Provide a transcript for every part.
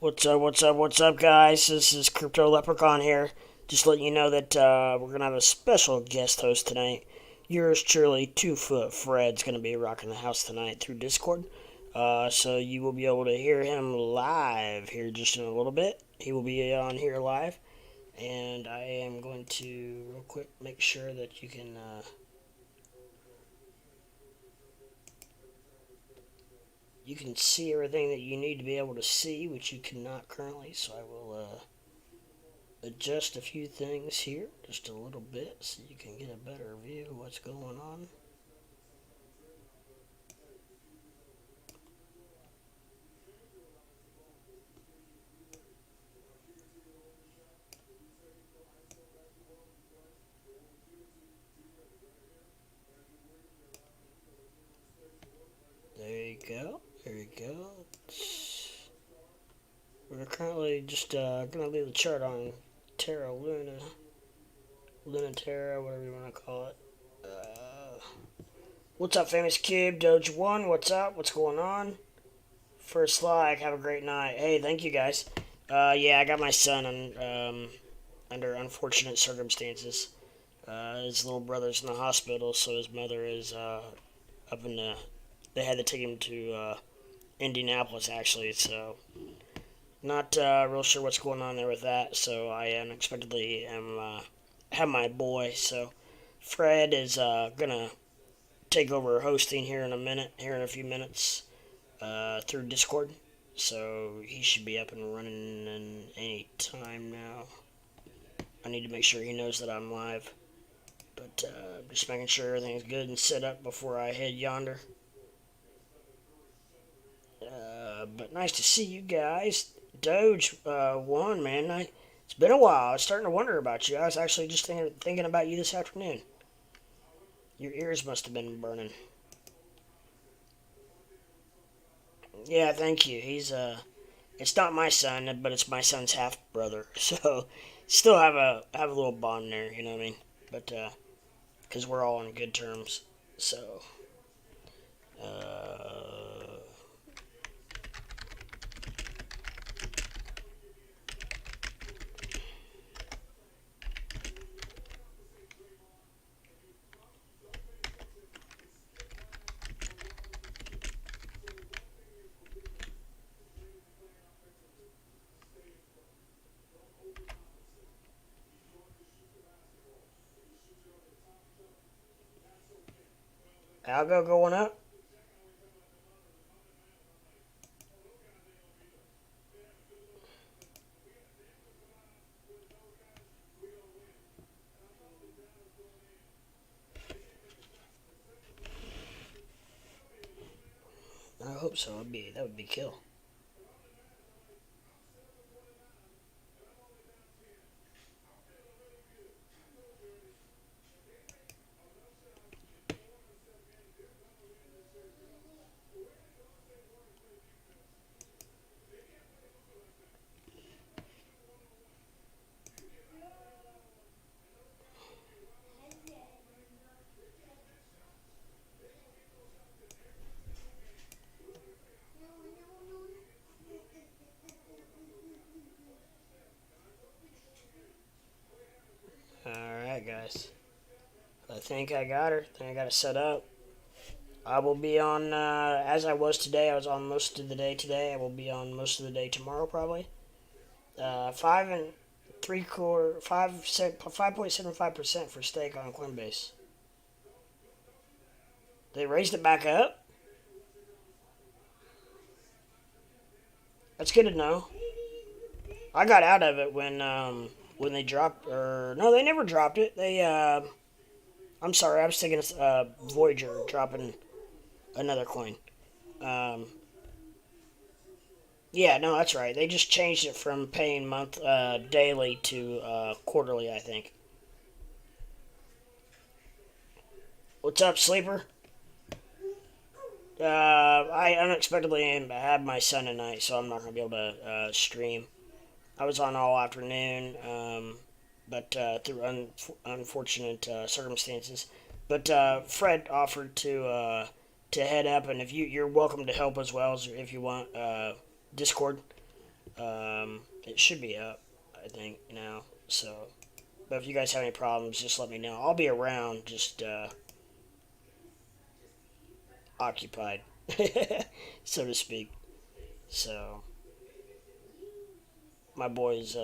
What's up, guys? This is Crypto Leprechaun here. Just letting you know that we're going to have a special guest host tonight. Yours truly, 2 Foot Fred's going to be rocking the house tonight through Discord. So you will be able to hear him live here just in a little bit. He will be on here live. And I am going to, real quick, make sure that you can... you can see everything that you need to be able to see, which you cannot currently. So I will adjust a few things here just a little bit so you can get a better view of what's going on. There you go. There you go. We're currently just going to leave the chart on Terra, Luna Terra, whatever you want to call it. What's up, Famous Cube? Doge1, what's up? What's going on? First like, have a great night. Hey, thank you guys. Yeah, I got my son under unfortunate circumstances. His little brother's in the hospital, so his mother is up in the... They had to take him to Indianapolis, actually, so... Not real sure what's going on there with that, so I unexpectedly have my boy, so... Fred is gonna take over hosting here in a few minutes, through Discord. So he should be up and running in any time now. I need to make sure he knows that I'm live. But just making sure everything's good and set up before I head yonder. But nice to see you guys. Doge, one, man. It's been a while. I was starting to wonder about you. I was actually just thinking about you this afternoon. Your ears must have been burning. Yeah, thank you. He's it's not my son, but it's my son's half brother. So still have a little bond there, you know what I mean? But because we're all on good terms. So algo going up. I hope so. That would be kill. Alright, guys. I think I got her. I think I got it set up. I will be on, as I was today. I was on most of the day today. I will be on most of the day tomorrow, probably. 5.75% for stake on Coinbase. They raised it back up. That's good to know. I got out of it when they dropped, or no, they never dropped it. I'm sorry, I was thinking it's Voyager dropping another coin. Um, yeah, no, that's right. They just changed it from paying daily to quarterly, I think. What's up, Sleeper? I unexpectedly had my son tonight, so I'm not gonna be able to stream. I was on all afternoon, but through unfortunate circumstances. But Fred offered to head up, and if you're welcome to help as well as if you want Discord. It should be up, I think, now. So, but if you guys have any problems, just let me know. I'll be around, just occupied, so to speak. So, my boys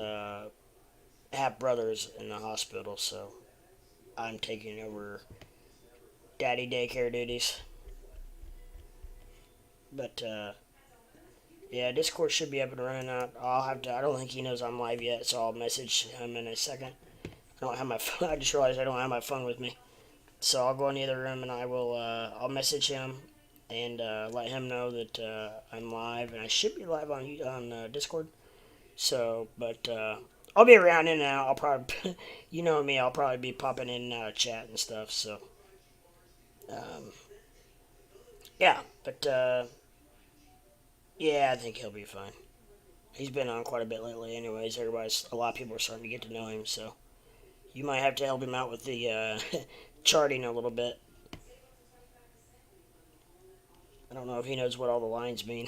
have brothers in the hospital, so I'm taking over daddy daycare duties. But yeah, Discord should be up and running now. I'll have to. I don't think he knows I'm live yet, so I'll message him in a second. I don't have my phone. I just realized I don't have my phone with me, so I'll go in the other room and I will. I'll message him and let him know that I'm live, and I should be live on Discord. So, but I'll be around in and out. I'll probably, you know me, I'll probably be popping in and out of chat and stuff. So, um, yeah, but yeah, I think he'll be fine. He's been on quite a bit lately, anyways. A lot of people are starting to get to know him, so you might have to help him out with the charting a little bit. I don't know if he knows what all the lines mean.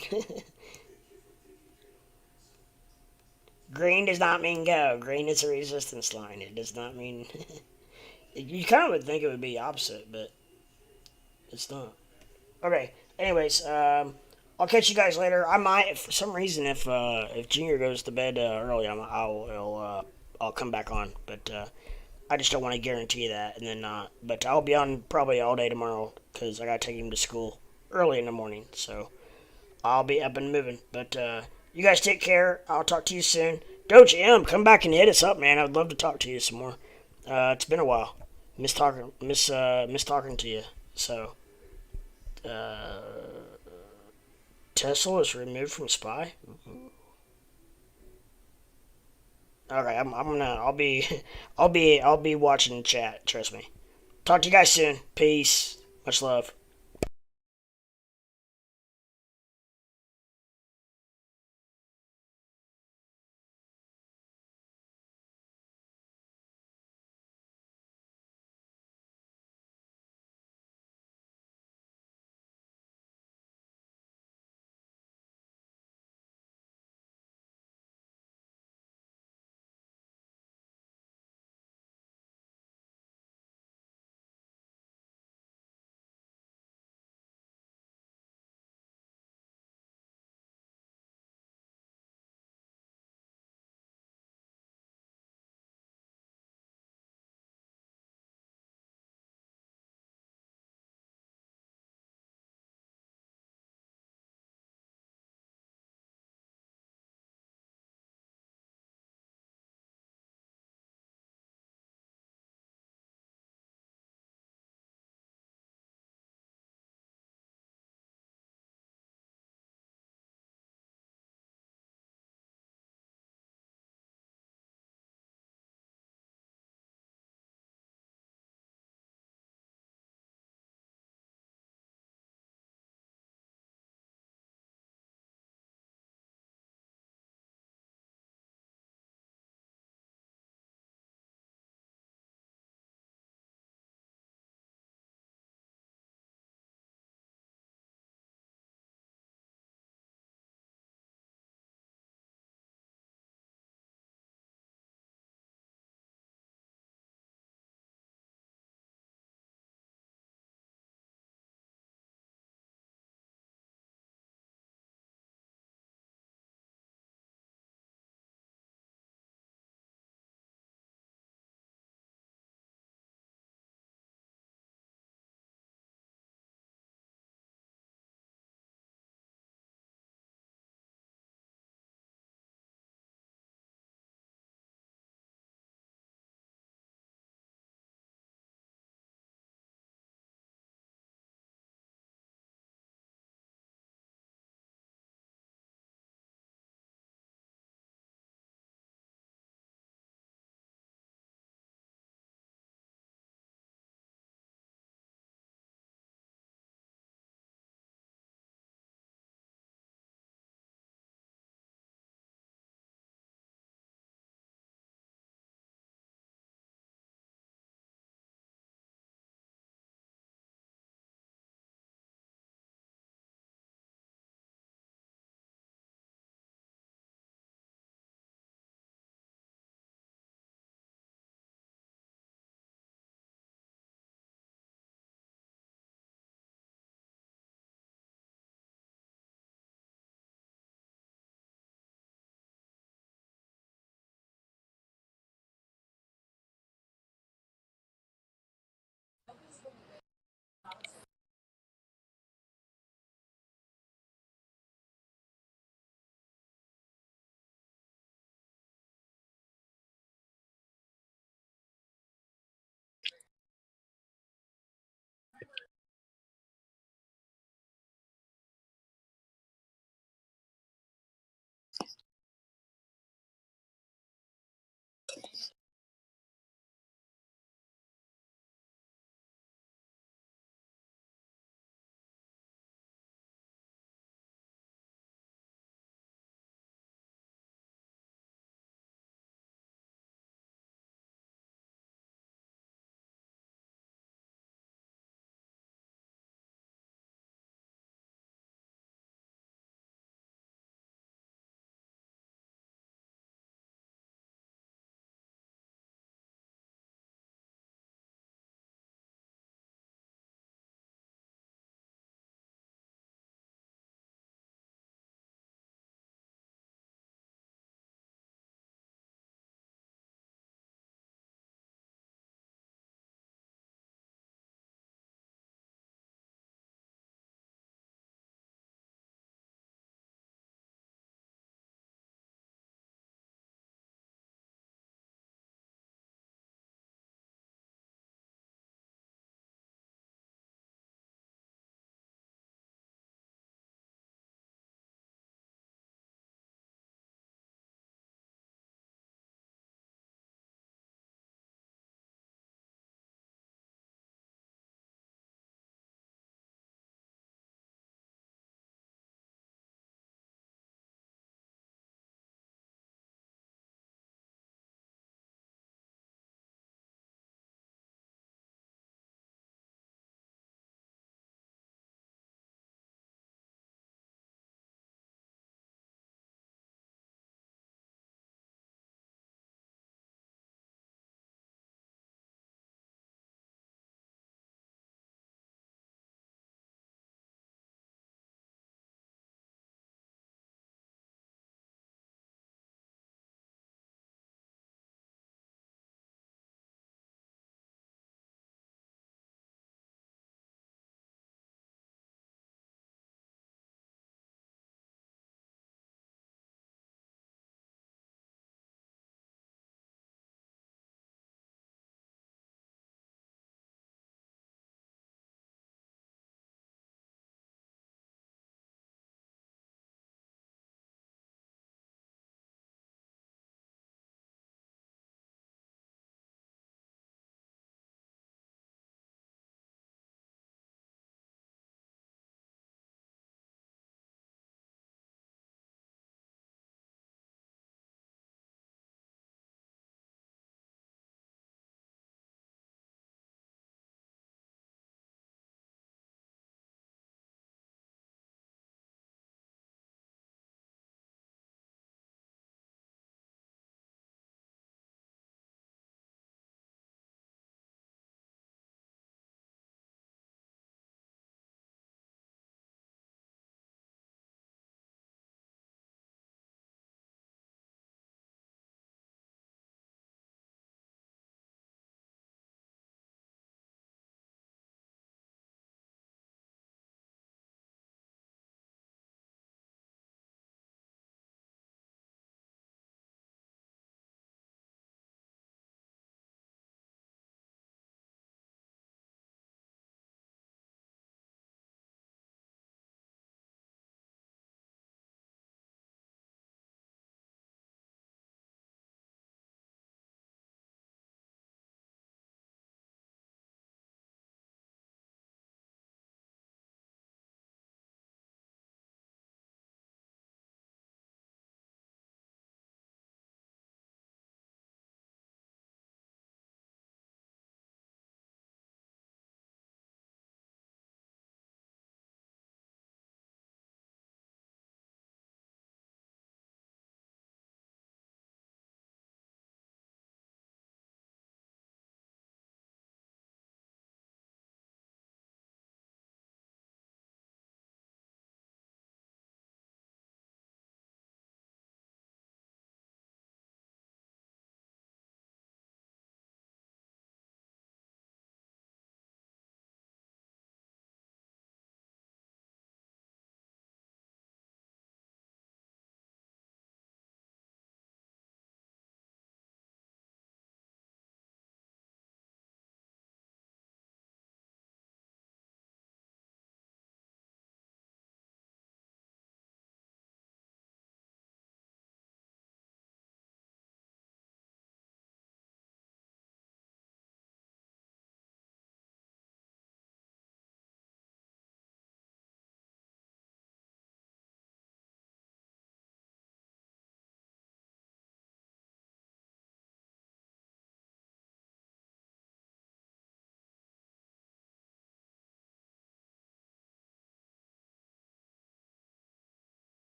Green does not mean go. Green is a resistance line. It does not mean. You kind of would think it would be opposite, but it's not. Okay. Anyways, I'll catch you guys later. I might, for some reason, if Junior goes to bed early, I'll come back on. But I just don't want to guarantee that, and then not. But I'll be on probably all day tomorrow because I gotta take him to school early in the morning. So I'll be up and moving. But you guys take care. I'll talk to you soon. Doge M, come back and hit us up, man. I'd love to talk to you some more. It's been a while. Miss talking to you. So Tesla is removed from Spy. Okay, I'm gonna. I'll be. I'll be watching chat. Trust me. Talk to you guys soon. Peace. Much love.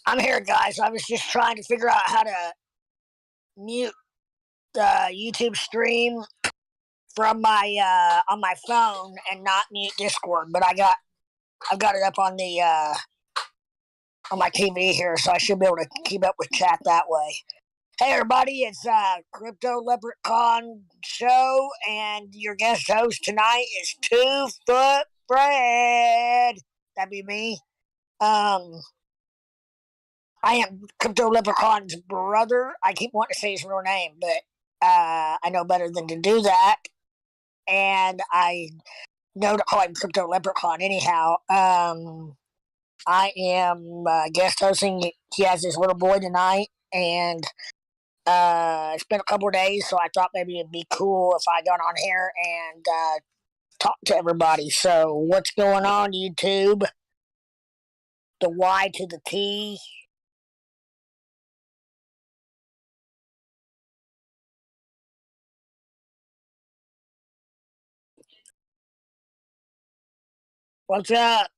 I'm here, guys. I was just trying to figure out how to mute the YouTube stream from my on my phone and not mute Discord, but I've got it up on my TV here, so I should be able to keep up with chat that way. Hey everybody, it's Crypto Leprechaun Show, and your guest host tonight is 2 Foot Fred. That'd be me. I am Crypto Leprechaun's brother. I keep wanting to say his real name, but I know better than to do that. And I know to call him Crypto Leprechaun anyhow. I am guest hosting. He has his little boy tonight, and it's been a couple of days, so I thought maybe it'd be cool if I got on here and talk to everybody. So, what's going on, YouTube? The Y to the T. What's up?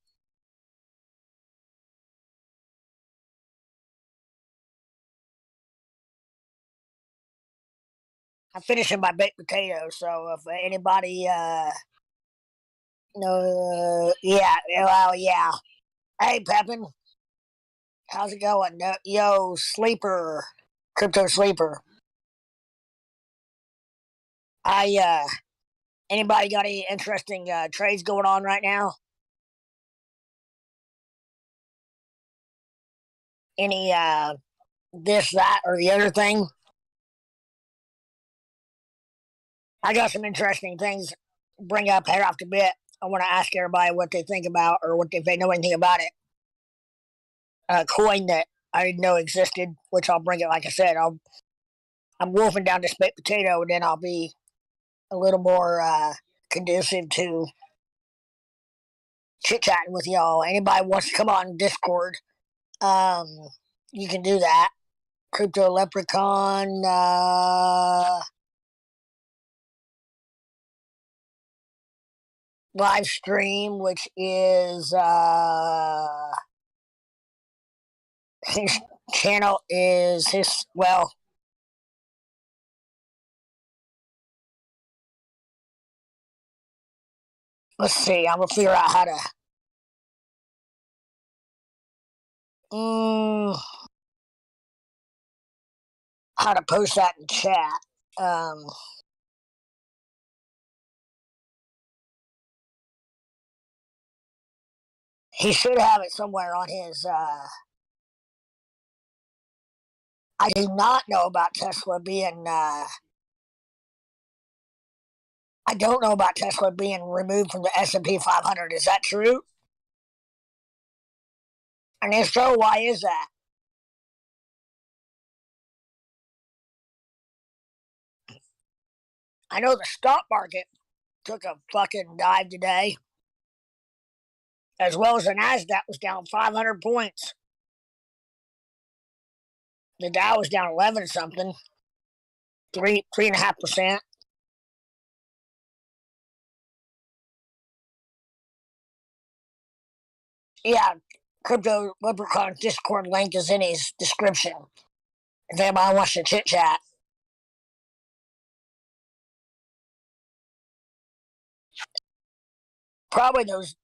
I'm finishing my baked potato, so if anybody, no, yeah, well, yeah. Hey, Pepin, how's it going? Yo, Sleeper, Crypto Sleeper. Anybody got any interesting trades going on right now? Any, this, that, or the other thing? I got some interesting things to bring up here after a bit. I want to ask everybody what they think about or what if they know anything about it. A coin that I didn't know existed, which I'll bring it. Like I said, I'm wolfing down this baked potato, and then I'll be a little more conducive to chit chatting with y'all. Anybody wants to come on Discord, um, you can do that. Crypto Leprechaun. Live stream, which is his channel is his let's see, I'm gonna figure out mm, how to post that in chat. Um, he should have it somewhere on his. I do not know about Tesla being. I don't know about Tesla being removed from the S&P 500. Is that true? And if so, why is that? I know the stock market took a fucking dive today, as well as the Nasdaq was down 500 points. The Dow was down 11 something, 3.5%. Yeah, Crypto Leprechaun Discord link is in his description. If anybody wants to chit chat. Probably those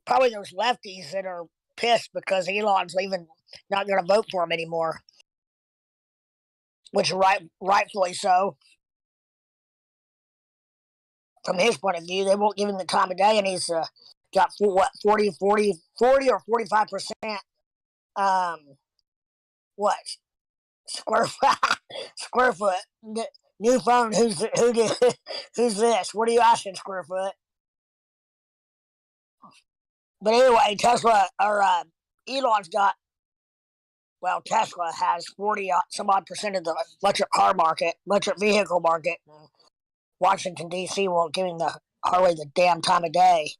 lefties that are pissed because Elon's leaving, not going to vote for him anymore, which rightfully so. From his point of view, they won't give him the time of day, and he's got what 40 or 45%. What square square foot? New phone. Who's this? What are you asking, square foot? But anyway, Tesla or Elon's got. Well, Tesla has 40 some odd percent of the electric vehicle market. Washington D.C. won't give him hardly the damn time of day,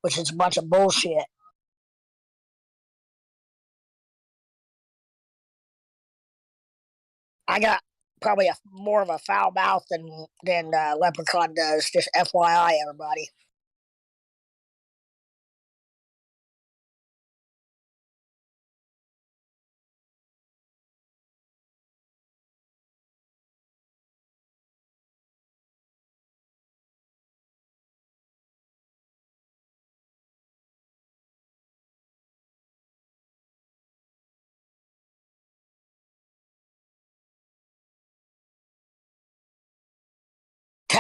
which is a bunch of bullshit. I got probably more of a foul mouth than Leprechaun does. Just FYI, everybody.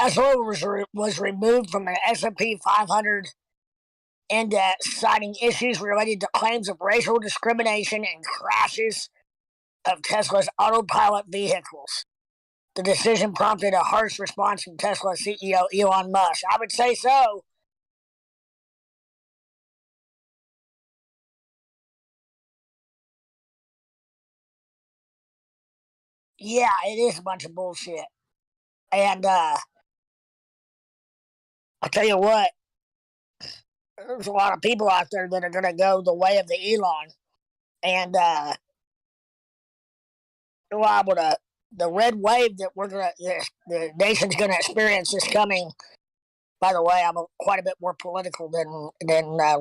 Tesla was removed from the S&P 500 index, citing issues related to claims of racial discrimination and crashes of Tesla's autopilot vehicles. The decision prompted a harsh response from Tesla CEO Elon Musk. I would say so. Yeah, it is a bunch of bullshit. And I'll tell you what, there's a lot of people out there that are going to go the way of the Elon. And liable to, the red wave that the nation's going to experience is coming. By the way, I'm quite a bit more political than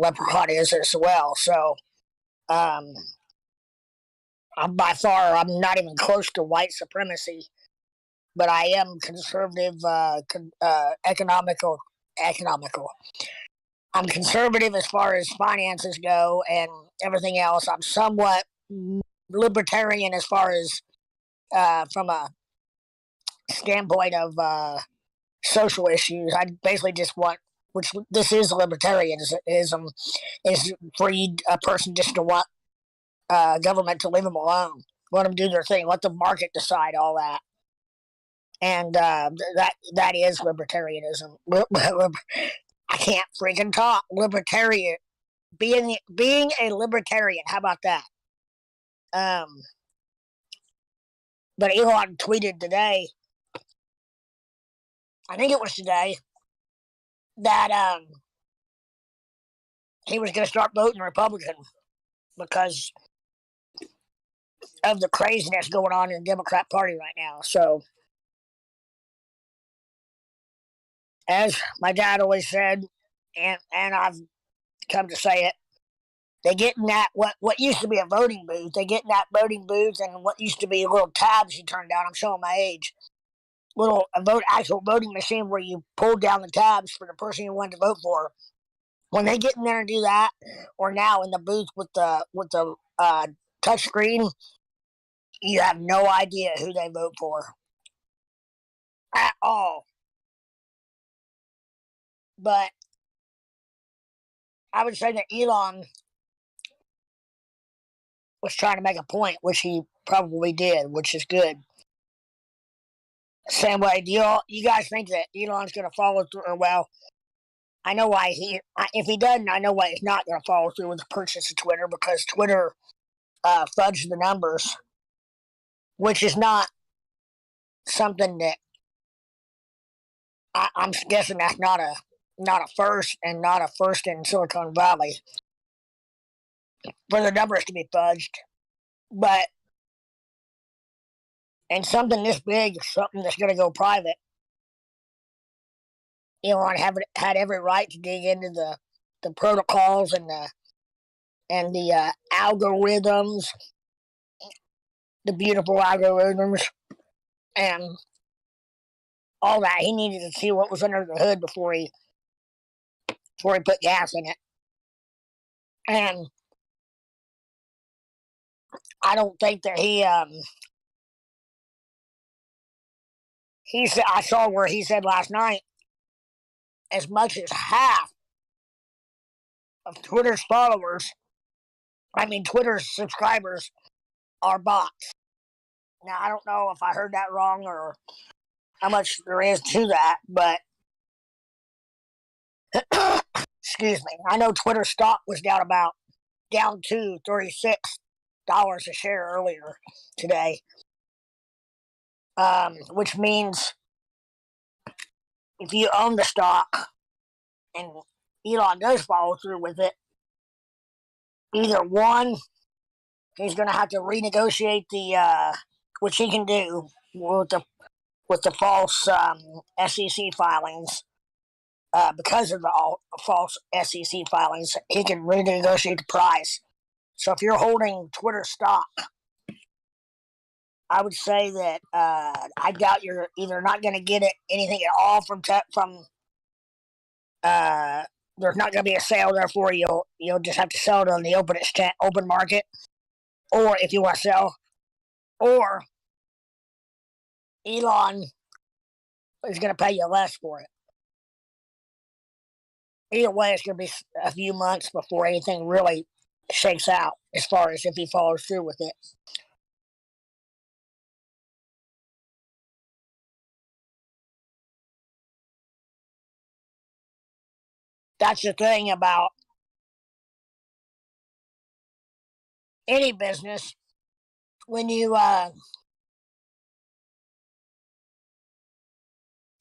Leprechaun is as well. So, I'm not even close to white supremacy, but I am conservative, economical. I'm conservative as far as finances go and everything else. I'm somewhat libertarian as far as from a standpoint of social issues. I basically just want, which this is libertarianism, is for a person just to want government to leave them alone, let them do their thing, let the market decide all that, and that is libertarianism. I can't freaking talk. Libertarian, being a libertarian. How about that? But Elon tweeted today, I think it was today, that he was going to start voting Republican because of the craziness going on in the Democrat Party right now. So, as my dad always said, and I've come to say it, they get in that, what used to be a voting booth, they get in that voting booth and what used to be little tabs you turn down. I'm showing my age. Actual voting machine where you pull down the tabs for the person you want to vote for. When they get in there and do that, or now in the booth with the touch screen, you have no idea who they vote for at all. But I would say that Elon was trying to make a point, which he probably did, which is good. Same way, do you guys think that Elon's going to follow through? Or, well, I know why if he doesn't, I know why he's not going to follow through with the purchase of Twitter, because Twitter fudged the numbers, which is not something that I'm guessing that's not a first, and not a first in Silicon Valley for the numbers to be fudged. But and something this big, something that's going to go private, Elon had every right to dig into the protocols and the algorithms, the beautiful algorithms, and all that. He needed to see what was under the hood before he put gas in it. And I don't think that he said, I saw where he said last night, as much as half of Twitter's Twitter's subscribers are bots. Now, I don't know if I heard that wrong or how much there is to that, but excuse me. I know Twitter stock was down to $36 a share earlier today, which means if you own the stock and Elon does follow through with it, either one, he's going to have to renegotiate the which he can do with the false SEC filings. Because of the false SEC filings, he can renegotiate the price. So if you're holding Twitter stock, I would say that I doubt you're either not going to get anything at all from there's not going to be a sale, therefore you'll just have to sell it on the open market, or if you want to sell, or Elon is going to pay you less for it. Either way, it's going to be a few months before anything really shakes out as far as if he follows through with it. That's the thing about any business. When you,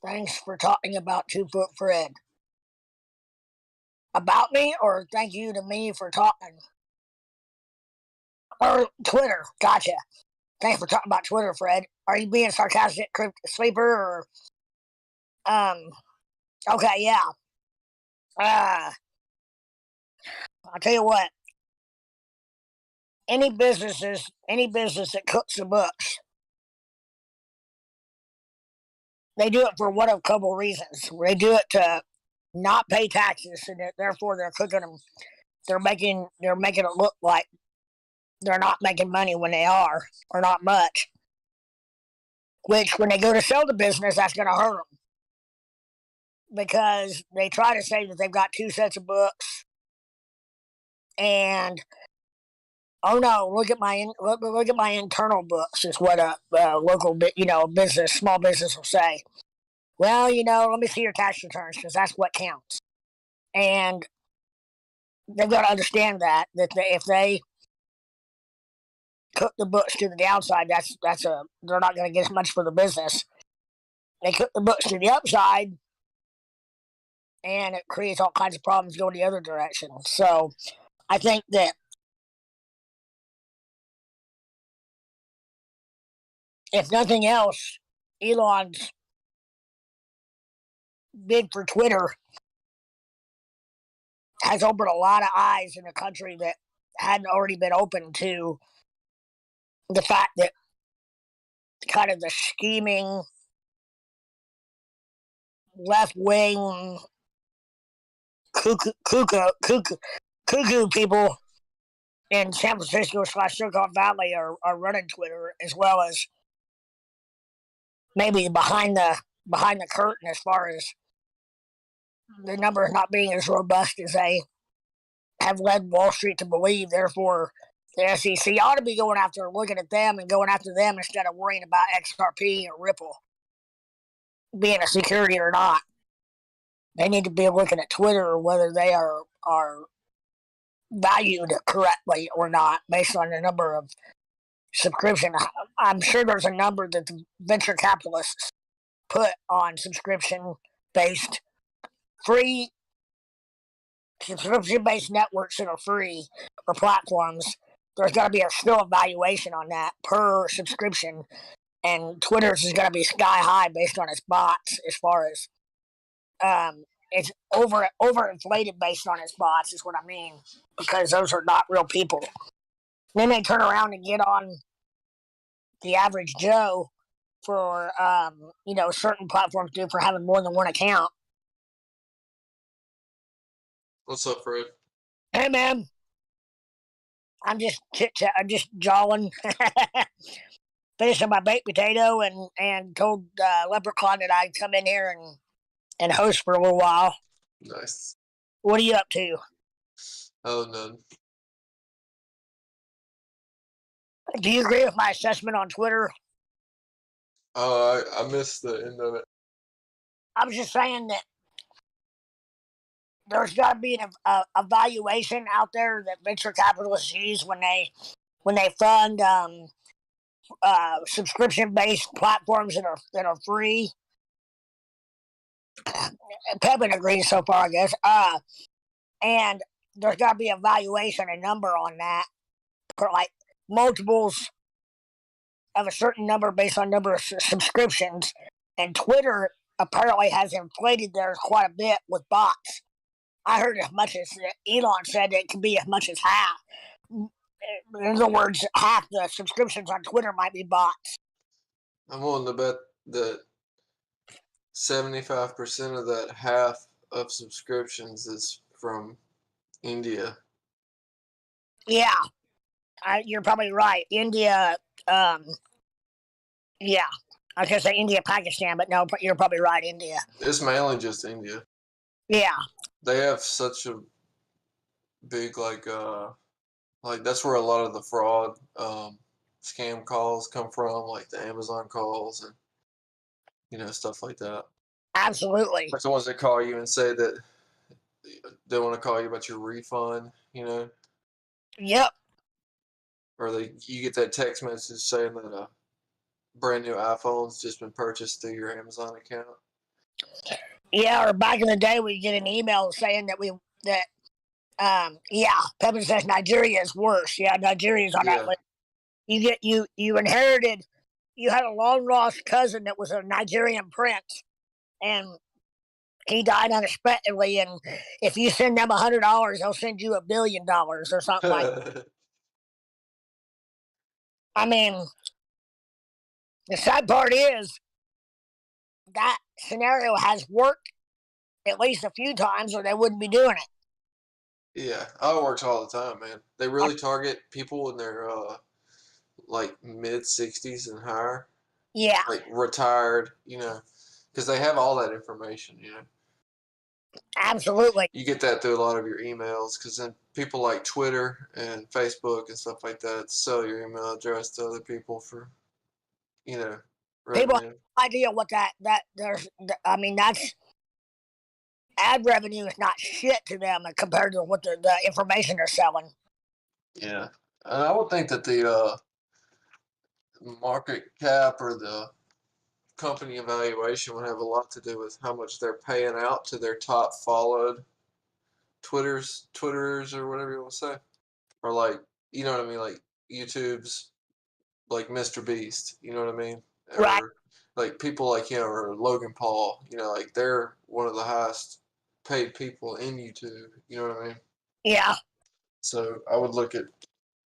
thanks for talking about 2-Foot Fred. About me, or thank you to me for talking? Or Twitter, gotcha. Thanks for talking about Twitter, Fred. Are you being sarcastic, Sleeper, or, okay, yeah. I'll tell you what. Any business that cooks the books, they do it for one of a couple reasons. They do it to not pay taxes, and therefore they're cooking them. They're making it look like they're not making money when they are, or not much. Which, when they go to sell the business, that's going to hurt them, because they try to say that they've got 2 sets of books, and oh no, look at my internal books, is what a local business, small business will say. Well, let me see your tax returns, because that's what counts. And they've got to understand that if they cook the books to the downside, they're not going to get as much for the business. They cook the books to the upside, and it creates all kinds of problems going the other direction. So I think that if nothing else, Elon's bid for Twitter has opened a lot of eyes in a country that hadn't already been open to the fact that kind of the scheming left-wing cuckoo people in San Francisco / Silicon Valley are running Twitter, as well as maybe behind the curtain, as far as the numbers not being as robust as they have led Wall Street to believe. Therefore, the SEC ought to be going after, looking at them and going after them, instead of worrying about XRP or Ripple being a security or not. They need to be looking at Twitter, whether they are valued correctly or not, based on the number of subscription. I'm sure there's a number that the venture capitalists put on subscription-based networks that are free, or platforms. There's got to be still a valuation on that per subscription, and Twitter's is going to be sky high based on its bots, as far as it's overinflated based on its bots, is what I mean, because those are not real people. Then they turn around and get on the average Joe for certain platforms do for having more than one account. What's up, Fred? Hey, man. I'm just I'm just jawing. Finishing my baked potato, and told Leprechaun that I'd come in here and host for a little while. Nice. What are you up to? Oh, none. Do you agree with my assessment on Twitter? Oh, I missed the end of it. I was just saying that there's got to be a valuation out there that venture capitalists use when they fund subscription-based platforms that are free. Pepin agrees so far, I guess. And there's got to be a valuation, a number on that, for like multiples of a certain number based on number of subscriptions. And Twitter apparently has inflated theirs quite a bit with bots. I heard as much as Elon said it could be as much as half. In other words, half the subscriptions on Twitter might be bots. I'm willing to bet that 75% of that half of subscriptions is from India. Yeah, you're probably right. India, yeah, I was gonna say India, Pakistan, but no, you're probably right, India. It's mainly just India. Yeah. They have such a big like that's where a lot of the fraud scam calls come from, like the Amazon calls and stuff like that. Absolutely. Like the ones that call you and say that they want to call you about your refund, Yep. or you get that text message saying that a brand new iPhone's just been purchased through your Amazon account. Yeah, or back in the day, we get an email saying Pepper says Nigeria is worse. Yeah, Nigeria's on that list. You inherited. You had a long lost cousin that was a Nigerian prince, and he died unexpectedly. And if you send them $100, they'll send you $1 billion or something like that. I mean, the sad part is that scenario has worked at least a few times, or they wouldn't be doing it. Yeah, it works all the time, man. They really target people in their like mid-60s and higher. Yeah. Like retired, because they have all that information, Absolutely. You get that through a lot of your emails, because then people like Twitter and Facebook and stuff like that sell your email address to other people for, revenue. People have no idea what that's ad revenue is not shit to them compared to what the information they're selling. Yeah. And I would think that the market cap or the company evaluation would have a lot to do with how much they're paying out to their top followed Twitterers or whatever you want to say. Or like, you know what I mean? Like YouTube's like Mr. Beast, you know what I mean? Right. Or like people like him or Logan Paul, like they're one of the highest paid people in YouTube, you know what I mean? Yeah. So I would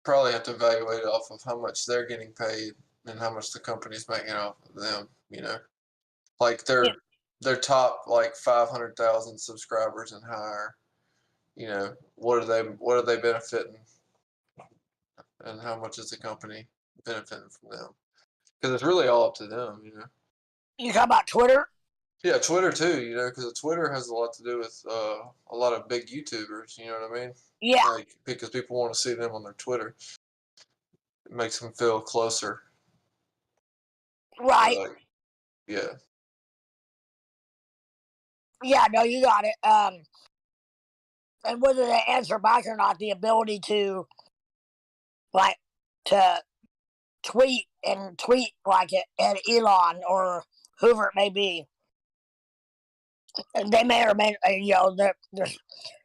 probably have to evaluate it off of how much they're getting paid and how much the company's making off of them, Like their top like 500,000 subscribers and higher, what are they benefiting, and how much is the company benefiting from them? Because it's really all up to them, You talk about Twitter? Yeah, Twitter too, because Twitter has a lot to do with a lot of big YouTubers, you know what I mean? Yeah. Like, because people want to see them on their Twitter. It makes them feel closer. Right. Yeah. Yeah, no, you got it. And whether they answer back or not, the ability to tweet like it at Elon or whoever it may be. They may or may, they're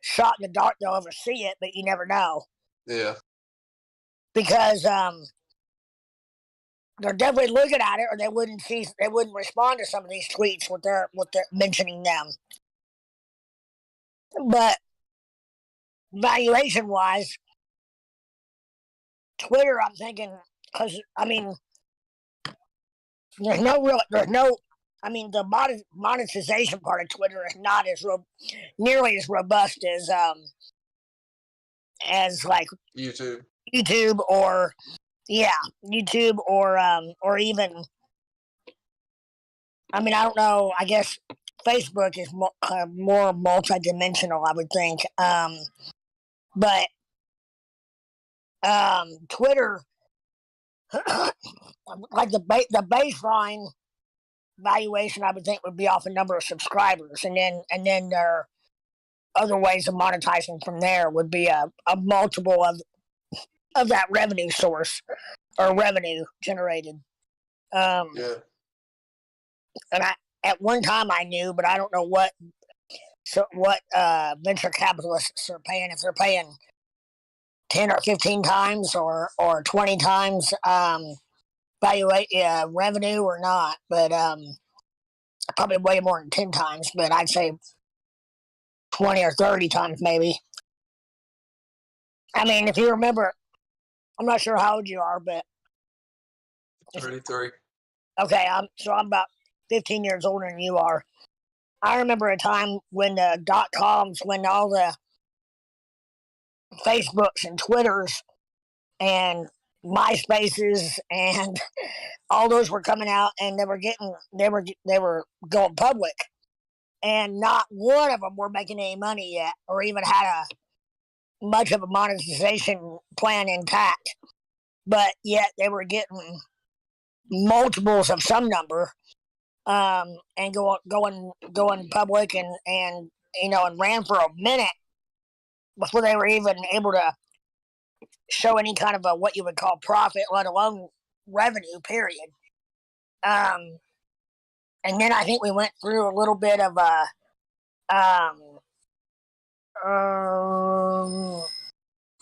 shot in the dark. They'll ever see it, but you never know. Yeah. Because they're definitely looking at it, or they wouldn't respond to some of these tweets with their mentioning them. But valuation wise, Twitter, I'm thinking, because the monetization part of Twitter is not nearly as robust as like YouTube or YouTube or even, I don't know, I guess Facebook is more multidimensional, I would think. But Twitter, like the baseline valuation, I would think would be off a number of subscribers, and then there are other ways of monetizing from there would be a multiple of that revenue source or revenue generated. Yeah. And at one time I knew, but I don't know what venture capitalists are paying, if they're paying 10 or 15 times or 20 times revenue or not, but probably way more than 10 times, but I'd say 20 or 30 times maybe. If you remember, I'm not sure how old you are, but 33. Okay, I'm about 15 years older than you are. I remember a time when the .coms, when all the Facebooks and Twitters and MySpaces and all those were coming out, and they were going public, and not one of them were making any money yet, or even had a much of a monetization plan intact. But yet they were getting multiples of some number, and going public, and and ran for a minute before they were even able to show any kind of a what you would call profit, let alone revenue. Period. Um, and then I think we went through a little bit of a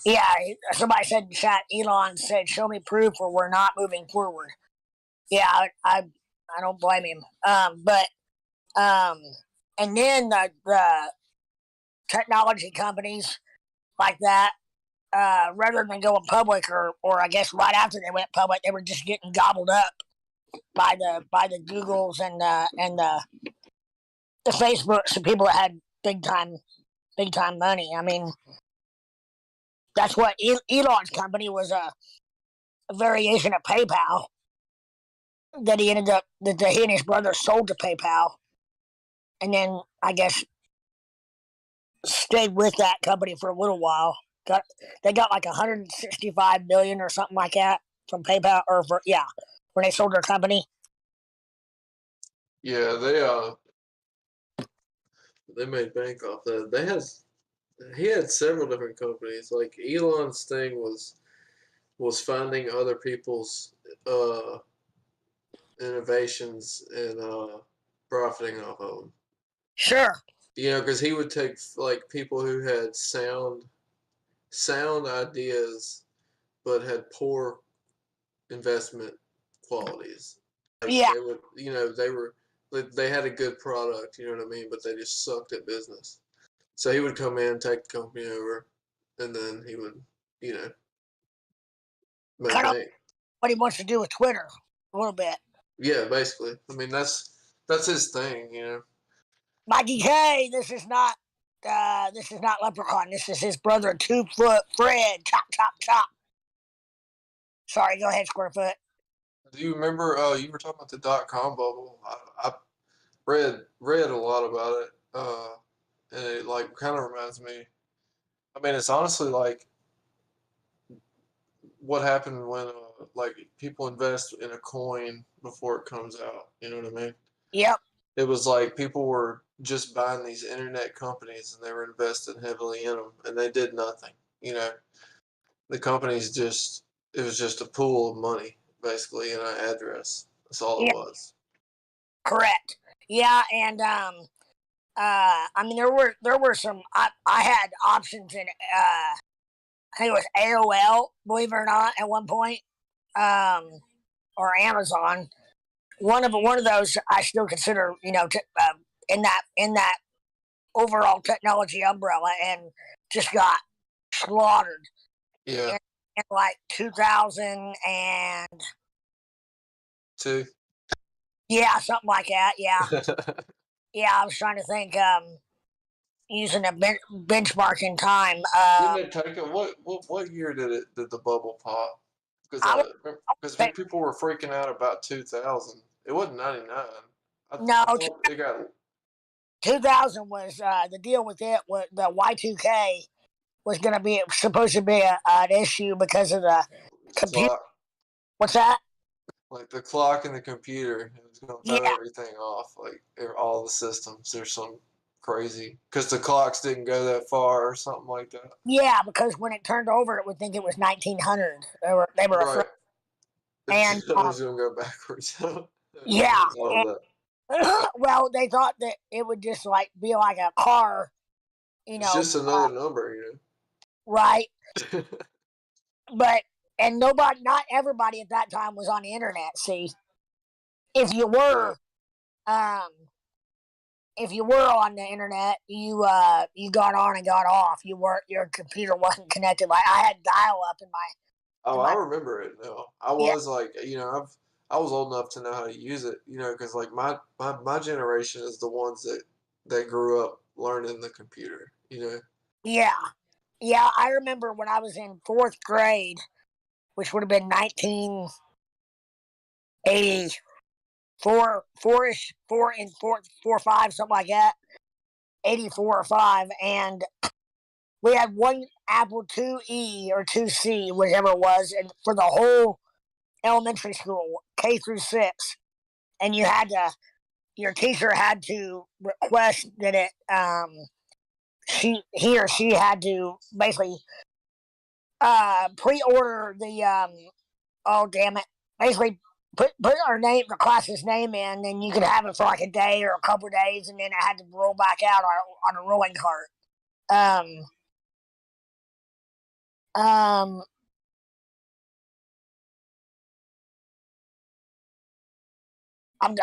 yeah. Somebody said in chat, Elon said, "Show me proof, or we're not moving forward." Yeah, I don't blame him. But and then the technology companies like that, rather than going public, or I guess right after they went public, they were just getting gobbled up by the Googles and the Facebooks and people that had big time money. I mean, that's what Elon's company was, a variation of PayPal that he and his brother sold to PayPal, and then I guess stayed with that company for a little while. They got like 165 million or something like that from PayPal, when they sold their company. Yeah, they made bank off that. He had several different companies. Like Elon's thing was finding other people's innovations and profiting off of them. Sure. Because he would take like people who had sound ideas, but had poor investment qualities. Like Yeah. they would, they had a good product, you know what I mean, but they just sucked at business. So he would come in, take the company over, and then he would, make Kind of bank. what he wants to do with Twitter a little bit. Yeah, basically. I mean, that's his thing. Mikey K, this is not Leprechaun. This is his brother, 2-Foot Fred. Chop, chop, chop. Sorry, go ahead, Squarefoot. Do you remember? You were talking about the .com bubble. I read a lot about it, and it like kind of reminds me. I mean, it's honestly like what happened when like people invest in a coin before it comes out. You know what I mean? Yep. It was like people were just buying these internet companies and they were investing heavily in them, and they did nothing. The companies it was just a pool of money basically and an address. That's all it was. Correct. Yeah, and I mean there were some. I had options in I think it was AOL, believe it or not, at one point, or Amazon. One of those I still consider, in that overall technology umbrella, and just got slaughtered. Yeah. In like 2002. Yeah, something like that. Yeah. Yeah, I was trying to think, using a benchmark in time. Didn't it take it? What year did the bubble pop? Because people were freaking out about 2000. It wasn't 99. No, I thought it got 2000 was, the deal with it. Was the Y2K was going to be supposed to be an issue because of the computer. clock. What's that? Like the clock and the computer, it was going to throw Yeah. everything off. Like all the systems, there's some crazy because the clocks didn't go that far or something like that. Yeah, because when it turned over, it would think it was 1900. They were right. And it was going to go backwards. Yeah. Well, they thought that it would just like be like a car, It's just another number, Right. But not everybody at that time was on the internet. See, if you were, on the internet, you got on and got off. Your computer wasn't connected. Like I had dial up in my. I remember it now. I was like, I was old enough to know how to use it, because like my generation is the ones that grew up learning the computer, Yeah. Yeah, I remember when I was in 4th grade, which would have been 1984, four-ish, four and four, 5, something like that, 84 or 5, and we had one Apple IIe or 2C, whichever it was, and for the whole elementary school, K through 6, and your teacher had to request that he or she had to basically pre-order the oh damn it, basically put the class's name in, and you could have it for like a day or a couple of days, and then it had to roll back out on a rolling cart. I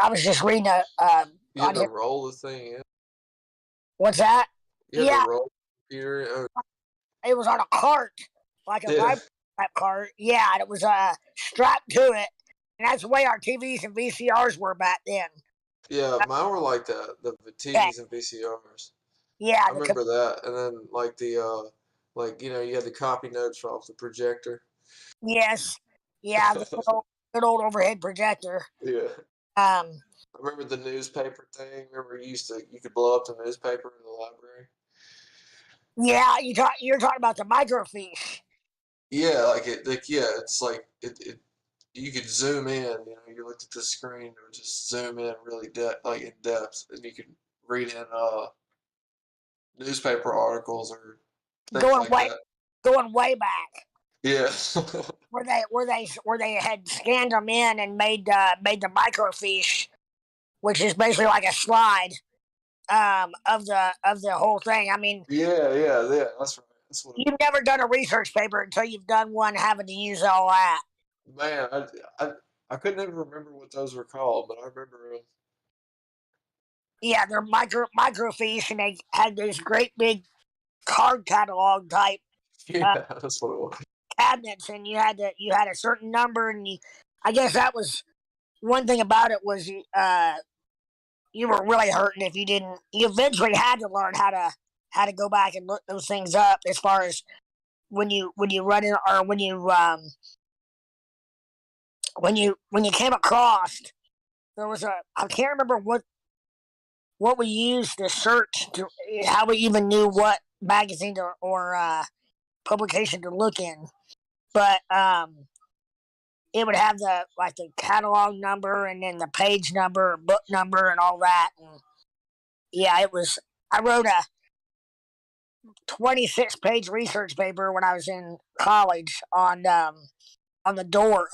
was just reading You had to roll the thing in. What's that? You had to roll the computer. It was on a cart, like a vibrate cart. Yeah, and it was strapped to it, and that's the way our TVs and VCRs were back then. Yeah, mine were like that, the TVs and VCRs. Yeah, I remember that, and then like the you had the copy notes off the projector. Yes, yeah, the good old overhead projector. Yeah. I remember the newspaper thing. Remember you could blow up the newspaper in the library. Yeah, you're talking about the microfiche. Yeah, it's like it. You could zoom in. You looked at the screen, it would just zoom in really in depth, and you could read in newspaper articles or things going way back. Yeah. where they had scanned them in and made the microfiche, which is basically like a slide of the whole thing. I mean, yeah, that's right. That's what you've never done a research paper until you've done one having to use all that. Man, I couldn't even remember what those were called, but I remember them. Yeah, they're microfiche, and they had this great big card catalog type. Yeah, that's what it was. Cabinets, and you had a certain number, and I guess that was one thing about it was you were really hurting if you didn't. You eventually had to learn how to go back and look those things up as far as when you run it, or when you came across. There was I can't remember what we used to search, to how we even knew what magazine or publication to look in, but it would have the catalog number, and then the page number, or book number, and all that. And yeah, it was. I wrote a 26-page research paper when I was in college on the door.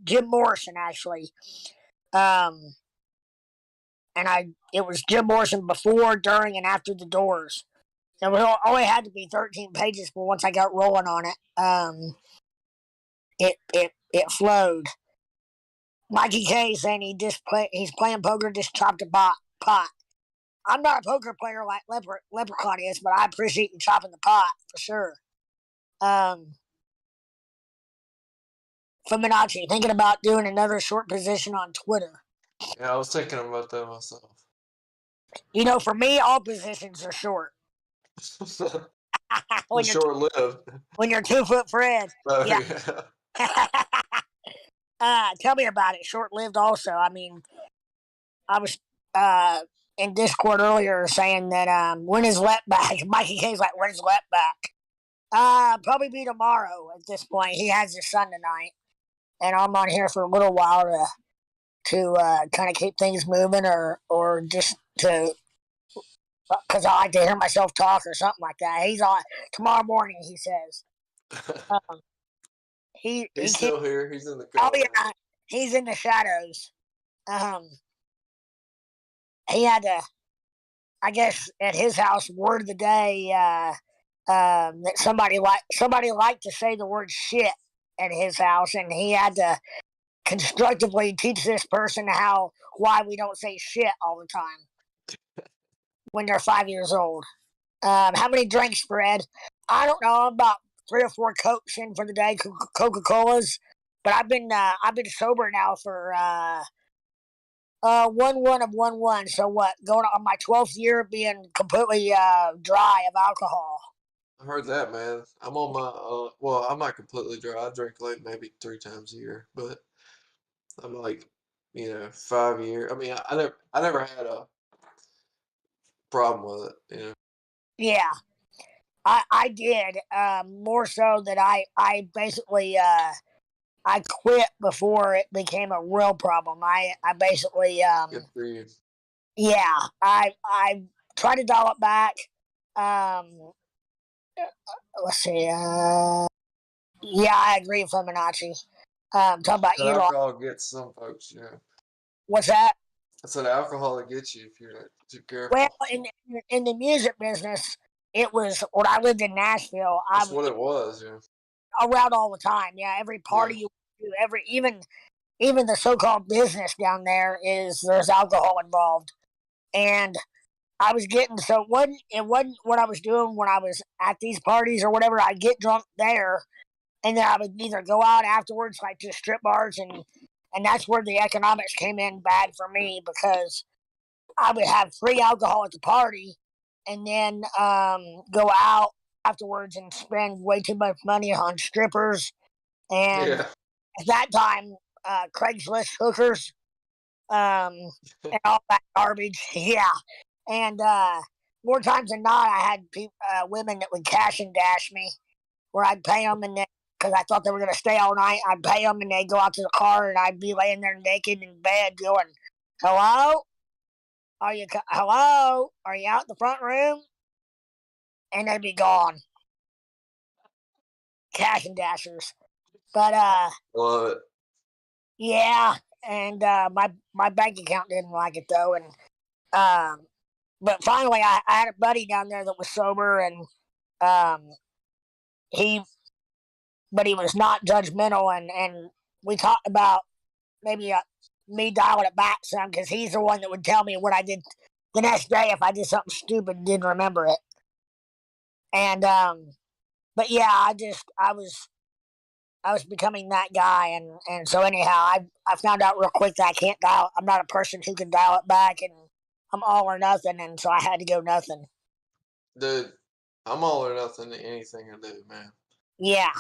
Jim Morrison, actually. And it was Jim Morrison before, during, and after the Doors. It only had to be 13 pages, but once I got rolling on it, it flowed. Mikey K saying he's playing poker, just chopped a pot. I'm not a poker player like Leprechaun is, but I appreciate you chopping the pot for sure. Fibonacci, thinking about doing another short position on Twitter. Yeah, I was thinking about that myself. For me, all positions are short. Short-lived. When you're 2 foot Fred. Oh, yeah. Tell me about it. Short-lived also. I mean, I was in Discord earlier saying that when is Let back? Mikey K's like, when's Let back? Probably be tomorrow at this point. He has his son tonight. And I'm on here for a little while to kind of keep things moving, or just to, because I like to hear myself talk or something like that. He's on tomorrow morning, he says. He's still here. He's in the car. Oh yeah, he's in the shadows. He had to, I guess, at his house, word of the day that somebody liked to say the word shit at his house, and he had to constructively teach this person why we don't say shit all the time when they're 5 years old. How many drinks, Fred? I don't know. I'm about 3 or 4 Cokes in for the day, Coca-Colas. But I've been sober now for 1 of 1. So what? Going on my 12th year of being completely dry of alcohol. I heard that, man. I'm on my well, I'm not completely dry. I drink like maybe 3 times a year, but I'm like, 5 year. I mean, I never had a problem with it. Yeah, I did. More so that I basically I quit before it became a real problem. I basically Good for you. yeah, I tried to dial it back. Um, let's see. Yeah, I agree with Fibonacci. Talk about The Elon. alcohol gets some folks. What's that? I said alcohol will get you if you're not too Well, careful. in the music business, it was when I lived in Nashville. I That's was what it was. around all the time. Yeah, every Yeah. party you do, every even the so-called business down there is there's alcohol involved, and I was getting so it wasn't what I was doing when I was at these parties or whatever. I'd get drunk there, and then I would either go out afterwards, like to strip bars, and that's where the economics came in bad for me because I would have free alcohol at the party, and then go out afterwards and spend way too much money on strippers and Yeah. at that time Craigslist hookers and all that garbage. Yeah, and more times than not, I had women that would cash and dash me, where I'd pay them and then because I thought they were going to stay all night, I'd pay them and they'd go out to the car and I'd be laying there naked in bed going, "Hello, hello? Are you out in the front room?" And they'd be gone, cash and dashers. But Love it. yeah, and my bank account didn't like it though, and but finally I had a buddy down there that was sober and um he but he was not judgmental and we talked about maybe me dialing it back some because he's the one that would tell me what I did the next day if I did something stupid and didn't remember it. And but yeah, I was becoming that guy, and so anyhow, I found out real quick that I can't dial. I'm not a person who can dial it back, and I'm all or nothing, and so I had to go nothing. Dude, I'm all or nothing to anything I do, man. Yeah,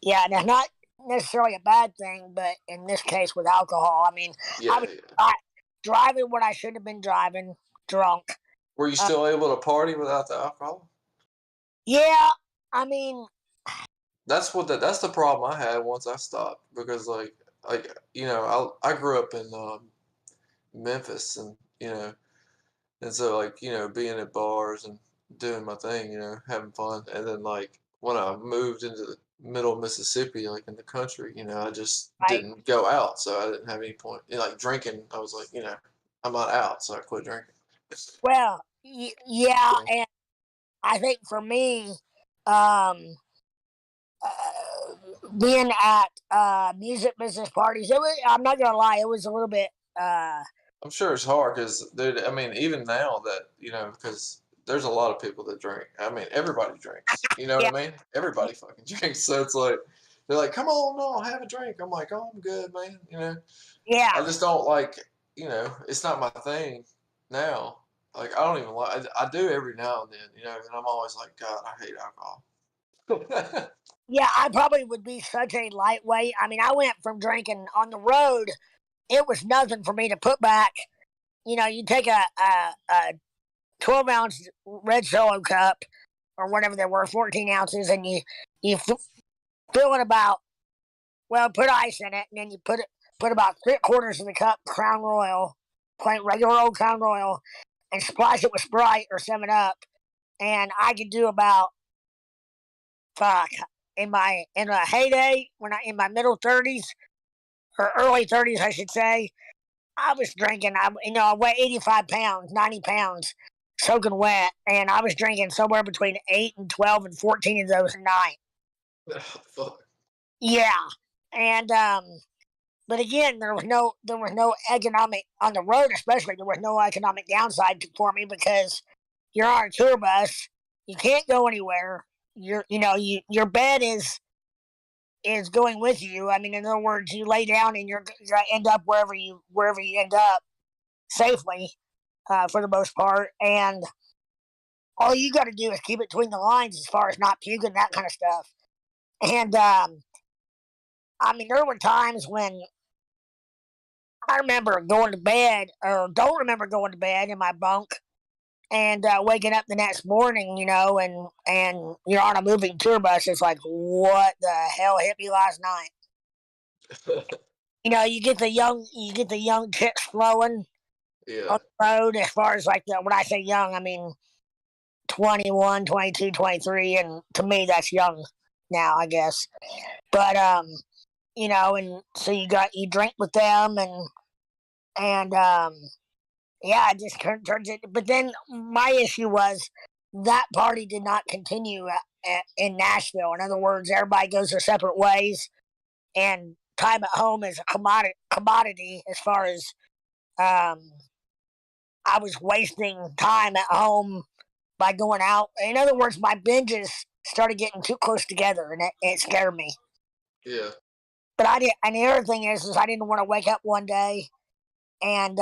yeah, and it's not necessarily a bad thing, but in this case with alcohol, I mean, I Yeah, was yeah. driving what I should have been driving, drunk. Were you Uh, still able to party without the alcohol? yeah, I mean, That's the problem I had once I stopped because I grew up in Memphis and so being at bars and doing my thing, having fun, and then like when I moved into the middle of Mississippi, like in the country, I just right? didn't go out, so I didn't have any point. Like drinking, I was like, I'm not out, so I quit drinking. Well, yeah, So, and I think for me, um, being at music business parties, I'm not gonna lie, it was a little bit. I'm sure it's hard because, dude, I mean, even now that, because there's a lot of people that drink. I mean, everybody drinks. You know what Yeah, I mean? Everybody fucking drinks. So it's like, they're like, come on, no, have a drink. I'm like, oh, I'm good, man. yeah, I just don't like, it's not my thing now. Like, I don't even like, I do every now and then, and I'm always like, God, I hate alcohol. yeah. I probably would be such a lightweight. I mean, I went from drinking on the road. It was nothing for me to put back. You take a 12-ounce red Solo cup or whatever they were, 14 ounces, and you fill it about put ice in it, and then you put about 3/4 of the cup Crown Royal, plain regular old Crown Royal, and splash it with Sprite or 7 Up, and I could do about fuck in a heyday when I in my middle 30s or early 30s, I should say. I was drinking. I weigh 85 pounds, 90 pounds, soaking wet, and I was drinking somewhere between 8 and 12 and 14 of those a night. Fuck. Yeah, and but again, there was no economic on the road, especially there was no economic downside for me because you're on a tour bus, you can't go anywhere. Your bed is going with you. I mean, in other words, you lay down and you're gonna end up wherever you end up safely for the most part. And all you got to do is keep it between the lines as far as not puking, that kind of stuff. And I mean, there were times when I remember going to bed, or don't remember going to bed in my bunk, and waking up the next morning, and you're on a moving tour bus. It's like, what the hell hit me last night? You get the young chicks flowing Yeah. on the road. As far as like when I say young, I mean 21, 22, 23, and to me that's young now, I guess. But and so you drink with them, and yeah, it just turns it. But then my issue was that party did not continue in Nashville. In other words, everybody goes their separate ways, and time at home is a commodity as far as I was wasting time at home by going out. In other words, my binges started getting too close together, and it scared me. Yeah. But I did, and the other thing is I didn't want to wake up one day and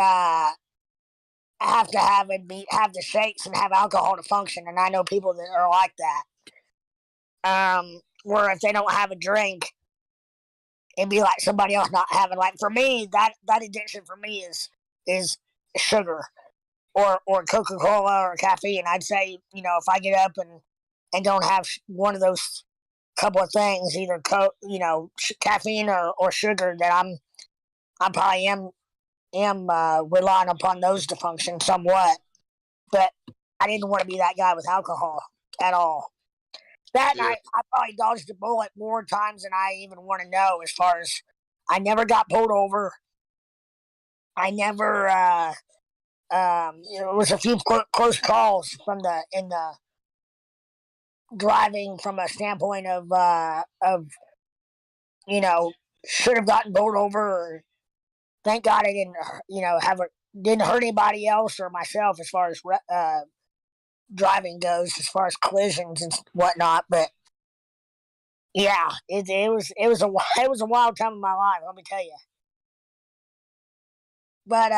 have to have the shakes and have alcohol to function. And I know people that are like that. Where if they don't have a drink, it'd be like somebody else not having. Like for me, that addiction for me is sugar or Coca-Cola or caffeine. I'd say, if I get up and don't have one of those couple of things, either caffeine or sugar, that I probably am relying upon those to function somewhat. But I didn't want to be that guy with alcohol at all. That night, I probably dodged a bullet more times than I even want to know. As far as I never got pulled over, I never. It was a few close calls in the driving from a standpoint of should have gotten pulled over. Or, thank God I didn't didn't hurt anybody else or myself as far as driving goes, as far as collisions and whatnot. But yeah, it was a wild time in my life. Let me tell you. But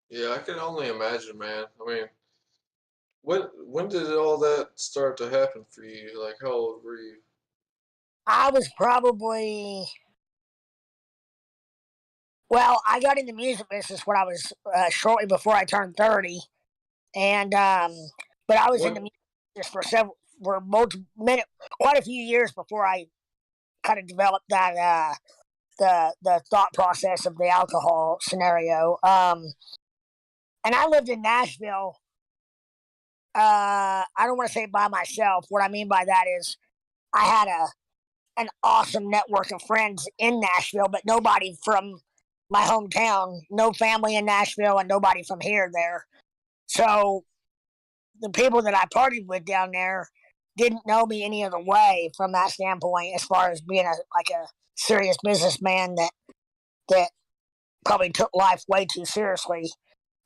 Yeah, I can only imagine, man. I mean, when did all that start to happen for you? Like, how old were you? I was probably. Well, I got into music business when I was shortly before I turned 30, and but I was in the What? music business quite a few years before I kind of developed that the thought process of the alcohol scenario. And I lived in Nashville. I don't want to say by myself. What I mean by that is I had an awesome network of friends in Nashville, but nobody from my hometown, no family in Nashville, and nobody from here there. So the people that I partied with down there didn't know me any other way from that standpoint, as far as being a serious businessman that probably took life way too seriously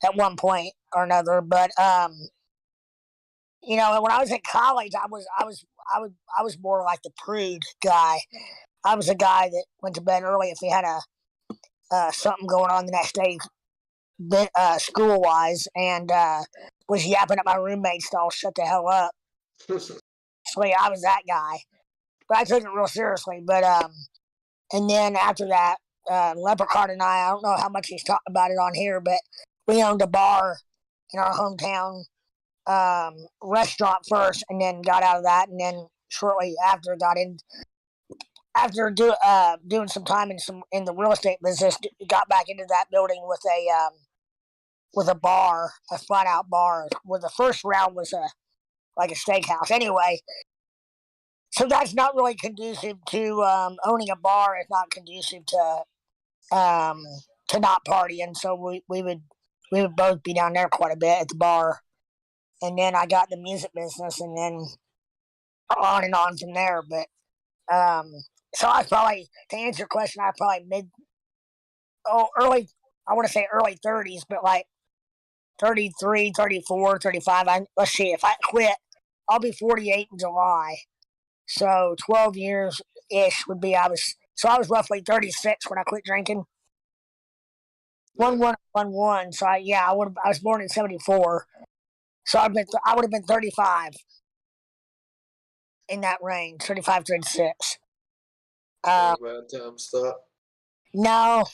at one point or another. But when I was in college, I was more like the prude guy. I was a guy that went to bed early if he had something going on the next day, school wise, and was yapping at my roommates to all shut the hell up. So yeah, I was that guy, but I took it real seriously. But and then after that, Leprechaun and I don't know how much he's talked about it on here, but we owned a bar in our hometown, restaurant first, and then got out of that, and then shortly after doing some time in the real estate business, got back into that building with a bar, a flat out bar. Where the first round was like a steakhouse. Anyway, so that's not really conducive to owning a bar. It's not conducive to not partying. So we would both be down there quite a bit at the bar, and then I got the music business, and then on and on from there. But so I probably, to answer your question, I probably early. I want to say early 30s, but like 33, 34, 35. Let's see, if I quit, I'll be 48 in July. So 12 years ish would be I was roughly 36 when I quit drinking. One one one one. So I was born in '74. So I would have been 35 in that range, 35, 36. Not a bad time to stop. No,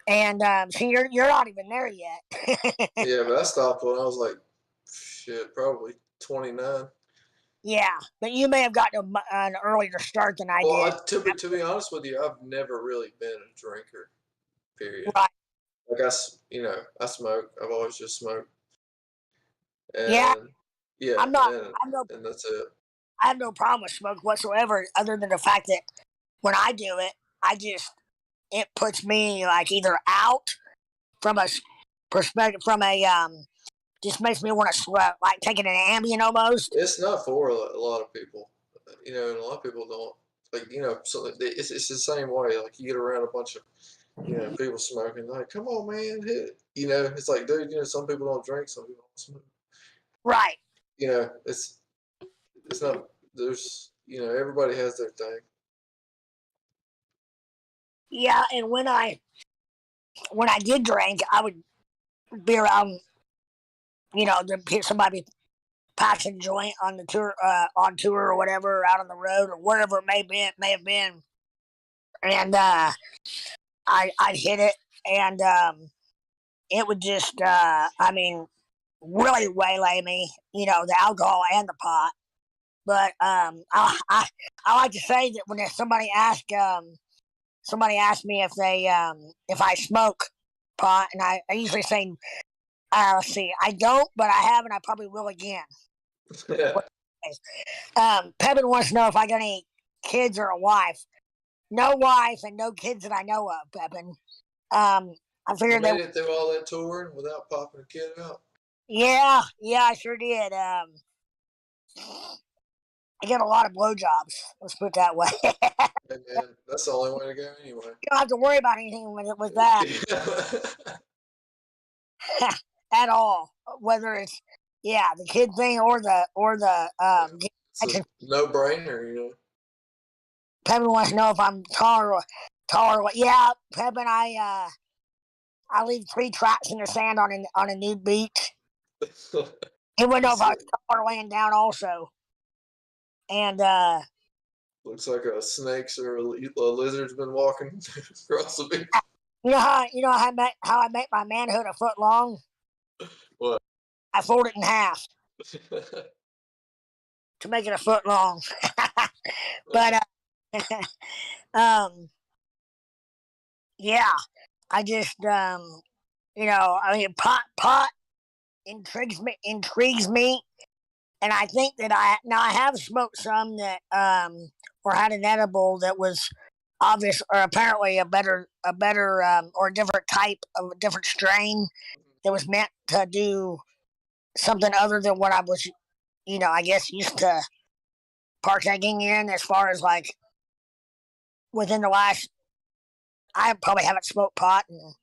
and see, you're not even there yet. Yeah, but I stopped when I was like, shit, probably 29. Yeah, but you may have gotten an earlier start than I Well, did. to be honest with you, I've never really been a drinker. Period. Right. Like I smoke. I've always just smoked. Yeah, And yeah, I'm not. and that's it. I have no problem with smoke whatsoever, other than the fact that when I do it, it puts me like either out from a perspective, from a just makes me want to sweat, like taking an Ambien almost. It's not for a lot of people, and a lot of people don't So it's the same way. Like you get around a bunch of people smoking, like, come on, man, hit it. It's like, dude, some people don't drink, some people don't smoke. Right. It's not. There's everybody has their thing. Yeah, and when I did drink, I would be around, somebody passing joint on the tour, on tour or whatever, out on the road or wherever it may have been, and I'd hit it, and it would just, really waylay me, the alcohol and the pot. But I like to say that when somebody asks me if I smoke pot, and I usually say, let's see, I don't, but I have, and I probably will again. Yeah. Pevin wants to know if I got any kids or a wife. No wife and no kids that I know of, Pevin. I figured You made it through all that touring without popping a kid out. Yeah, I sure did. I get a lot of blowjobs. Let's put it that way. Hey man, that's the only way to go anyway. You don't have to worry about anything with that at all. Whether it's the kid thing or the it's a no brainer, Pevin wants to know if I'm taller. Yeah, Pevin, I leave 3 tracks in the sand on a nude beach. He wouldn't know if I was taller laying down also. And looks like a snake's or a lizard's been walking across the beach. You know how I make my manhood a foot long? What? I fold it in half to make it a foot long. But yeah, I just pot intrigues me, and I think that I have smoked some that or had an edible that was obvious or apparently a better or a different type of a different strain that was meant to do something other than what I was, I guess used to partaking in, as far as like within the last, I probably haven't smoked pot in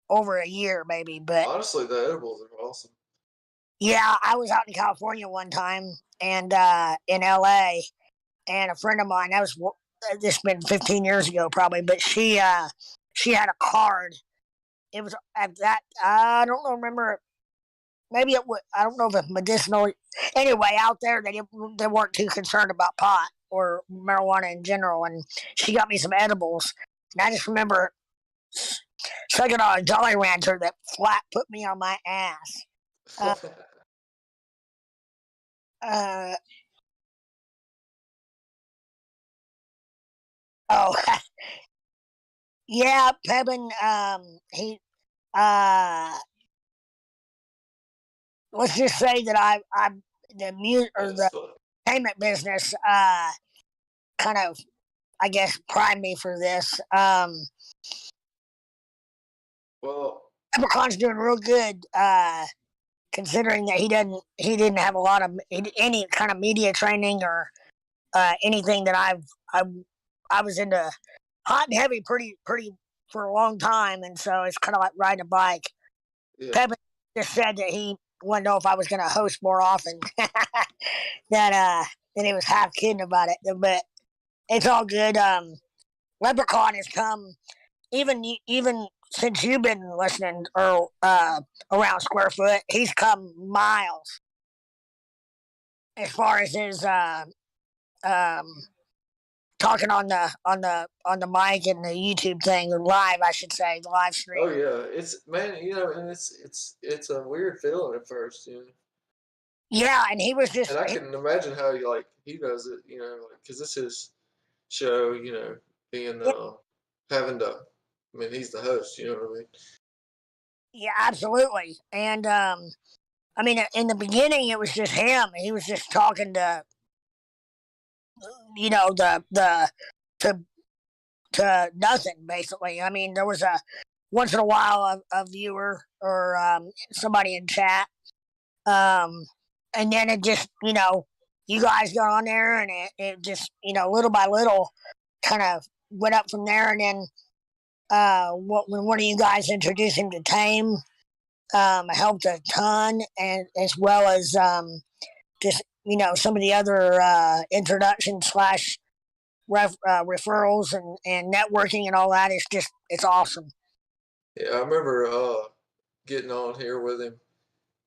over a year maybe, but honestly, the edibles are awesome. Yeah, I was out in California one time and in LA, and a friend of mine, this been 15 years ago probably, but she had a card. It was at that, I don't remember. Maybe it was, I don't know if it's medicinal. Anyway, out there, they weren't too concerned about pot or marijuana in general. And she got me some edibles. And I just remember sucking on a Jolly Rancher that flat put me on my ass. Oh, yeah, Pebin, let's just say that the payment business kind of, I guess, primed me for this. Well, Leprechaun's doing real good, considering that he didn't have a lot of any kind of media training or anything that I was into hot and heavy pretty for a long time, and so it's kind of like riding a bike. Yeah. Pepin just said that he wanted to know if I was going to host more often. That he was half kidding about it, but it's all good. Leprechaun has come even since you've been listening or around Square Foot, he's come miles as far as his um, talking on the mic and the YouTube thing, or live, I should say, the live stream. Oh yeah, it's man, and it's a weird feeling at first, Yeah, and he was just. And I can imagine how he does it, because this is show, being having to. I mean, he's the host. You know what I mean? Yeah, absolutely. And I mean, in the beginning, it was just him. He was just talking to, the to nothing basically. I mean, there was a once in a while a viewer or somebody in chat, and then it just you guys got on there, and it just little by little kind of went up from there, and then when one of you guys introduced him to Tame, helped a ton, and as well as just some of the other introduction slash referrals and networking and all that. It's awesome. Yeah, I remember getting on here with him,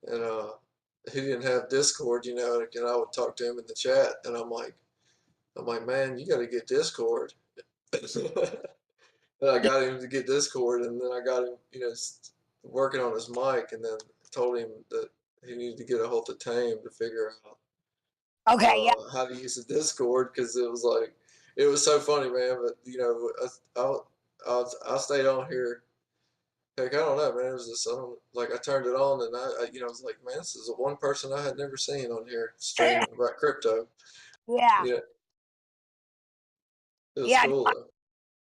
and he didn't have Discord, and I would talk to him in the chat, and I'm like, man, you got to get Discord. And I got him to get Discord, and then I got him, working on his mic, and then told him that he needed to get a hold of Tame to figure out how to use the Discord, because it was so funny, man. But I stayed on here. Heck, I don't know, man. It was just I turned it on, and I was like, man, this is the one person I had never seen on here streaming about crypto. Yeah. Yeah. It was cool though.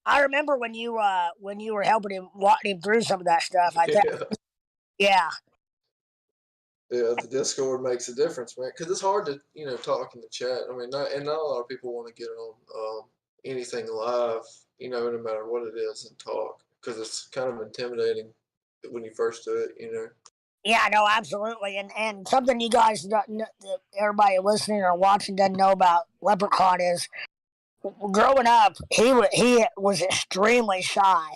I remember when you were helping him, walking him through some of that stuff. Yeah. Yeah, the Discord makes a difference, man. Because it's hard to, talk in the chat. I mean, not a lot of people want to get on anything live, no matter what it is, and talk, because it's kind of intimidating when you first do it, Yeah, no, absolutely, and something you guys, everybody listening or watching doesn't know about Leprechaun is, growing up, he was extremely shy,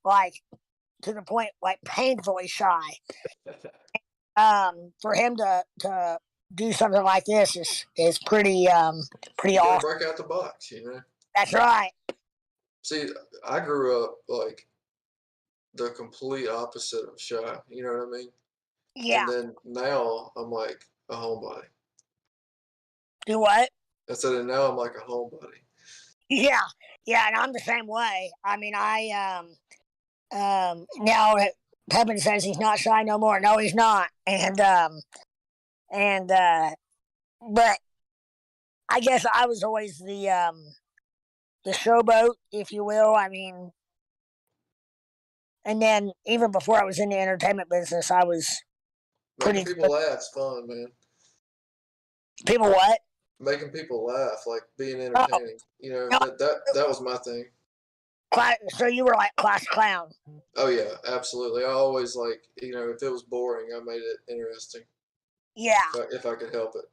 like to the point, like painfully shy. For him to do something like this is pretty awesome. Break out the box, That's right. See, I grew up like the complete opposite of shy. You know what I mean? Yeah. And then now I'm like a homebody. Do what? I said, and now I'm like a homebody. Yeah, and I'm the same way. I mean, now Pepin says he's not shy no more. No, he's not. But I guess I was always the showboat, if you will. I mean, and then even before I was in the entertainment business, I was making people laugh. It's fun, man. People what? Making people laugh, like being entertaining. That was my thing. So you were like class clown. Oh yeah, absolutely. I always if it was boring, I made it interesting. Yeah. If I could help it.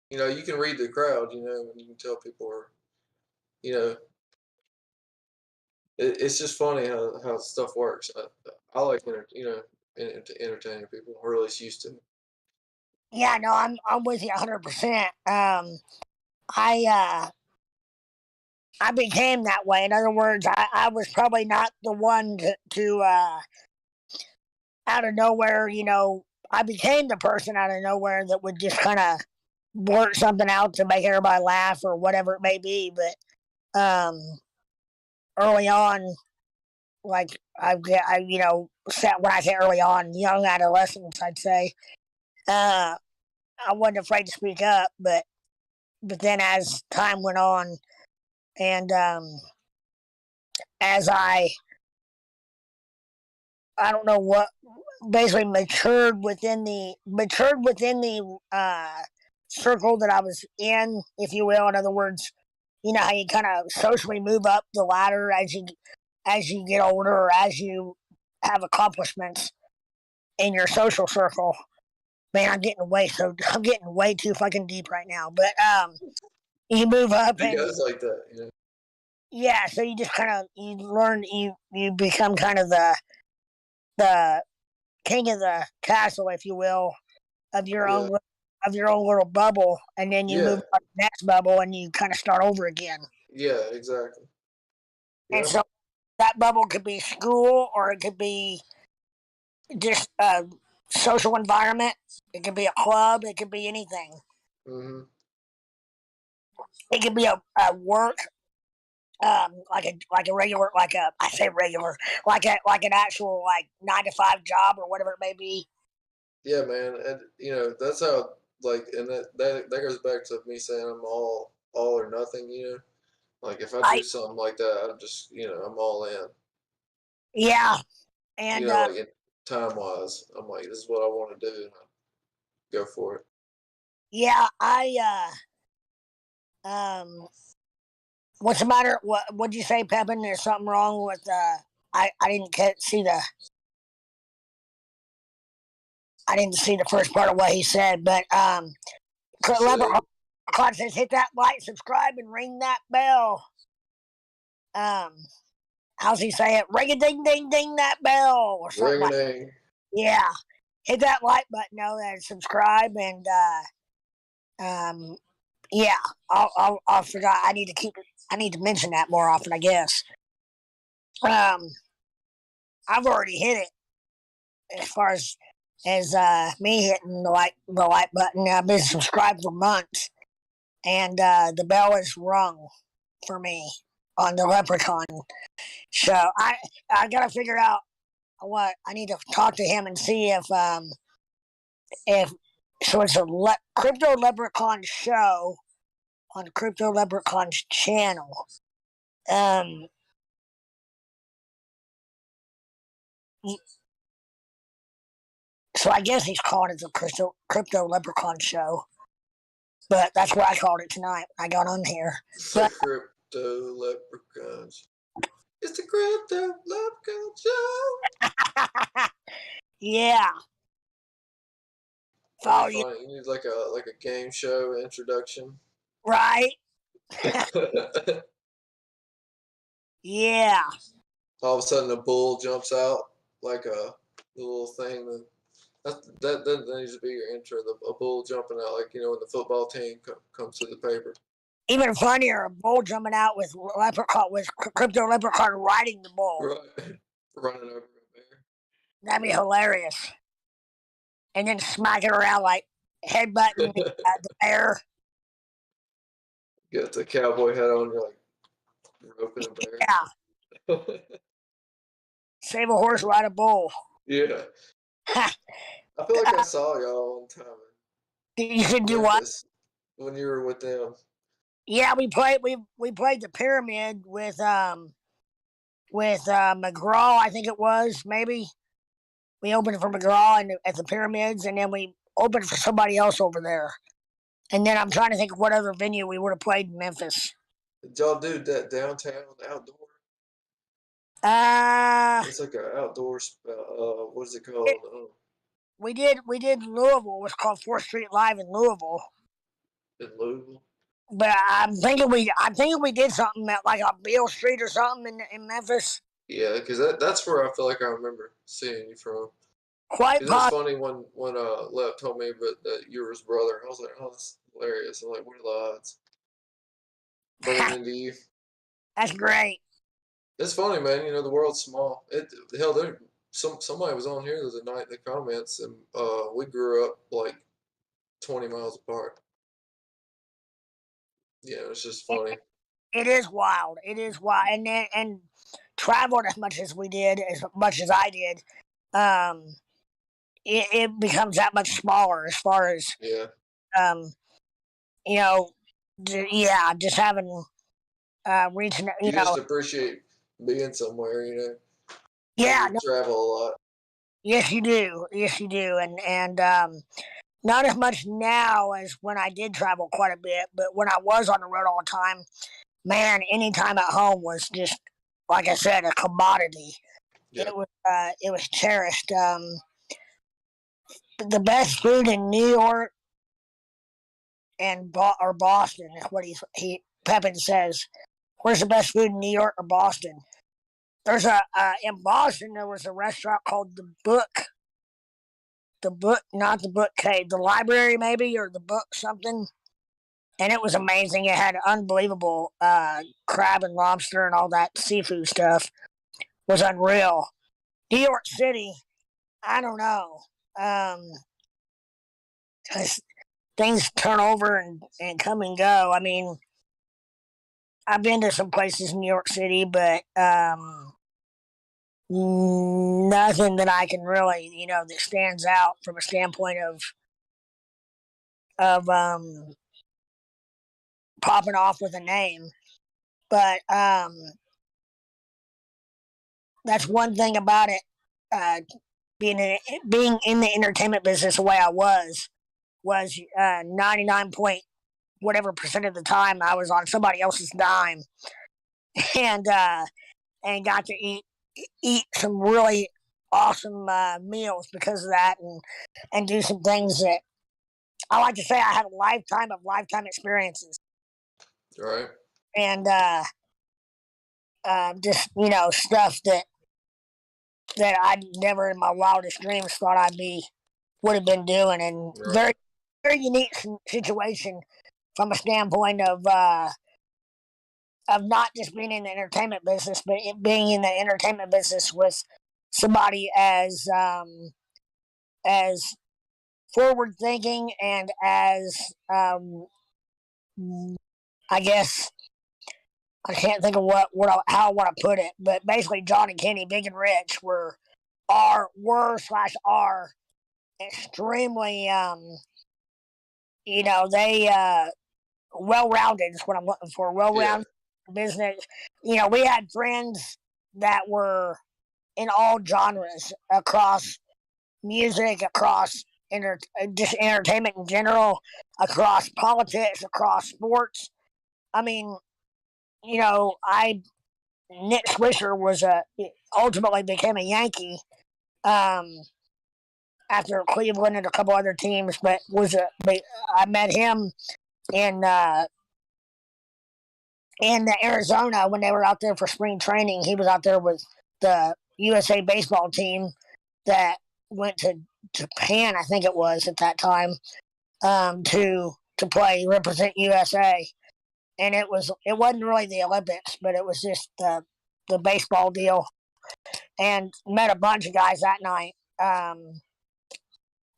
You can read the crowd, and you can tell people are, it's just funny how stuff works. I like entertaining people, or at least used to. Yeah, no, I'm with you 100%. I became that way. In other words, I was probably not the one to out of nowhere, I became the person out of nowhere that would just kind of blurt something out to make everybody laugh or whatever it may be. But early on, like when I say early on, young adolescence, I'd say, I wasn't afraid to speak up. But then as time went on, and as I don't know what, basically matured within the circle that I was in, if you will. In other words, you know how you kind of socially move up the ladder as you get older, or as you have accomplishments in your social circle. Man, I'm getting way too fucking deep right now. But you move up. You guys like that, Yeah, so you just kind of you learn you become kind of the king of the castle, if you will, of your Yeah, own little bubble, and then you yeah, move on to the next bubble and you kind of start over again. yeah, exactly. And Yeah. so that bubble could be school, or it could be just a social environment. It could be a club. It could be anything. Hmm. It could be a work, like a regular, like a I say regular, like an actual like 9 to 5 job or whatever it may be. Yeah, man, and that's how like, and that goes back to me saying I'm all or nothing. Like if I do I something like that, I'm just I'm all in. Yeah, and Like in time wise, I'm like this is what I want to do, and I go for it. yeah, what's the matter? What'd you say, Pepin? There's something wrong with I didn't see the first part of what he said, but I said, Claude says hit that like, subscribe, and ring that bell. Um, how's he say it? Ring a ding ding ding that bell or something ring a like. ding. Yeah, hit that like button, and subscribe, and yeah, I forgot. I need to keep it. I need to mention that more often, I guess. Um, I've already hit it as far as me hitting the like button. I've been subscribed for months, and the bell is rung for me on the Leprechaun. So I gotta figure out what I need to talk to him and see if so it's a Crypto Leprechaun show on Crypto Leprechaun's channel. Um, so I guess he's calling it the Crypto Leprechaun show, but that's what I called it tonight. I got on here, The but crypto leprechauns. It's the crypto leprechaun show. yeah, That'd be follow you funny. You need like a game show introduction. right. Yeah, All of a sudden, a bull jumps out like a little thing. That needs to be your intro. A bull jumping out, like when the football team comes to the paper. even funnier, a bull jumping out with Crypto Leprechaun riding the bull. Right, running over a bear. That'd be hilarious. And then smacking around like headbutting the bear. Get the cowboy hat on. You're like roping a bear. Yeah, save a horse, ride a bull. Yeah, I feel like I saw y'all one time You can in do what? Memphis when you were with them. Yeah, we played the pyramid with McGraw, I think it was, maybe. We opened for McGraw at the pyramids, and then we opened for somebody else over there. And then I'm trying to think of what other venue we would have played in Memphis. Did y'all do that downtown outdoor? Uh It's like an outdoor. What is it it, called? we did Louisville. It was called 4th Street Live in Louisville. In Louisville. But I'm thinking we did something at like on Beale Street or something in Memphis. Yeah, because that's where I feel like I remember seeing you from. Quite Because it's possible. funny when Lep told me that you were his brother. I was like, oh, that's hilarious. I'm like, what are the odds? Running into you. That's great. It's funny, man. The world's small. Hell, somebody was on here the other night in the comments, and we grew up like 20 miles apart. It's just funny. It is wild. It is wild, and traveled as much as we did, as much as I did. Um, it becomes that much smaller as far as Yeah, um, you know, yeah, just having reaching, you just appreciate being somewhere. When yeah, you no, travel a lot. yes you do, yes you do, and not as much now as when I did travel quite a bit, but when I was on the road all the time, man, any time at home was just like I said, a commodity. Yeah, It was cherished. The best food in New York or Boston is what he Pepin says. Where's the best food in New York or Boston? There's in Boston there was a restaurant called the Book. The Book, not the Book Cave, the library maybe, or the Book something. And it was amazing. It had unbelievable crab and lobster and all that seafood stuff. It was unreal. New York City, I don't know. Um, things turn over and come and go. I mean, I've been to some places in New York City, but nothing that I can really, that stands out from a standpoint of popping off with a name. But that's one thing about it. Being in the entertainment business the way I was 99 point whatever percent of the time I was on somebody else's dime, and got to eat some really awesome meals because of that, and do some things that I like to say I had a lifetime of lifetime experiences. Right. And just stuff that I never in my wildest dreams thought would have been doing, and Right. very very unique situation from a standpoint of not just being in the entertainment business, but being in the entertainment business with somebody as forward thinking and as I guess I can't think of how I want to put it, but basically John and Kenny, Big and Rich, were extremely they well rounded is what I'm looking for. Well rounded business. We had friends that were in all genres across music, across just entertainment in general, across politics, across sports. I mean, Nick Swisher ultimately became a Yankee after Cleveland and a couple other teams, but I met him in Arizona when they were out there for spring training. He was out there with the USA baseball team that went to Japan, I think it was at that time, to represent USA. And it wasn't really the Olympics, but it was just the baseball deal. And met a bunch of guys that night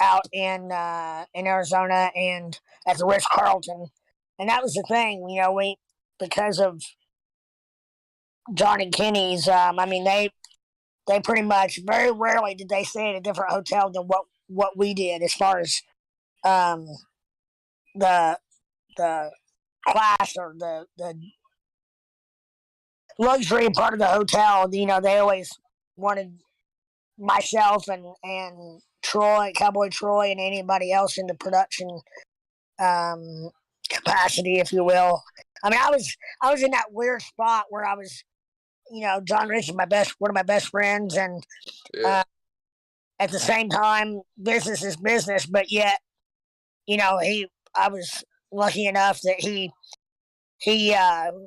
out in Arizona and at the Ritz Carlton. And that was the thing, we because of John and Kenny's. I mean, they pretty much very rarely did they stay at a different hotel than what we did as far as the class or the luxury part of the hotel. They always wanted myself and Troy, Cowboy Troy, and anybody else in the production capacity, if you will. I mean, I was in that weird spot where I was, John Rich is one of my best friends, and at the same time, business is business, but yet, I was lucky enough that he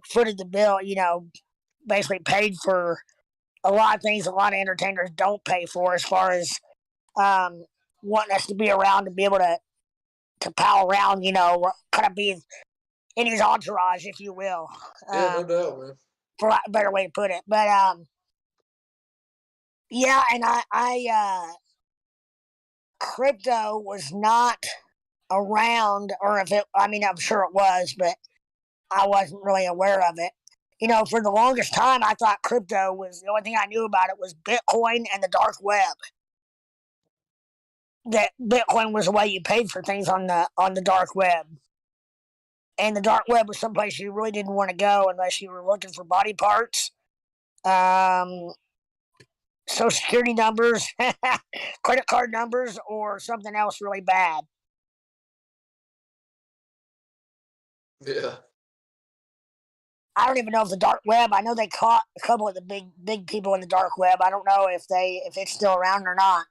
footed the bill, basically paid for a lot of things a lot of entertainers don't pay for, as far as wanting us to be around to be able to pal around, kind of be in his entourage, if you will. No doubt, man. For a better way to put it. But yeah, and I crypto was not around, or I'm sure it was, but I wasn't really aware of it. For the longest time, I thought crypto was the only thing I knew about it was Bitcoin and the dark web. That Bitcoin was the way you paid for things on the dark web, and the dark web was someplace you really didn't want to go unless you were looking for body parts, social security numbers, credit card numbers, or something else really bad. Yeah. I don't even know if the dark web. I know they caught a couple of the big people in the dark web. I don't know if it's still around or not.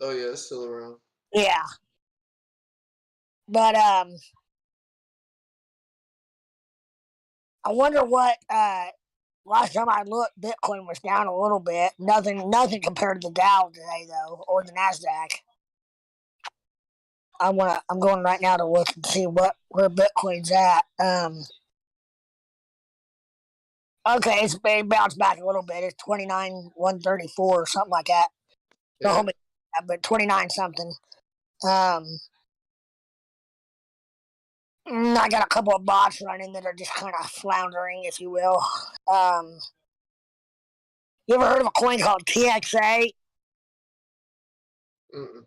Oh yeah, it's still around. Yeah, but I wonder what. Last time I looked, Bitcoin was down a little bit. Nothing compared to the Dow today, though, or the Nasdaq. I'm going right now to look and see where Bitcoin's at. Okay, it's bounced back a little bit. It's 29,134 or something like that. Yeah. Don't hold me, but 29 something. I got a couple of bots running that are just kind of floundering, if you will. You ever heard of a coin called TXA? Mm-mm.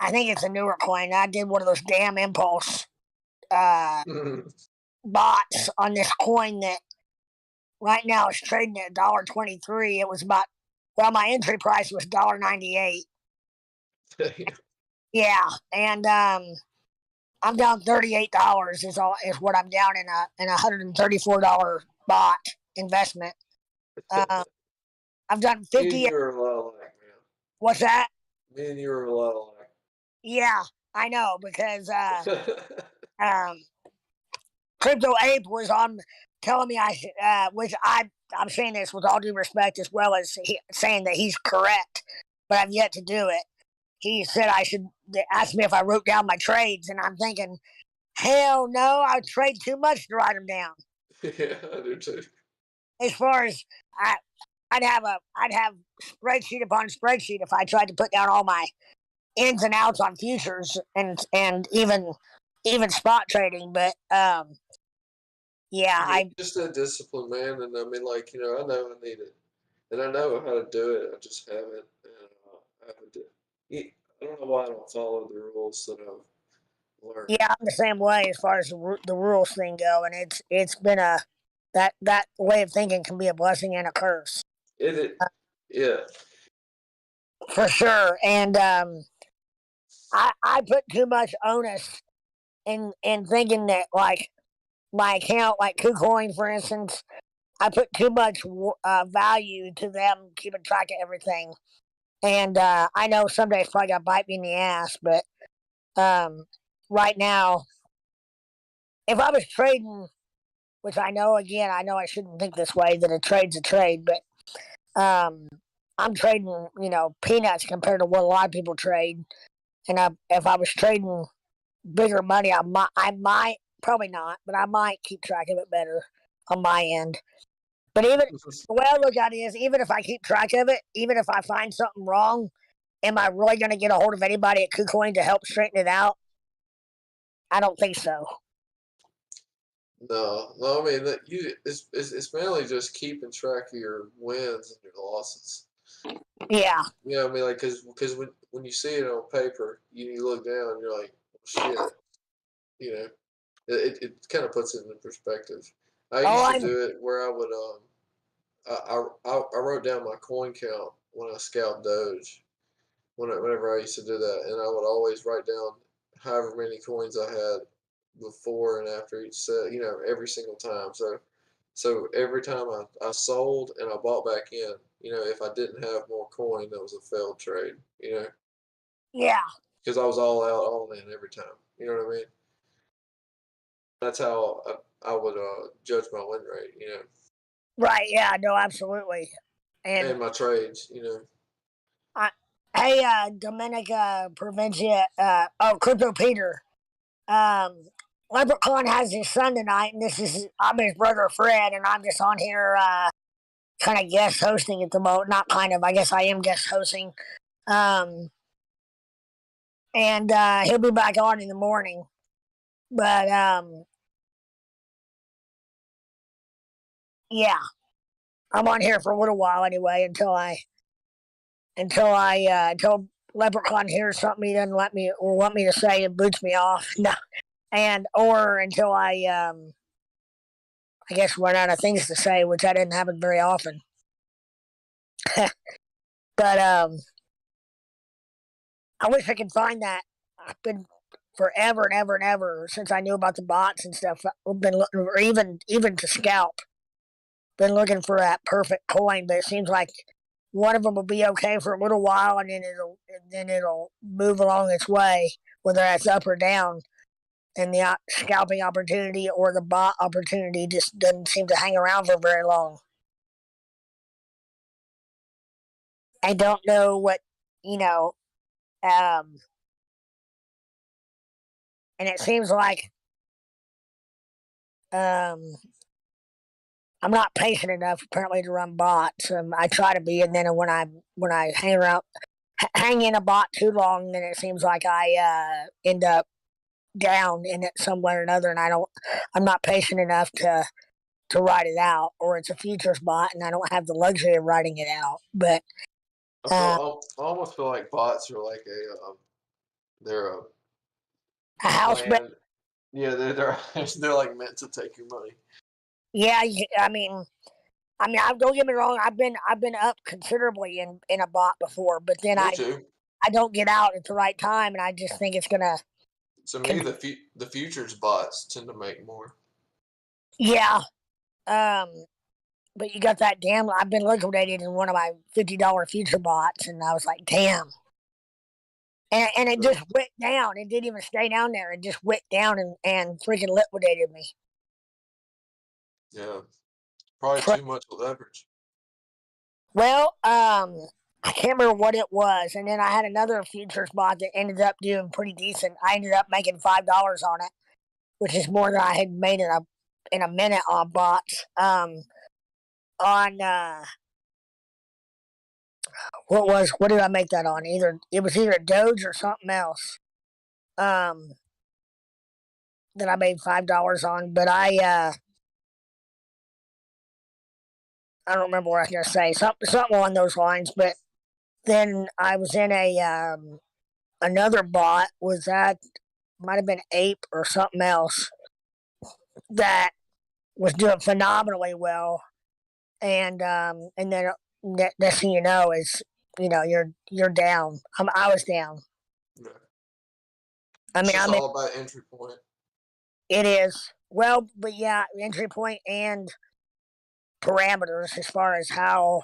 I think it's a newer coin. I did one of those damn impulse Mm-mm. bots on this coin that right now is trading at $1.23. It was about, well, my entry price was $1.98. Yeah, and I'm down $38 is what I'm down in a $134 bot investment. I've done Me and 50. you are a lot alike, man. What's that? Me and you are a lot alike. Yeah, I know because Crypto Ape was on telling me I should, which I'm saying this with all due respect as well as saying that he's correct, but I've yet to do it. He said I should ask me if I wrote down my trades, and I'm thinking, hell no, I trade too much to write them down. Yeah, I do too. As far as I'd have spreadsheet upon spreadsheet if I tried to put down all my ins and outs on futures and even spot trading, but yeah, I just that discipline, man. And I mean, like, you know, I know I need it, and I know how to do it. I just haven't. And I haven't. I don't know why I don't follow the rules that I've learned. yeah, I'm the same way as far as the rules thing go, and it's been a that way of thinking can be a blessing and a curse Yeah. for sure. And I put too much onus in thinking that like my account, like KuCoin, for instance, I put too much value to them keeping track of everything. And I know someday it's probably gonna bite me in the ass, but right now, if I was trading, which I know I shouldn't think this way that a trade's a trade, but I'm trading, peanuts compared to what a lot of people trade. And if I was trading bigger money, I might probably not, but I might keep track of it better on my end. But even the way I look at it is, even if I keep track of it, even if I find something wrong, am I really going to get a hold of anybody at KuCoin to help straighten it out? I don't think so. No. I mean, it's mainly just keeping track of your wins and your losses. Yeah. You know what I mean? Like, because when you see it on paper, you look down and you're like, well, shit. You know, it kind of puts it into perspective. I used to do it where I would I wrote down my coin count when I scalped Doge. Whenever I used to do that, and I would always write down however many coins I had before and after each set. You know, every single time. So every time I sold and I bought back in, you know, if I didn't have more coin, that was a failed trade. You know. Yeah. Because I was all out, all in every time. You know what I mean? That's how I would judge my win rate. You know. Right. Yeah. No. Absolutely. And my trades. You know. Hey, Dominica Provincia. Crypto Peter. Leprechaun has his son tonight, and I'm his brother Fred, and I'm just on here kind of guest hosting at the moment. Not kind of, I guess I am guest hosting. And he'll be back on in the morning. But yeah, I'm on here for a little while anyway until Leprechaun hears something he doesn't want me to say and boots me off. No, or until I guess run out of things to say, which that didn't happen very often. But I wish I could find that. I've been forever and ever and ever since I knew about the bots and stuff. I've been looking, or even to scalp. Been looking for that perfect coin, but it seems like one of them will be okay for a little while, and then it'll move along its way, whether that's up or down. and the scalping opportunity or the bot opportunity just doesn't seem to hang around for very long. I don't know what, and it seems like I'm not patient enough apparently to run bots. I try to be, and then when I hang in a bot too long, then it seems like I end up down in it some way or another, and I'm not patient enough to write it out, or it's a futures bot, and I don't have the luxury of writing it out. But I almost feel like bots are like they're a a house bet. plan. Yeah, they're like meant to take your money. Yeah, I mean, don't get me wrong. I've been up considerably in a bot before, but then Me too. I don't get out at the right time, and I just think it's gonna. To me, the futures bots tend to make more. Yeah, but you got that damn. I've been liquidated in one of my $50 future bots, and I was like, damn. And it just went down. It didn't even stay down there. It just went down and freaking liquidated me. Yeah, probably too much leverage. Well, I can't remember what it was, and then I had another futures bot that ended up doing pretty decent. I ended up making $5 on it, which is more than I had made in a minute on bots. What did I make that on? It was either Doge or something else. That I made $5 on, but I don't remember what I was gonna say. Something along those lines. But then I was in another bot. Might have been Ape or something else that was doing phenomenally well, and then next thing you know is you're down. I was down. Yeah. I mean, it's just all about entry point. It is. Well, but yeah, entry point and parameters as far as how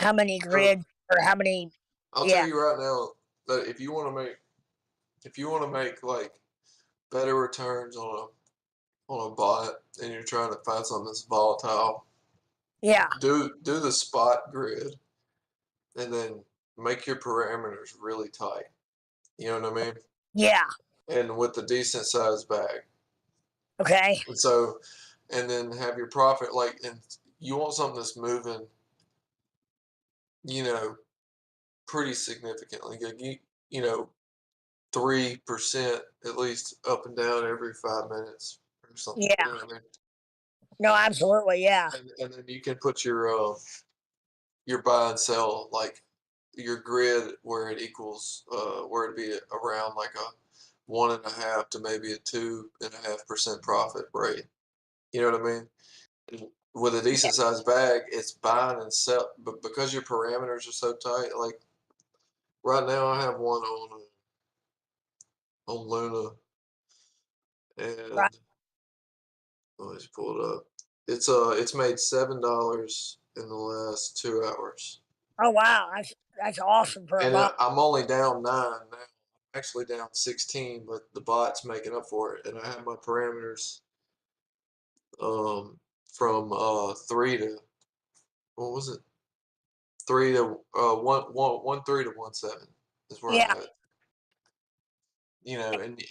many grid or how many. I'll tell you right now that if you want to make like better returns on a bot and you're trying to find something that's volatile, yeah, do the spot grid and then make your parameters really tight. You know what I mean? Yeah. And with a decent sized bag. Okay. And then have your profit and you want something that's moving, pretty significantly. 3% at least up and down every 5 minutes or something. Yeah. You know what I mean? No, absolutely, yeah. And then you can put your buy and sell, like your grid where it equals where it'd be around like a 1.5 to maybe a 2.5% profit rate. You know what I mean? And with a decent sized bag, it's buying and sell, but because your parameters are so tight, like right now I have one on Luna, and Right. let me just pull it up. It's made $7 in the last 2 hours. Oh wow, that's awesome for a And bot. I'm only down 9 now. I'm actually down 16, but the bot's making up for it. And I have my parameters from 3 to what was it? 3 to 1 3 to 1 7 is where Yeah. I'm at.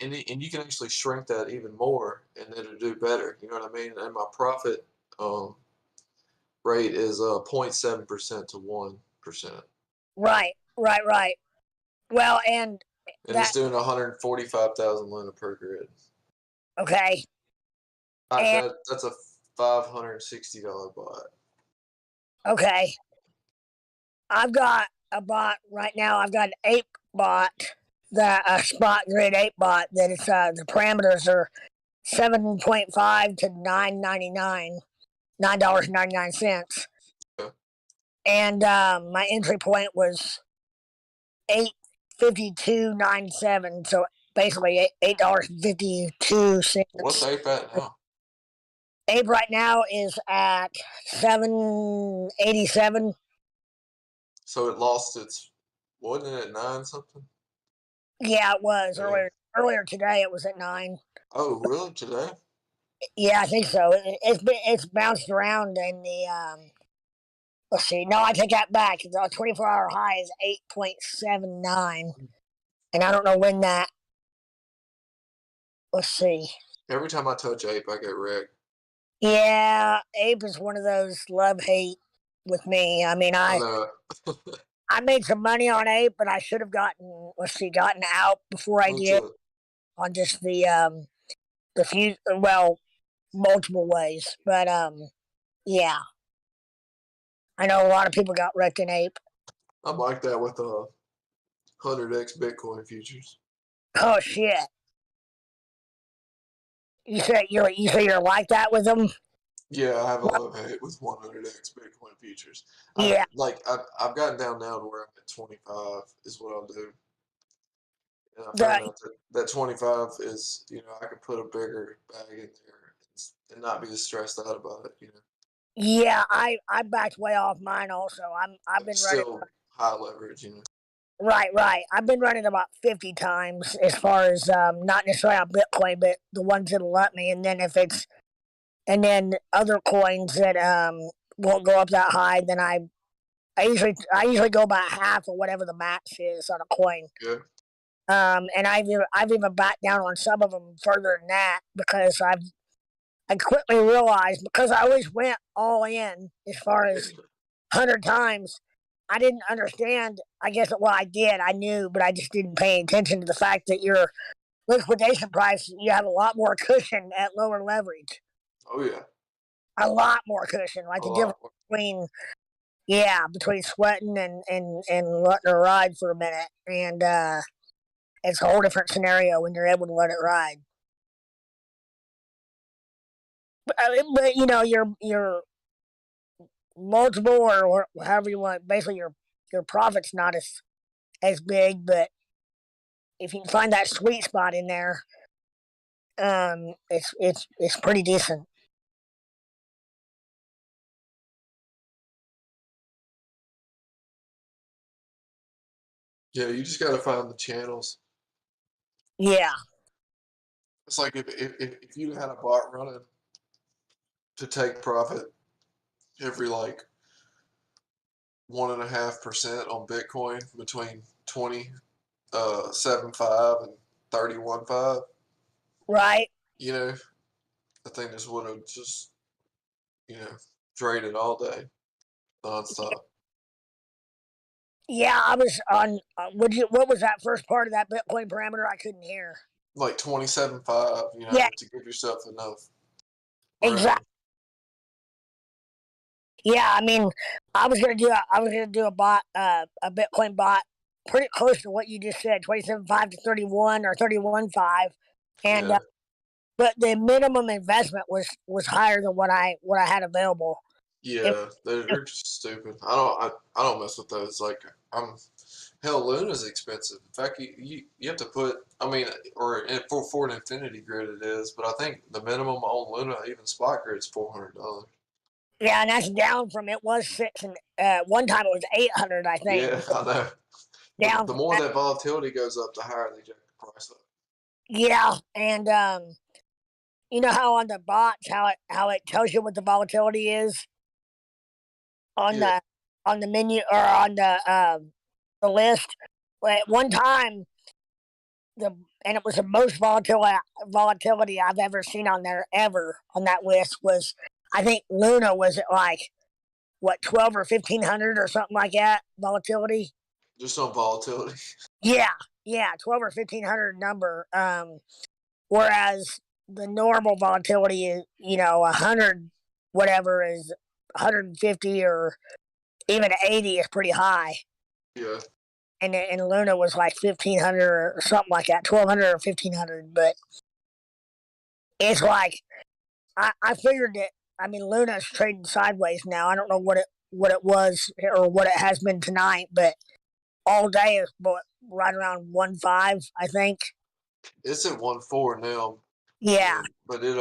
And you can actually shrink that even more, and it'll do better. You know what I mean? And my profit rate is 0.7% to 1%. Right. Well, and it's doing 145,000 Luna per grid. Okay. That's a $560 bot. Okay. I've got a bot right now. I've got an ape bot, a spot grid ape bot that it's the parameters are 7.5 to $9.99. Yeah. And my entry point was 8.5297. So basically $8.52. What's ape at now? Ape right now is at 7.87. So it lost its, wasn't it at 9 something? Yeah, it was earlier earlier today. It was at 9. Oh, really? Today? Yeah, I think so. It's bounced around in the let's see. No, I take that back. The 24-hour high is 8.79, and I don't know when that. Let's see. Every time I touch ape, I get wrecked. Yeah, Ape is one of those love hate with me. I mean, I I know. I made some money on Ape, but I should have gotten out before I Me did too. on just the few multiple ways. But yeah, I know a lot of people got wrecked in Ape. I'm like that with 100x Bitcoin futures. Oh shit! You say you're like that with them? Yeah, I have a love hate with 100x Bitcoin futures. Yeah, I've gotten down now to where I'm at 25 is what I'll do. And I found the out that 25 is, I could put a bigger bag in there and not be as stressed out about it, yeah. I backed way off mine also. I've But been running. still high leverage. Right. I've been running about 50 times as far as not necessarily on Bitcoin, but the ones that'll let me. And then and then other coins that won't go up that high, then I usually go about half of whatever the max is on a coin. Good. And I've even backed down on some of them further than that because I quickly realized because I always went all in as far as 100 times. I didn't understand. I guess well, I did. I knew, but I just didn't pay attention to the fact that your liquidation price, you have a lot more cushion at lower leverage. Oh, yeah. A lot more cushion. Like A the lot difference more. between between sweating and letting it ride for a minute, and it's a whole different scenario when you're able to let it ride. But your multiple or however you want, basically your profit's not as big, but if you can find that sweet spot in there, it's pretty decent. Yeah, you just got to find the channels. Yeah, It's like if you had a bot running to take profit every like 1.5% on Bitcoin between 27.5 and 31.5, right. the thing just would have just, you know, traded all day, nonstop. Yeah, I was on. What was that first part of that Bitcoin parameter? I couldn't hear. Like 27.5, Yeah, to give yourself enough room. exactly. Yeah, I mean, I was gonna do a Bitcoin bot pretty close to what you just said, 27.5 to 31 or 31.5, and Yeah. but the minimum investment was higher than what I had available. It, Yeah, they're just stupid. I don't mess with those. Like hell, Luna's expensive. In fact, you have to put. I mean, for an infinity grid it is, but I think the minimum on Luna, even spot grid's $400. yeah, and that's down from it was six and one time it was 800, I think. Yeah, I know. Down The from more that. that volatility goes up, the higher they jack the price up. Yeah, and you know how on the bots how it tells you what the volatility is on Yeah, the menu or on the list. Well, at one time, the and it was the most volatility I've ever seen on there ever on that list was I think Luna was at like what 12 or 1500 or something like that volatility. just on volatility. Yeah, yeah, 12 or 1500 number. Whereas the normal volatility is 100 whatever is 150 or even 80 is pretty high. Yeah, And Luna was like 1500 or something like that, 1200 or 1500. But it's like I figured that. I mean, Luna's trading sideways now. I don't know what it was or what it has been tonight, but all day is right around 1.5, I think. it's at 1.4 now, Yeah, but it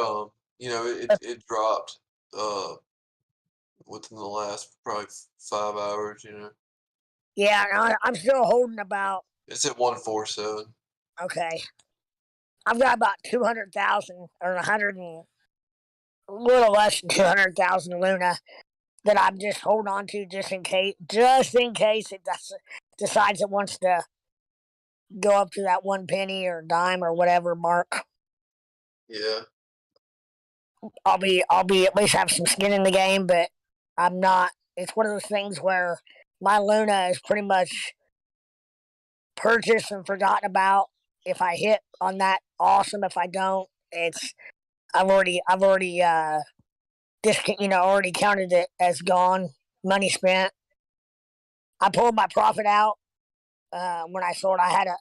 dropped within the last probably 5 hours. yeah. I'm still holding about. It's at 1.47. Okay, I've got about 200,000 or 100 and a little less than 200,000 Luna that I'm just holding on to just in case it decides it wants to go up to that 1 penny or dime or whatever mark. Yeah. I'll be at least have some skin in the game, but I'm not. It's one of those things where my Luna is pretty much purchased and forgotten about. If I hit on that, awesome. If I don't, I've already already counted it as gone, money spent. I pulled my profit out when I sold. I had a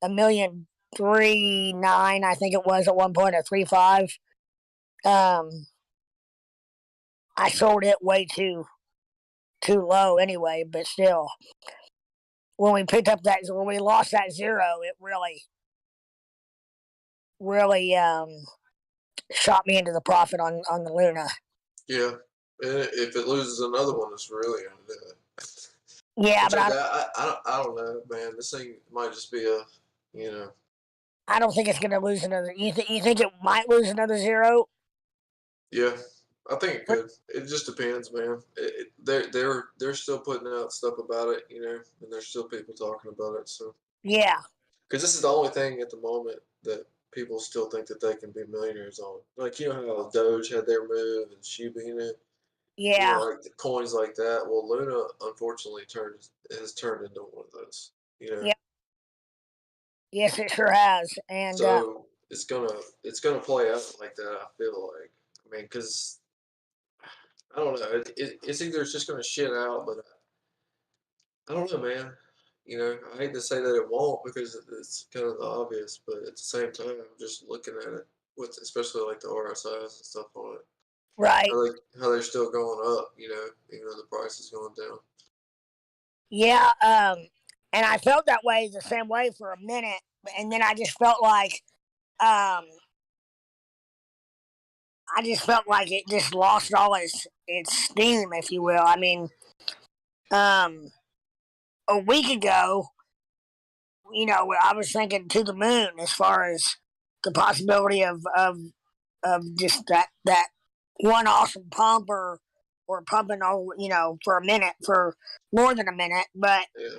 1,000,039, I think it was at one point, or 35. I sold it way too low anyway, but still, when we lost that zero, it really shot me into the profit on the Luna. Yeah. And if it loses another one, it's really gonna do it. Yeah, Which but I don't know, man. This thing might just be a, you know. I don't think it's going to lose another. You think it might lose another zero? Yeah, I think it could. It just depends, man. They're still putting out stuff about it, you know, and there's still people talking about it. So Yeah, because this is the only thing at the moment that people still think that they can be millionaires on. Like, you know how Doge had their move and Shiba Inu, you know, yeah, like coins like that. Well, Luna unfortunately has turned into one of those, you know. yeah. Yes, it sure has. And So it's gonna play out like that. I feel like. I mean, because I don't know. It's either it's just gonna shit out, but I don't know, man. You know, I hate to say that it won't because it's kind of the obvious, but at the same time, I'm just looking at it with especially like the RSIs and stuff on it, right, how they're still going up. You know, even though the price is going down. yeah. And I felt that way the same way for a minute, and then um, I just felt like it just lost all its steam, if you will. I mean, um, a week ago, I was thinking to the moon as far as the possibility of just that one awesome pump or pumping for a minute, for more than a minute. But Yeah,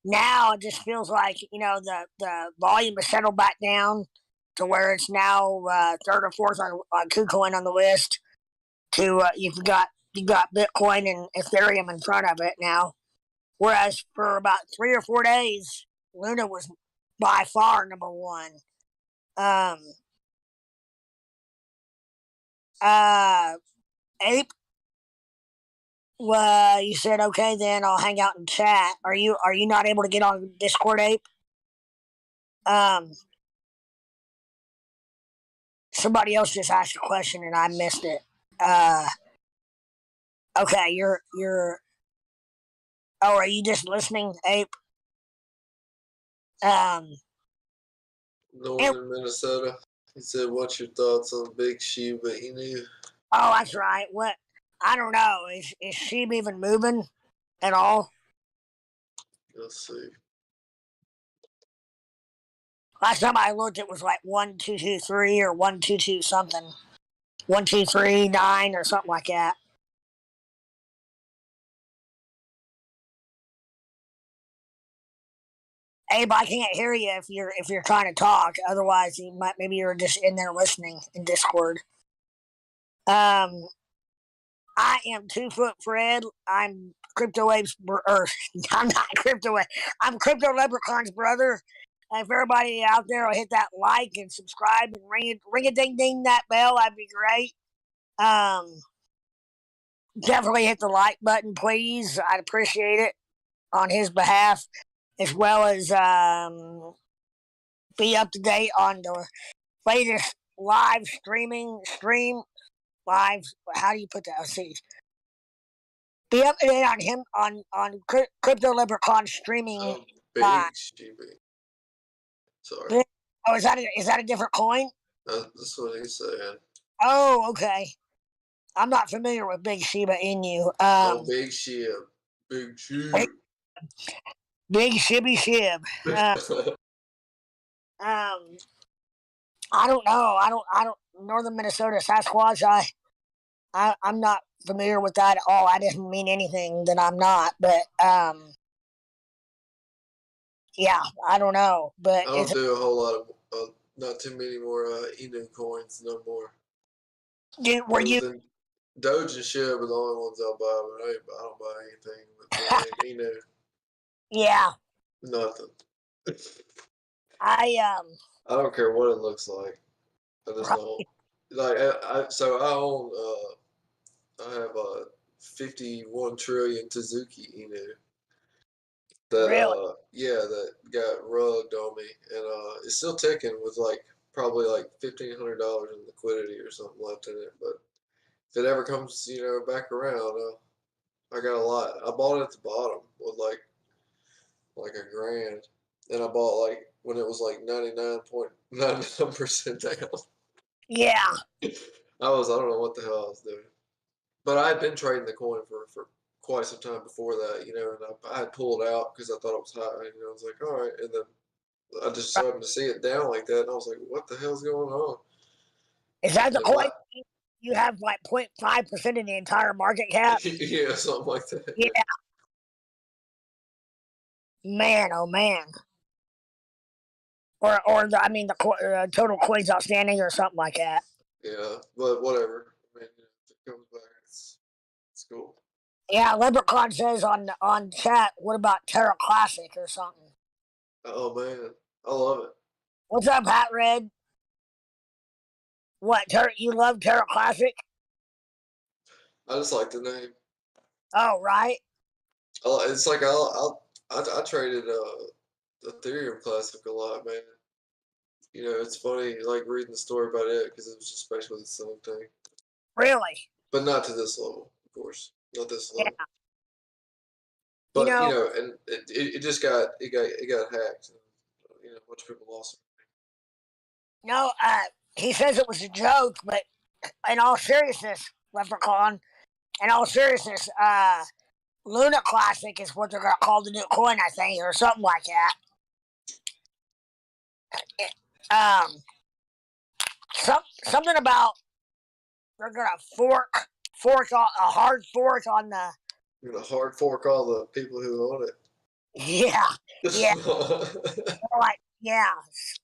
now it just feels like the volume has settled back down to where it's now third or fourth on KuCoin on the list. You've got Bitcoin and Ethereum in front of it now. Whereas for about 3 or 4 days, Luna was by far number one. Um, Ape, you said okay. Then I'll hang out and chat. Are you not able to get on Discord, Ape? Um, Somebody else just asked a question and I missed it. Okay, you're. Oh, are you just listening, Ape? Um, and, Northern Minnesota. He said, "What's your thoughts on Big Shiba Inu?" oh, that's right. What? I don't know. Is Sheep even moving at all? Let's see. Last time I looked, it was like 1,223 or 122 something, 1,239 or something like that. Abe, I can't hear you if you're trying to talk. Otherwise, maybe you're just in there listening in Discord. Um, I am 2 foot Fred. I'm Crypto Apes, or I'm not Crypto Ape. I'm Crypto Leprechaun's brother. If everybody out there will hit that like and subscribe and ring a ding ding that bell, that'd be great. Definitely hit the like button, please. I'd appreciate it on his behalf, as well as be up to date on the latest live. How do you put that? Let's see. Be up to date on him on Crypto Leprechaun streaming. Oh, Big Shiba. Sorry, Oh, is that a different coin? that's what he said. Oh, okay. I'm not familiar with Big Shiba Inu. Oh, Big Shib. Big Shib. Big Shibby Shib. Um, I don't know. I don't. Northern Minnesota Sasquatch. I'm not familiar with that at all. I didn't mean anything that I'm not, but yeah, I don't know. But I don't do a whole lot of, not too many more Inu coins no more. were Other you? than Doge and Shiba are the only ones I'll buy, but I don't buy anything with Inu. Yeah, Nothing. I I don't care what it looks like. I just don't. Like so I own I have a 51 trillion Suzuki Inu that really. that got rugged on me, and it's still ticking with like probably like $1,500 in liquidity or something left in it. But if it ever comes, back around, I got a lot. I bought it at the bottom with like $1,000, and I bought like when it was like 99.99% down. Yeah, I don't know what the hell I was doing. But I had been trading the coin for quite some time before that, and I had pulled out because I thought it was high. I was like, all right. And then I just started to see it down like that, and I was like, what the hell's going on? is that the And coin? You have like 0.5% of the entire market cap. yeah, something like that. Yeah, man, oh man. Or I mean the total coins outstanding or something like that. Yeah, but whatever. I mean, if it comes back, it's cool. Yeah, Leprechaun says on chat, what about Terra Classic or something? Oh man, I love it. What's up, Hat Red? What Terra? You love Terra Classic? I just like the name. Oh, right. It's like I traded Ethereum Classic a lot, man. It's funny, like reading the story about it because it was just special with its own thing. Really? But not to this level, of course. Not this Yeah. level. You But know, and it just got hacked. And, a bunch of people lost no. He says it was a joke, but in all seriousness, Leprechaun. In all seriousness, Luna Classic is what they're gonna call the new coin, I think, or something like that. Something about they're gonna fork on a hard fork on the. You're gonna hard fork all the people who own Yeah, yeah, it. like yeah,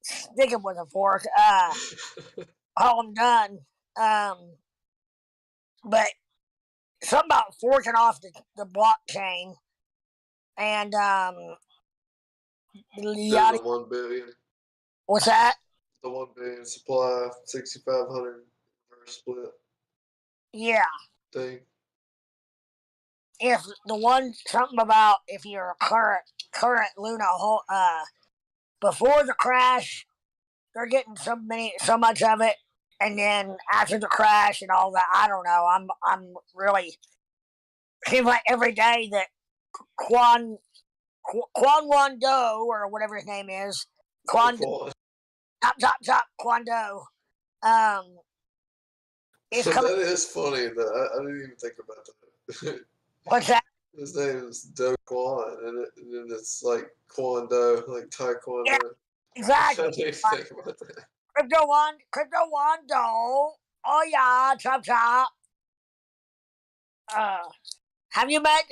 stick it with a fork. All I'm done. But something about forking off the blockchain and Doing yada. the 1 billion, What's that? the 1 billion supply, 6,500 reverse split Yeah. thing. If the one something about if you're a current Luna before the crash, they're getting so much of it, and then after the crash and all that, I don't know. I'm really seems like every day that Quan Wando or whatever his name is, Quan Top Quando, is coming. That is funny. I didn't even think about that. What's that? His name is Do Kwon, and it's like Kwon Do, like Taekwondo. Yeah, I exactly. didn't even think about that. Crypto Wando. Oh yeah, chop. Uh, have you met?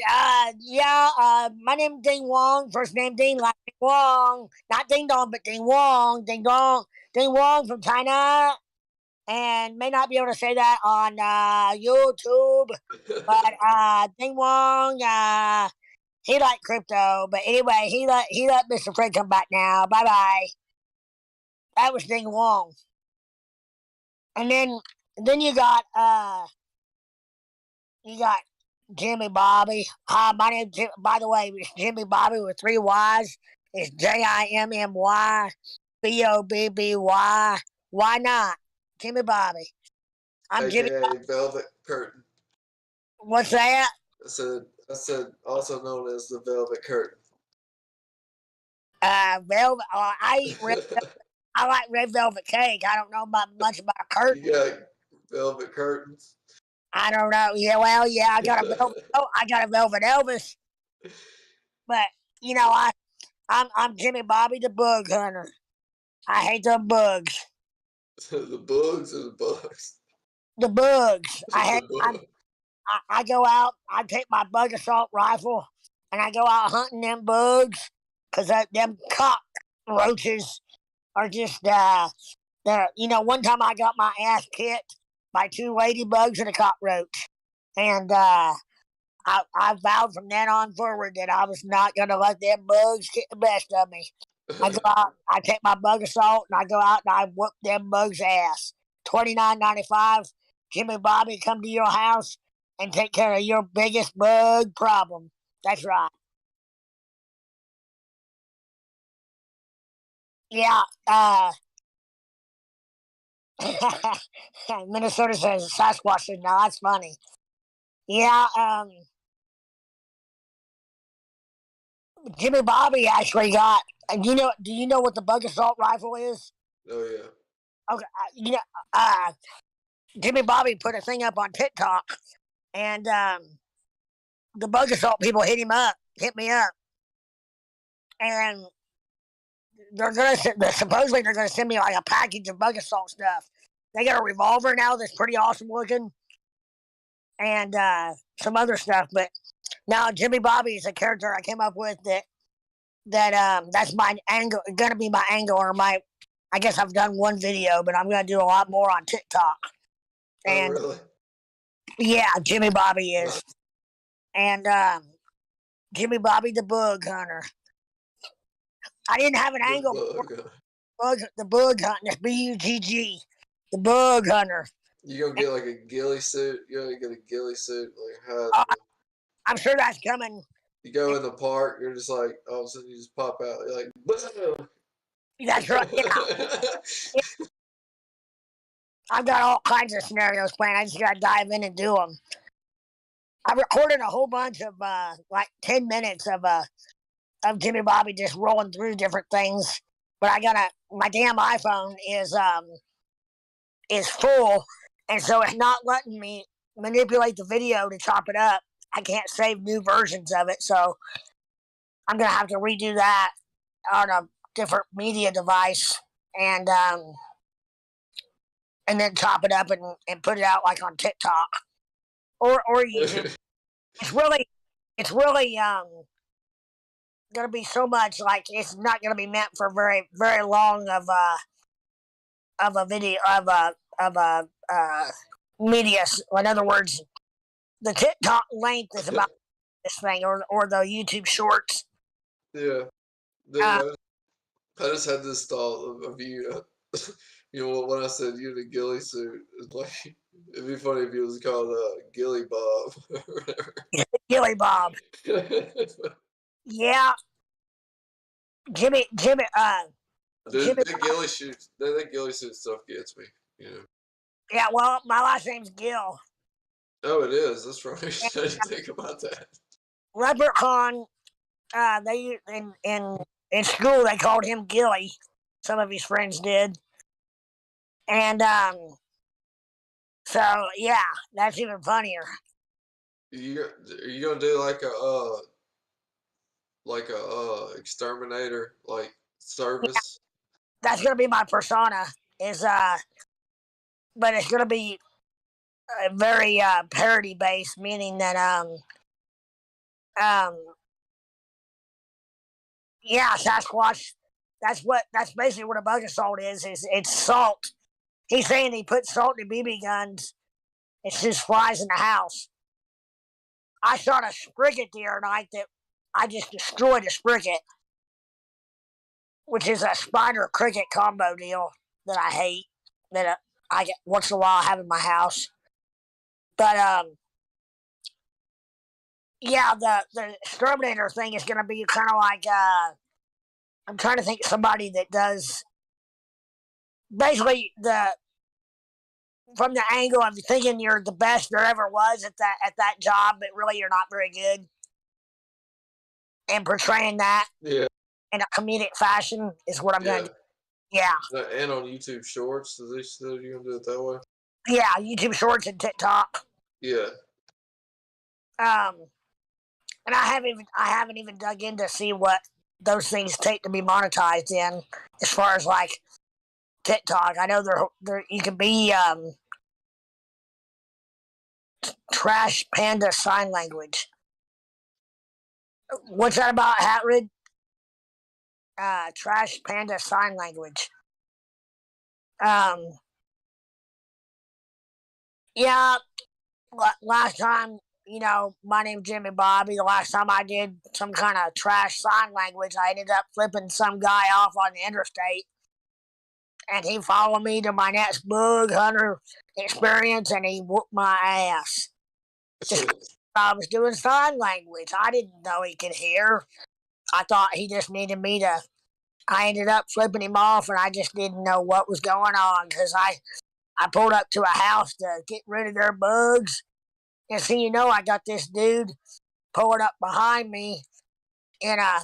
Yeah. My name Ding Wong. First name Ding, last name Wong. Not Ding Dong, but Ding Wong. Ding Dong. Ding Wong from China. And may not be able to say that on YouTube, but Ding Wong. He liked crypto, but anyway, he let Mr. Fred come back now. Bye bye. That was Ding Wong. And then you got Jimmy Bobby. Hi, my name. By the way, it's Jimmy Bobby with 3 Y's. It's JIMMY BOBBY. Why not, Jimmy Bobby? I'm Jimmy. AKA Velvet Curtain. What's that? I said also known as the Velvet Curtain. Velvet. I eat red. I like red velvet cake. I don't know much about curtain. You got velvet curtains. I don't know. Yeah, well, yeah, I got a velvet. Oh, I got a velvet Elvis. But I'm Jimmy Bobby the Bug Hunter. I hate the bugs. The bugs or the bugs? The bugs. The bug. I go out. I take my bug assault rifle and I go out hunting them bugs because them cockroaches are just they're one time I got my ass kicked by two ladybugs and a cockroach, and I vowed from then on forward that I was not going to let them bugs get the best of me. I go out, I take my bug assault, and I go out and I whoop them bugs' ass. $29.95. Jimmy Bobby come to your house and take care of your biggest bug problem. That's right. Yeah. Minnesota says Sasquatch. Now that's funny. Yeah. Jimmy Bobby actually got. Do you know what the bug assault rifle is? Oh yeah. Okay. Uh, Jimmy Bobby put a thing up on TikTok, and the bug assault people hit me up, and supposedly they're gonna send me like a package of bug assault stuff. They got a revolver now that's pretty awesome looking, and some other stuff. But now Jimmy Bobby is a character I came up with that's my angle, gonna be my angle, or my. I guess I've done one video, but I'm gonna do a lot more on TikTok. And oh really? yeah, Jimmy Bobby is, and Jimmy Bobby the Bug Hunter. I didn't have an angle before. The Bug Hunter, BUGG, the Bug Hunter. You gonna get like a ghillie suit? You gonna get a ghillie suit, like how? I'm sure that's coming. You go in the park, you're just like, all of a sudden you just pop out, you're like, boom. That's right. Yeah. I've got all kinds of scenarios planned. I just gotta dive in and do them. I recorded a whole bunch of like 10 minutes of Jimmy Bobby just rolling through different things, but my damn iPhone is full, and so it's not letting me manipulate the video to chop it up. I can't save new versions of it, so I'm gonna have to redo that on a different media device, and then chop it up and put it out like on TikTok or YouTube. It's really gonna be so much, like it's not gonna be meant for very very long of a video of a media. In other words, the TikTok length is about this thing, or the YouTube Shorts. Yeah. I just had this thought of you. You know, when I said you in a ghillie suit, it's like it'd be funny if it was called Gilly Bob or whatever. Gilly Bob. Yeah. Jimmy. Dude, that ghillie suit stuff gets me. You know. Yeah. Well, my last name's Gill. Oh, it is. That's right. I didn't think about that. Leprechaun. They in school they called him Gilly. Some of his friends did. And so yeah, that's even funnier. Are you gonna do like a exterminator like service? Yeah, that's gonna be my persona. But it's gonna be very parody based, meaning that yeah, Sasquatch. That's basically what a bug assault is. It's salt. He's saying he put salt in BB guns. It just flies in the house. I shot a spricket the other night that I just destroyed a spricket, which is a spider cricket combo deal that I hate, that I get once in a while have in my house. But yeah, the exterminator thing is going to be kind of like I'm trying to think of somebody that does basically from the angle of thinking you're the best there ever was at that job, but really you're not very good, and portraying that in a comedic fashion is what I'm going to do. Yeah. And on YouTube Shorts, are you gonna do it that way? Yeah, YouTube Shorts and TikTok. Yeah. And I haven't even dug in to see what those things take to be monetized in, as far as like TikTok. I know there you can be trash panda sign language. What's that about, Hatred? Trash panda sign language. Yeah, last time, my name's Jimmy Bobby. The last time I did some kind of trash sign language, I ended up flipping some guy off on the interstate. And he followed me to my next bug hunter experience, and he whooped my ass. I was doing sign language. I didn't know he could hear. I thought he just needed me to. I ended up flipping him off, and I just didn't know what was going on because I pulled up to a house to get rid of their bugs. And so, I got this dude pulling up behind me in a,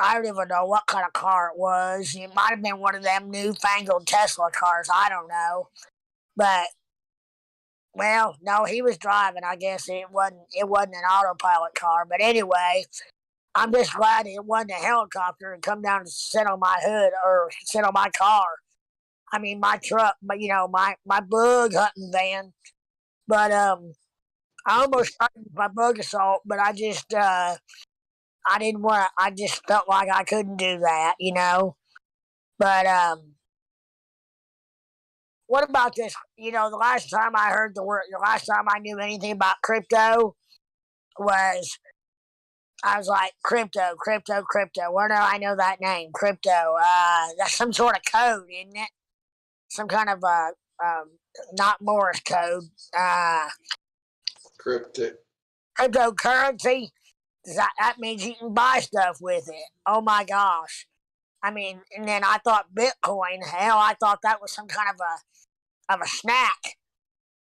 I don't even know what kind of car it was. It might have been one of them newfangled Tesla cars. I don't know. But, well, no, he was driving. I guess it wasn't an autopilot car. But anyway, I'm just glad it wasn't a helicopter and come down and sit on my hood or sit on my car. I mean, my truck, but my bug hunting van. But I almost started my bug assault, but I just I didn't want to. I just felt like I couldn't do that, But what about this? The last time I heard the last time I knew anything about crypto was I was like, crypto, crypto, crypto. Where do I know that name? Crypto. That's some sort of code, isn't it? Some kind of not Morse code. Cryptic. Cryptocurrency. That means you can buy stuff with it. Oh my gosh. I mean, and then I thought Bitcoin. Hell, I thought that was some kind of a snack.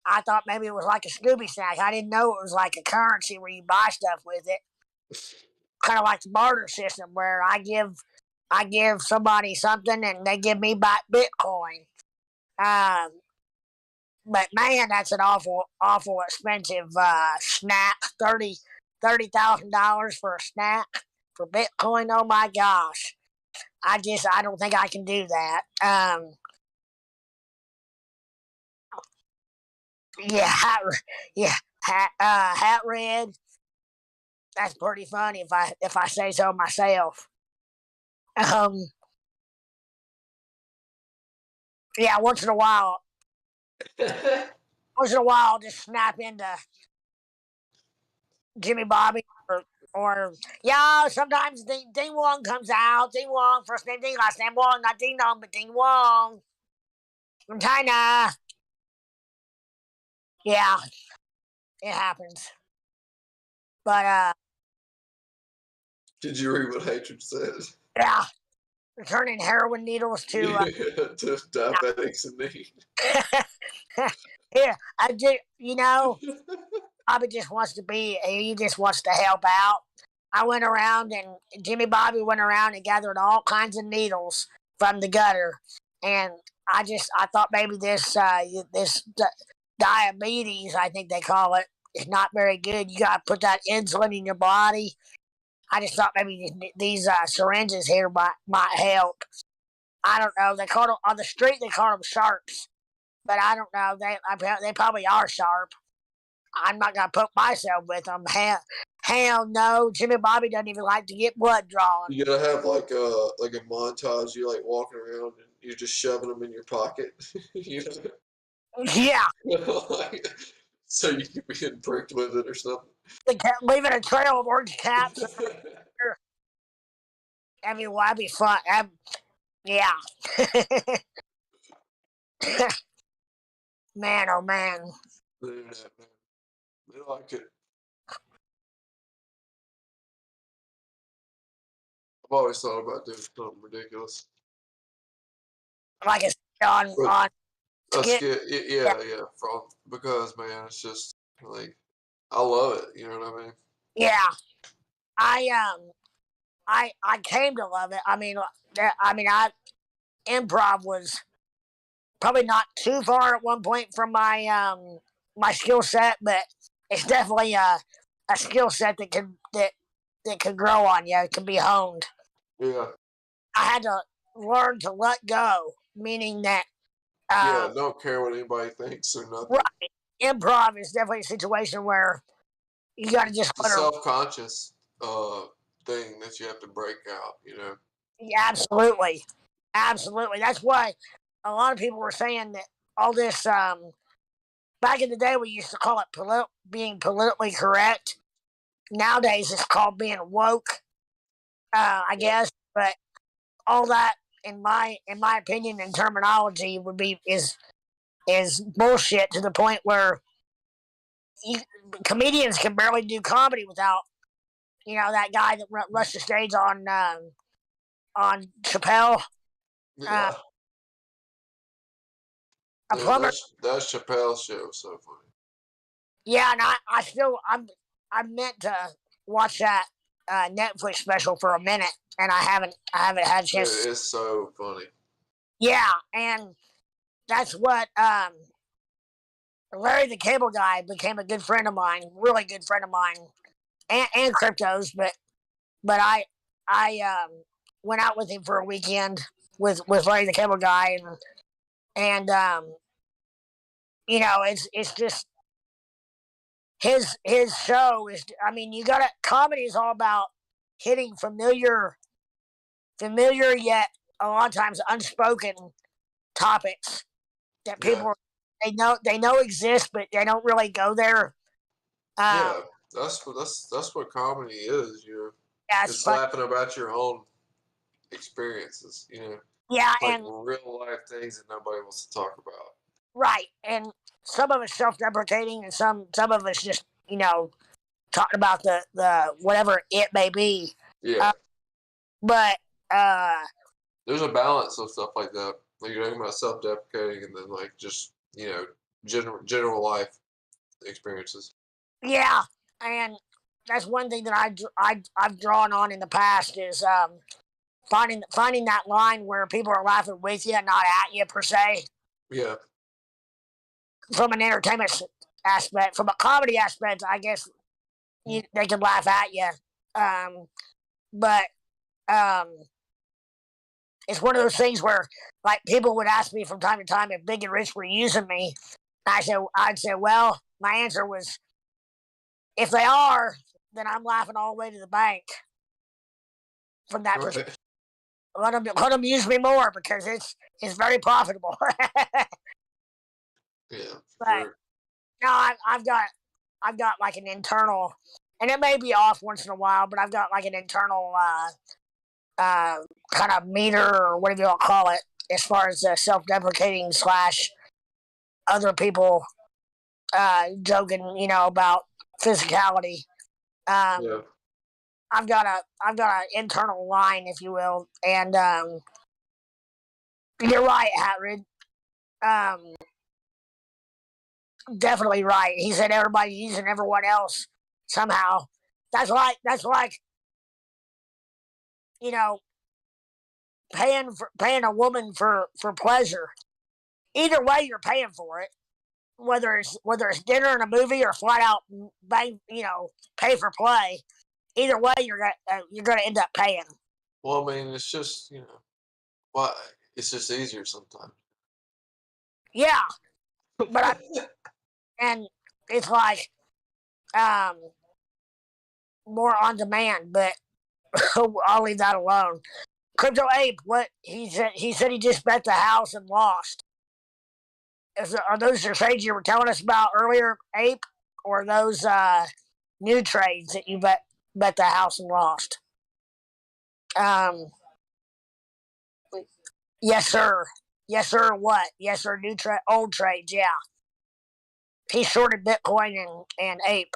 I thought maybe it was like a Scooby snack. I didn't know it was like a currency where you buy stuff with it. Kind of like the barter system where I give somebody something and they give me back Bitcoin. But man, that's an awful expensive snack. $30,000 for a snack for Bitcoin. Oh my gosh. I don't think I can do that. Hat red. That's pretty funny if I say so myself. Yeah, once in a while, I'll just snap into Jimmy Bobby or sometimes Ding Wong comes out. Ding Wong, first name Ding, last name Wong, not Ding Dong, but Ding Wong from China. Yeah, it happens. But did you read what Hatred said? Yeah, returning heroin needles to to diabetics in need. Yeah, I just Bobby just wants to he just wants to help out. I went around and Jimmy Bobby went around and gathered all kinds of needles from the gutter, and I thought maybe this diabetes, I think they call it, is not very good. You got to put that insulin in your body. I just thought maybe these syringes here might help. I don't know. They call them on the street. They call them sharps, but I don't know. They probably are sharp. I'm not gonna put myself with them. Hell no. Jimmy Bobby doesn't even like to get blood drawn. You gotta have like a montage. You like walking around and you're just shoving them in your pocket. Yeah. So you can be getting pricked with it or something. Leaving a trail of orange caps. That'd be fun. Yeah. Man, oh man. The internet, man. They like it. I've always thought about doing something ridiculous. Like it's on. Yeah. Because man, it's just like I love it. You know what I mean? Yeah. I came to love it. Improv was probably not too far at one point from my my skill set, but it's definitely a skill set that can grow on you. It can be honed. Yeah. I had to learn to let go, meaning that Yeah, don't care what anybody thinks or nothing. right, improv is definitely a situation where you got to just It's a let her. self-conscious thing that you have to break out, you know. Yeah, absolutely, absolutely. That's why a lot of people were saying that all this. Back in the day, we used to call it being politically correct. Nowadays, it's called being woke. I Yeah. guess, but all that, in my opinion and terminology, would be is bullshit to the point where you, comedians can barely do comedy without that guy that rushed the stage on Chappelle. Uh, Yeah. a plumber. That Chappelle show was so funny. Yeah, and I meant to watch that Netflix special for a minute, and I haven't had a chance. Dude, it's so funny. Yeah, and that's what Larry the Cable Guy became a good friend of mine, really good friend of mine, and cryptos. But I went out with him for a weekend with Larry the Cable Guy, and it's just his show is. I mean, you got to comedy is all about hitting familiar yet a lot of times unspoken topics that Yeah. people they know exist, but they don't really go there. Um, Yeah. That's what comedy is, you know. yeah, it's It's fun. laughing about your own experiences, you know. Yeah, Like and real life things that nobody wants to talk about. right, and some of it's self-deprecating, and some of it's just talking about the whatever it may be. Yeah. Uh, but There's a balance of stuff like that. Like you're talking about self-deprecating and then like just, you know, general life experiences. yeah, and that's one thing that I've drawn on in the past is finding that line where people are laughing with you, not at you per se, Yeah. from an entertainment aspect, from a comedy aspect. I guess they can laugh at you, but um, it's one of those things where like people would ask me from time to time if Big and Rich were using me. I'd say, well, my answer was, if they are, then I'm laughing all the way to the bank from that perspective. Right. Let them use me more because it's very profitable. Yeah, for But sure. no, I've got like an internal, and it may be off once in a while, but I've got like an internal kind of meter or whatever you want to call it, as far as self-deprecating slash other people joking, about physicality. Um, Yeah. I've got an internal line, if you will, and you're right, Hatred. Um, Definitely right. He said everybody's using everyone else somehow. That's like you know paying a woman for pleasure. Either way, you're paying for it. Whether it's dinner and a movie or flat out bang, pay for play. Either way, you're gonna end up paying. Well, I mean, it's just, why it's just easier sometimes. Yeah, but and it's like um more on demand. But I'll leave that alone. Crypto Ape, what he said he just bet the house and lost. Are those the trades you were telling us about earlier, Ape, or are those new trades that you bet the house and lost? Um, yes, sir. Yes, sir. What? Yes, sir. Old trades. Yeah, he shorted Bitcoin and Ape,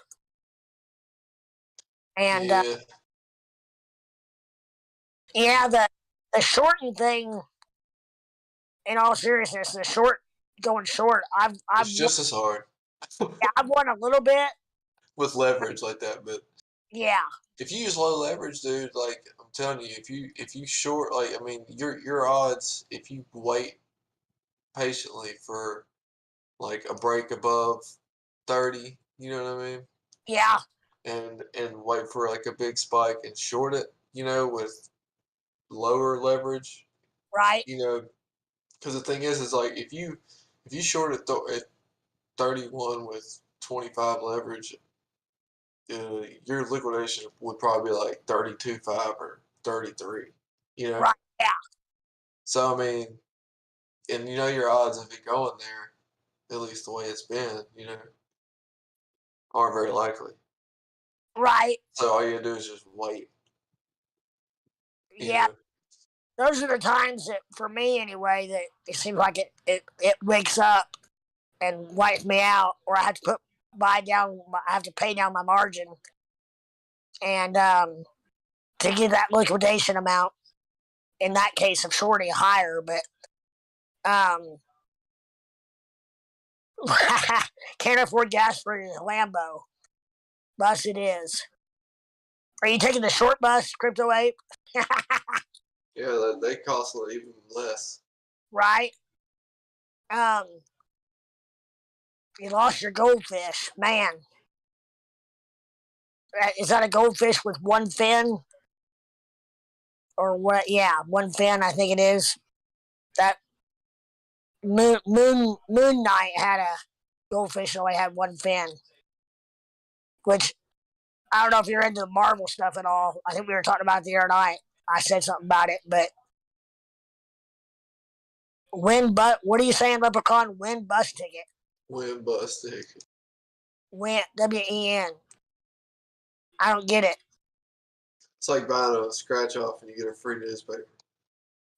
and Yeah. yeah, the shorting thing. In all seriousness, going short. It's just as hard I've won a little bit. with leverage like that, but Yeah, if you use low leverage, dude, like I'm telling you, if you short, like I mean, your odds if you wait patiently for like a break above 30, you know what I mean, yeah, and wait for like a big spike and short it, with lower leverage, Right. You know, because the thing is like if you short at 31 with 25 leverage, your liquidation would probably be like 32.5 or 33. You know, Right. Yeah. so I mean, and you know your odds of it going there, at least the way it's been, you know, aren't very likely. Right. So all you gotta do is just wait. You Yeah. know, Those are the times that, for me anyway, that it seems like it wakes up and wipes me out, or I have to I have to pay down my margin, and to get that liquidation amount. In that case, I'm shorting higher, but um, can't afford gas for a Lambo. Bus it is. Are you taking the short bus, Crypto Ape? yeah, they cost even less. Right. Um, you lost your goldfish, man. Is that a goldfish with one fin? Or what? Yeah, one fin. I think it is. That Moon Knight had a goldfish that only had one fin. Which I don't know if you're into the Marvel stuff at all. I think we were talking about it the other night. I said something about it, but what are you saying, Leprechaun? Win bus ticket. Win bus ticket. Win WEN. I don't get it. It's like buying a scratch off and you get a free newspaper.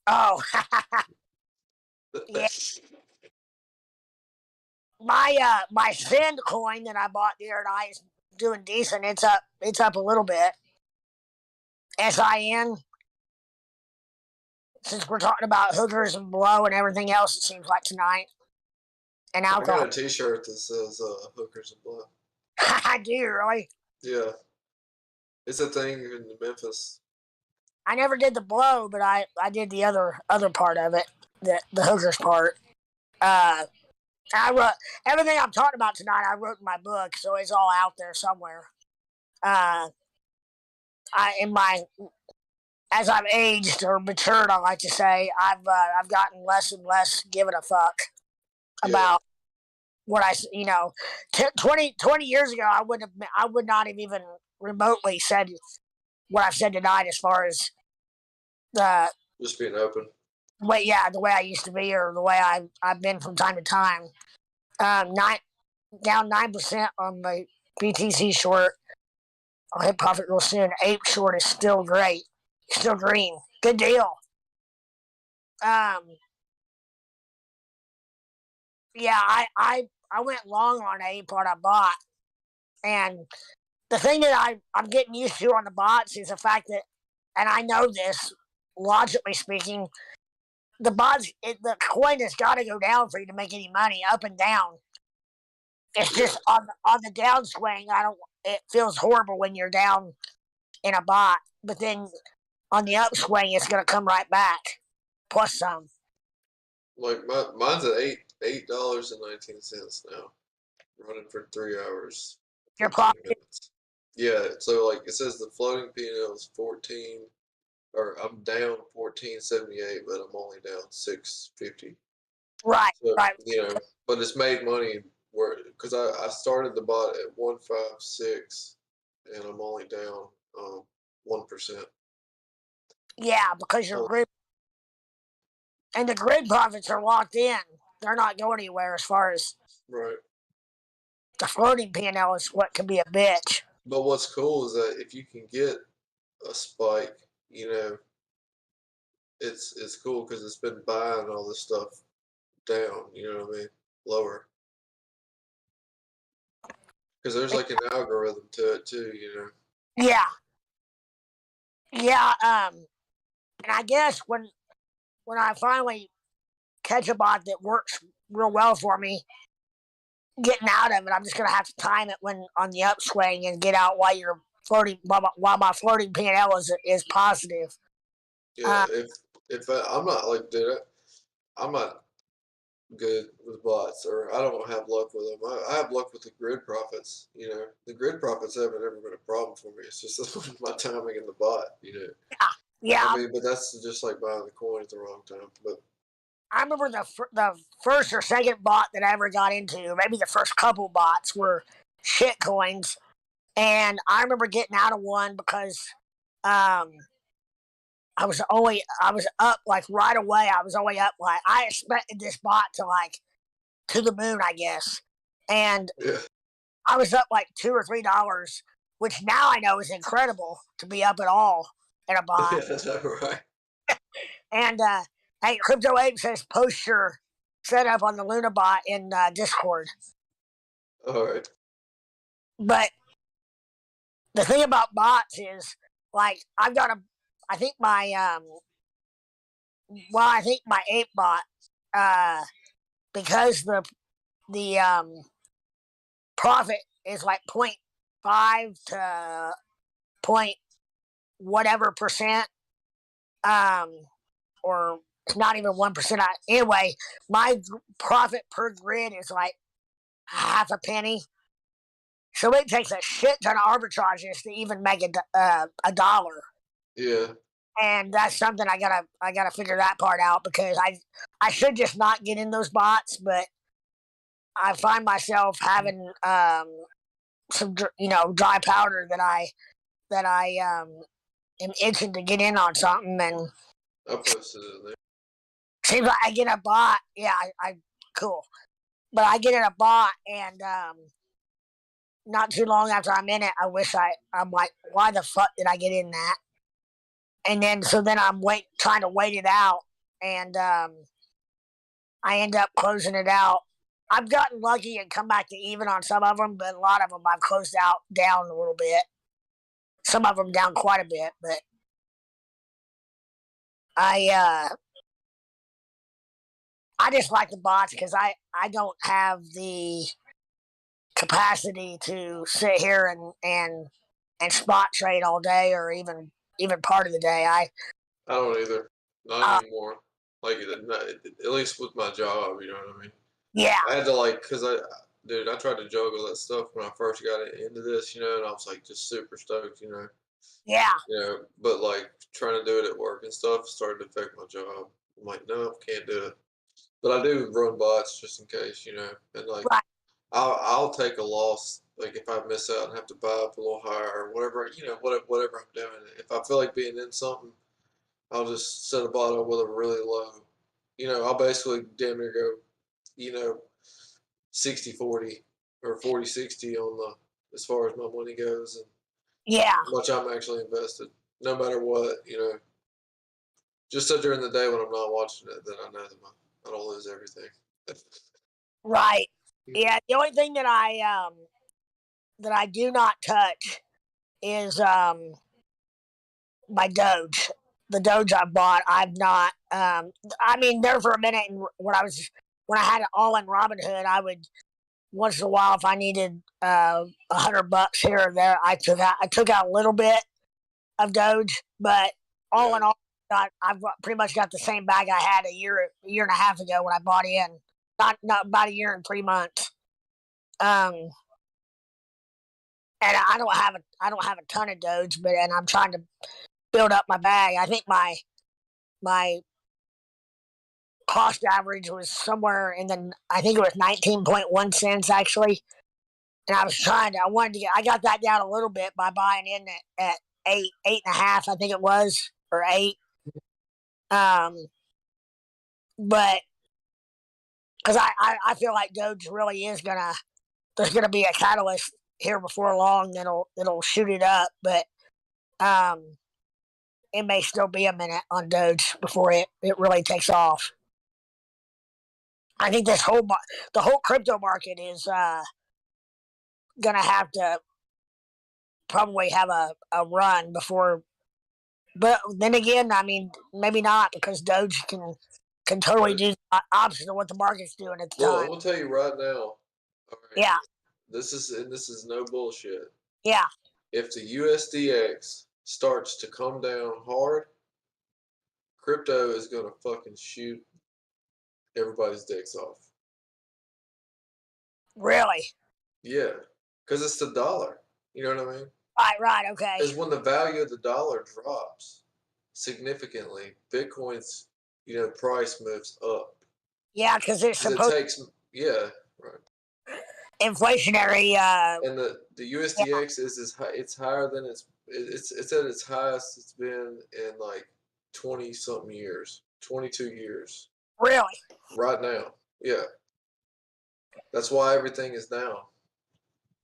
Oh, yeah. My Send coin that I bought the other night is doing decent. It's up a little bit. SIN. Since we're talking about hookers and blow and everything else, it seems like tonight. And I alcohol. got a T-shirt that says "Hookers and Blood." I do, really. Yeah, it's a thing in Memphis. I never did the blow, but I did the other part of it, the hookers part. I wrote everything I'm talking about tonight. I wrote in my book, so it's all out there somewhere. Uh, as I've aged or matured, I like to say, I've gotten less and less giving a fuck about what 20 years ago I would not have even remotely said what I've said tonight as far as the Just being open. the way I used to be or the way I've been from time to time. Down 9% on the BTC short. I'll hit profit real soon. Ape short is still great, still green. Good deal. Yeah, I went long on Ape what I bought, and the thing that I'm getting used to on the bots is the fact that, and I know this logically speaking, the coin has got to go down for you to make any money, up and down. It's just on the downswing. It feels horrible when you're down in a bot, but then on the upswing, it's going to come right back, plus some. Like mine's at $8.19 now, running for 3 hours, Your 15 profit, minutes. Yeah, so like it says the floating P&L is 14, or I'm down 14.78, but I'm only down 6.50. right, So right. but it's made money because I started the bot at 156, and I'm only down 1%. Yeah, because your grid and the grid profits are locked in. They're not going anywhere as far as Right. the floating P&L is what can be a bitch. But what's cool is that if you can get a spike, it's cool because it's been buying all this stuff down. You know what I mean? Lower. Because there's like an algorithm to it too. Yeah, yeah. And I guess when I finally catch a bot that works real well for me, getting out of it, I'm just gonna have to time it when on the upswing and get out while you're floating, while my floating P&L is positive. Yeah. If I'm not like, dude, I'm not good with bots, or I don't have luck with them. I have luck with the grid profits. The grid profits haven't ever been a problem for me. It's just my timing in the bot. Yeah, Yeah, I mean, but that's just like buying the coin at the wrong time. But I remember the first or second bot that I ever got into, maybe the first couple bots were shit coins, and I remember getting out of one because um, I was up like right away. I was only up like I expected this bot to like to the moon, I guess, and yeah, I was up like $2 or $3, which now I know is incredible to be up at all in a bot. yeah, that's right. And hey, Crypto Ape says post your setup on the Luna bot in Discord. All right. But the thing about bots is, like, I've got a, I think my, I think my ape bot, because the profit is like 0.5 to point whatever percent, um, or not even 1%. Anyway, my profit per grid is like half a penny. So it takes a shit ton of arbitrages to even make a dollar. Yeah. And that's something I gotta figure that part out, because I should just not get in those bots, but I find myself having some dry powder that I am itching to get in on something, and I posted it there. seems like I get a bot. Yeah, I cool, but I get in a bot, and not too long after I'm in it, I'm like, why the fuck did I get in that? And then I'm trying to wait it out, and I end up closing it out. I've gotten lucky and come back to even on some of them, but a lot of them I've closed out down a little bit. Some of them down quite a bit, but I I just like the bots because I don't have the capacity to sit here and spot trade all day, or even part of the day. I don't either. Not Uh, anymore. Like, at least with my job, you know what I mean? yeah, I had to, like, because dude, I tried to juggle that stuff when I first got into this, you know, and I was like just super stoked, you know. yeah, But like trying to do it at work and stuff started to affect my job. I'm like, no, can't do it. But I do run bots just in case, you know, and like right, I'll take a loss, like if I miss out and have to buy up a little higher or whatever, you know, whatever I'm doing. If I feel like being in something, I'll just set a bot up with a really low, you know, I'll basically damn near go, you know, 60-40 or 40-60 on the as far as my money goes and yeah, how much I'm actually invested, no matter what, you know. Just so during the day when I'm not watching it, then I know I don't lose everything. right. Yeah, the only thing that I do not touch is my Doge. The Doge I bought, I've not. I mean, there for a minute, and when I had it all in Robinhood, I would once in a while, if I needed $100 here or there, I took out a little bit of Doge, but all Yeah. in all, I've pretty much got the same bag I had a year and a half ago when I bought in. Not about a year and 3 months. Um, and I don't have a ton of Doge, and I'm trying to build up my bag. I think my cost average was somewhere I think it was 19.1 cents actually. And I got that down a little bit by buying in at eight and a half, I think it was, or eight. Um, but because I feel like Doge really there's gonna be a catalyst here before long that'll shoot it up, but um, it may still be a minute on Doge before it really takes off. I think the whole crypto market is gonna have to probably have a run before. But then again, I mean, maybe not, because Doge can totally But, do the opposite of what the market's doing at the well, I'm time. gonna tell you right now. All right, Yeah, this is no bullshit. yeah, If the USDX starts to come down hard, crypto is gonna fucking shoot everybody's dicks off. really. Yeah, because it's the dollar. You know what I mean? Right, okay. Is when the value of the dollar drops. significantly. Bitcoin's price moves up Yeah, because it's because it supposed takes right. inflationary. And the Yeah, USDX is high, it's higher than it's at its highest it's been in like 20 something years, 22 years really. right now. Yeah, that's why everything is down.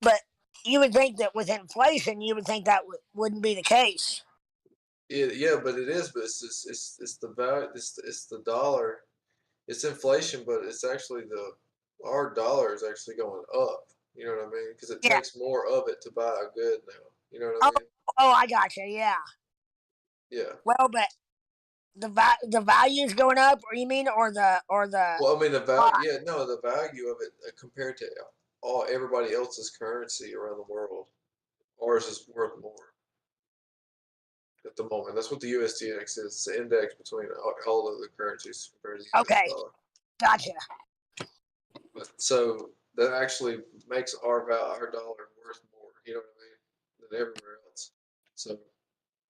But you would think that with inflation, you would think that wouldn't be the case. Yeah, but it is. But it's the value. It's the dollar. It's inflation, but it's actually our dollar is actually going up. You know what I mean? Because it Yeah. takes more of it to buy a good now. You know what Oh, I mean? oh, I got you. Yeah. Yeah. Well, but the value is going up, or you mean, or the Well, I mean the value. product? Yeah, no, the value of it compared to everybody else's currency around the world, ours is worth more at the moment. That's what the USDX is. It's the index between all of the currencies compared to the US Okay, dollar. gotcha. So that actually makes our dollar worth more, you know what I mean, than everywhere else. So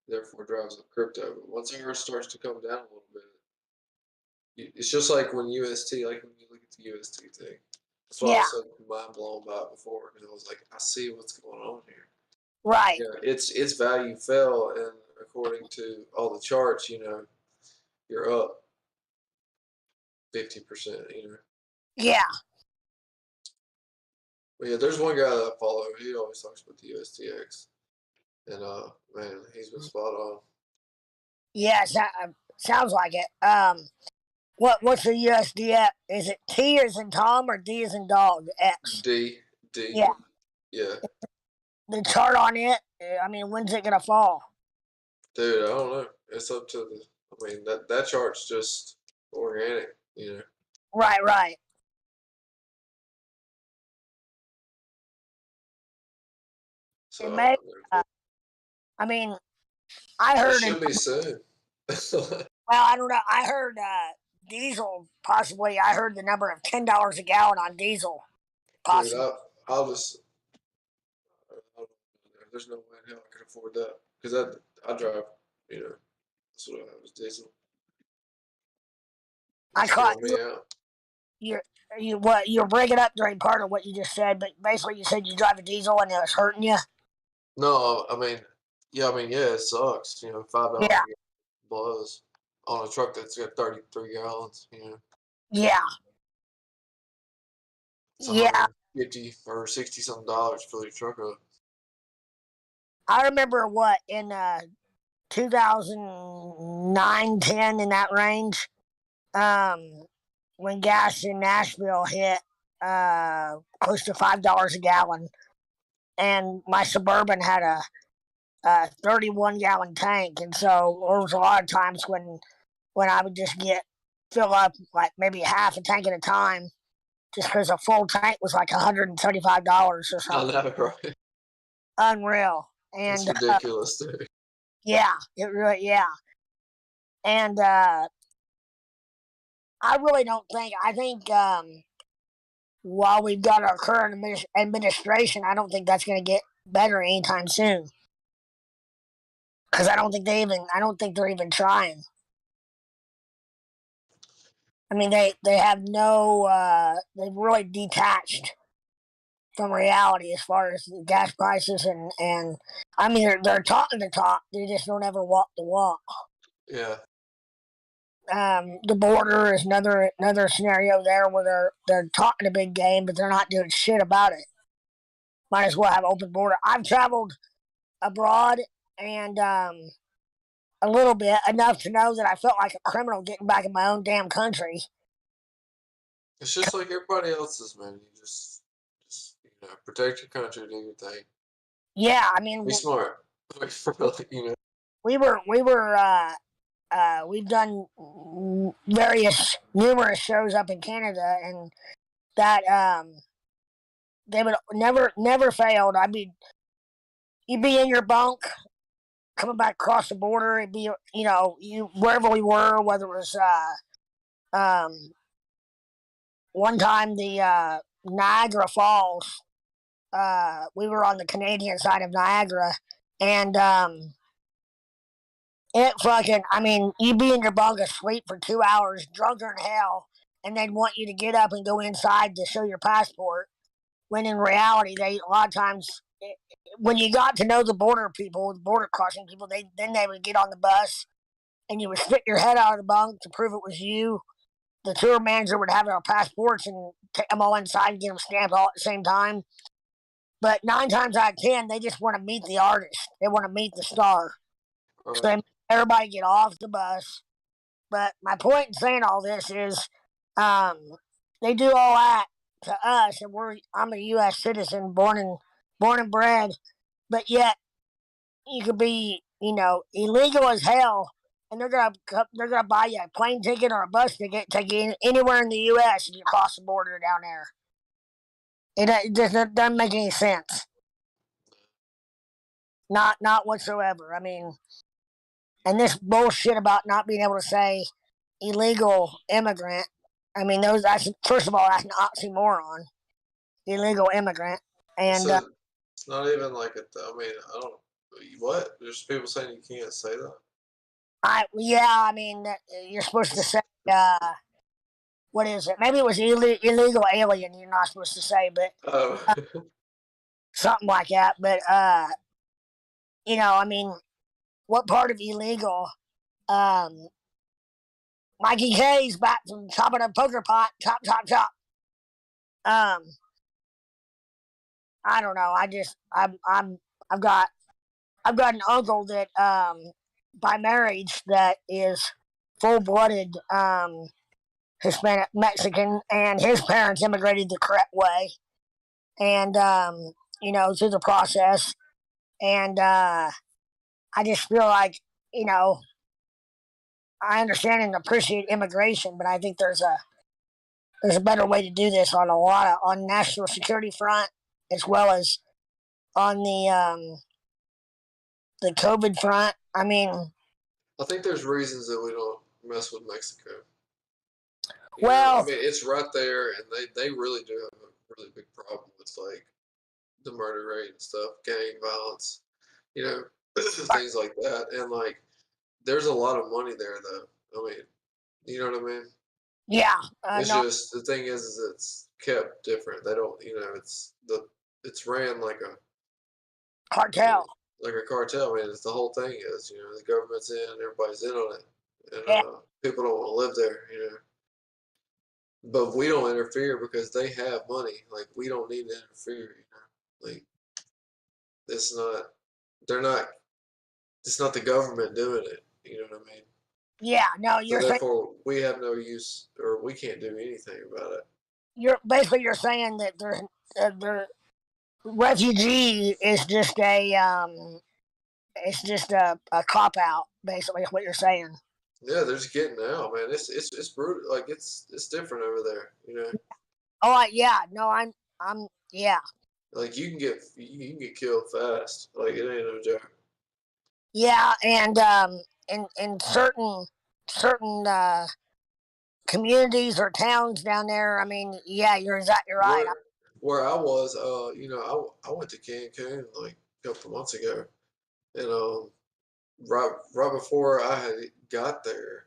therefore drives up crypto. But once ours starts to come down a little bit, it's just like when UST, like when you look at the UST thing. That's why I Yeah, was so mind blown by it before, because I was like, I see what's going on here. right. Yeah, its value fell, and according to all the charts, you're up 50%. Yeah, But yeah, there's one guy that I follow. He always talks about the USTX. And man, he's been spot on. yeah. Sounds like it. What's the USDF? Is it T as in Tom or D as in dog? X. D D, Yeah. yeah, The chart on it. I mean, when's it gonna fall? dude. I don't know. It's up to the. I mean that chart's just organic. Right, right. It may. So Uh, I mean, I it heard. should be soon. Well, I don't know. I heard diesel possibly. I heard the number of $10 a gallon on diesel Dude, possibly. I'll just. There's no way in hell I could afford that because I drive. That's what I have is diesel. I It's caught killing me out. you. You're breaking up during part of what you just said, but basically you said you drive a diesel and it was hurting you. No, I mean, yeah, it sucks. $5 Yeah, a gallon blows on a truck that's got 33 gallons. yeah, It's yeah. 150 or 60 something dollars to fill your truck up. I remember what in 2009, 10 in that range. Um, when gas in Nashville hit close to $5 a gallon, and my Suburban had a 31 gallon tank, and so there was a lot of times when I would just fill up like maybe half a tank at a time, just because a full tank was like $175 or I something. know, right? Unreal. It's And ridiculous, dude. yeah, it really and I really don't think. I think while we've got our current administration, I don't think that's going to get better anytime soon. Because I don't think I don't think they're even trying. I mean, they have no. They've really detached from reality as far as the gas prices and I mean they're talking the talk. They just don't ever walk the walk. Yeah. The border is another scenario there where they're talking a big game, but they're not doing shit about it. Might as well have open border. I've traveled abroad and a little bit enough to know that I felt like a criminal getting back in my own damn country. It's just like everybody else's, man. You just protect your country, do your thing. Yeah, I mean Be smart. we've done numerous shows up in Canada, and that they would never failed. You'd be in your bunk coming back across the border. It'd be you wherever we were, whether it was one time the Niagara Falls. We were on the Canadian side of Niagara, and It fucking, I mean, you be in your bunk asleep for 2 hours, drunker than hell, and they'd want you to get up and go inside to show your passport. When in reality, they a lot of times, when you got to know the border people, the border crossing people, they would get on the bus and you would stick your head out of the bunk to prove it was you. The tour manager would have our passports and take them all inside and get them stamped all at the same time. But 9 times out of 10, they just want to meet the artist. They want to meet the star. So they make everybody get off the bus. But my point in saying all this is, um, they do all that to us, and I'm a U.S. citizen, born and bred. But yet, you could be, illegal as hell, and they're gonna buy you a plane ticket or a bus ticket, take you anywhere in the U.S. if you cross the border down there. It just doesn't make any sense. Not whatsoever. I mean, and this bullshit about not being able to say illegal immigrant. I mean, that's first of all, that's an oxymoron. Illegal immigrant, and So it's not even like it. I mean, I don't. What? There's people saying you can't say that. I mean, you're supposed to say what is it? Maybe it was illegal alien. You're not supposed to say, but Oh. something like that. But I mean, what part of illegal? Mikey K's back from top of the poker pot, chop, chop, chop. I don't know. I've got an uncle that by marriage that is full blooded Hispanic Mexican, and his parents immigrated the correct way, and through the process, and I just feel like I understand and appreciate immigration, but I think there's a better way to do this on national security front as well as on the COVID front. I mean, I think there's reasons that we don't mess with Mexico. Well, I mean, it's right there, and they really do have a really big problem with like the murder rate and stuff, gang violence, things like that. And like, there's a lot of money there, though. I mean, you know what I mean? Yeah. It's No. just the thing is it's kept different. They don't, it's ran Cartel. like a cartel. I mean, it's the whole thing is, the government's in, everybody's in on it, and Yeah. people don't want to live there. But we don't interfere because they have money. Like, we don't need to interfere. Like, it's not. They're not. It's not the government doing it. You know what I mean? Yeah. No, So therefore, we have no use, or we can't do anything about it. You're saying that their refugee is just a cop out. Basically, is what you're saying. Yeah, they're just getting out, man. It's brutal. Like, it's different over there. Oh yeah. No, yeah. Like, you can get killed fast. Like, it ain't no joke. Yeah, and in certain communities or towns down there, I mean, yeah, you're exactly right. Where I was, I went to Cancun like a couple of months ago, and right before I had got there,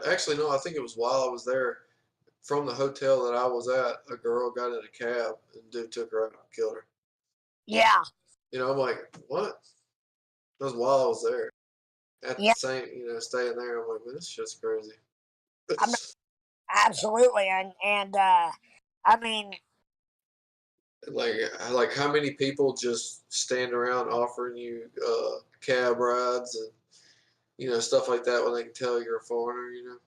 actually no, I think it was while I was there. From the hotel that I was at, a girl got in a cab and dude took her out and killed her. Yeah. I'm like, what? That was while I was there. At Yeah. the same, staying there, I'm like, man, this shit's crazy. Absolutely, and I mean, like how many people just stand around offering you cab rides and stuff like that when they can tell you're a foreigner.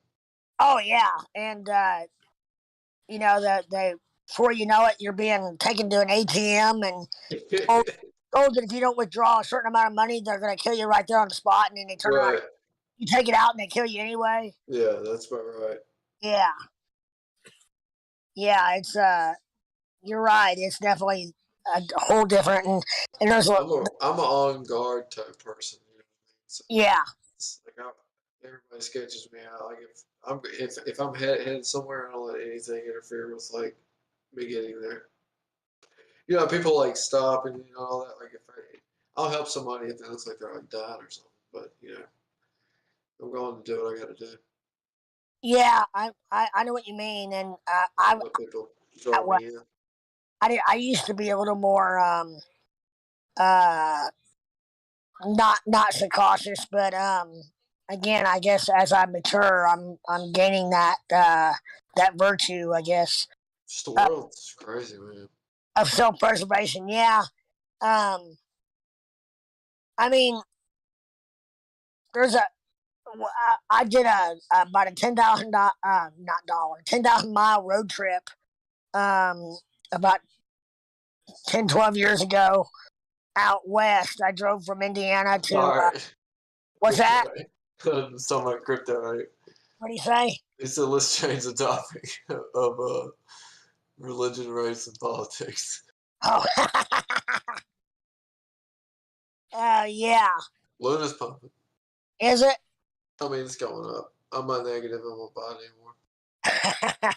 oh yeah, and the before you know it, you're being taken to an ATM and told that if you don't withdraw a certain amount of money, they're going to kill you right there on the spot, and then they turn around, Right. you take it out, and they kill you anyway. Yeah, that's about right. Yeah. Yeah, it's you're right. It's definitely a whole different, and there's I'm an on guard type person. So yeah. it's like everybody sketches me out. Like if I'm headed somewhere, I don't let anything interfere with like me getting there. People like stop and all that. Like I'll help somebody if it looks like they're like dying or something. But I'm going to do what I got to do. Yeah, I know what you mean, and Let people draw me in. I used to be a little more uh not so cautious, but again, I guess as I mature, I'm gaining that virtue, I guess, Just the world's crazy, man. of self preservation. Yeah. Um, I mean, there's I did about a 10,000 not dollar 10,000 mile road trip about 10, 12 years ago out west. I drove from Indiana to Sorry. what's that? I'm talking about crypto, right? What do you say? So let's change the topic of religion, race, and politics. Oh, yeah. Luna's pumping. Is it? I mean, it's going up. I'm not negative. I won't buy it anymore.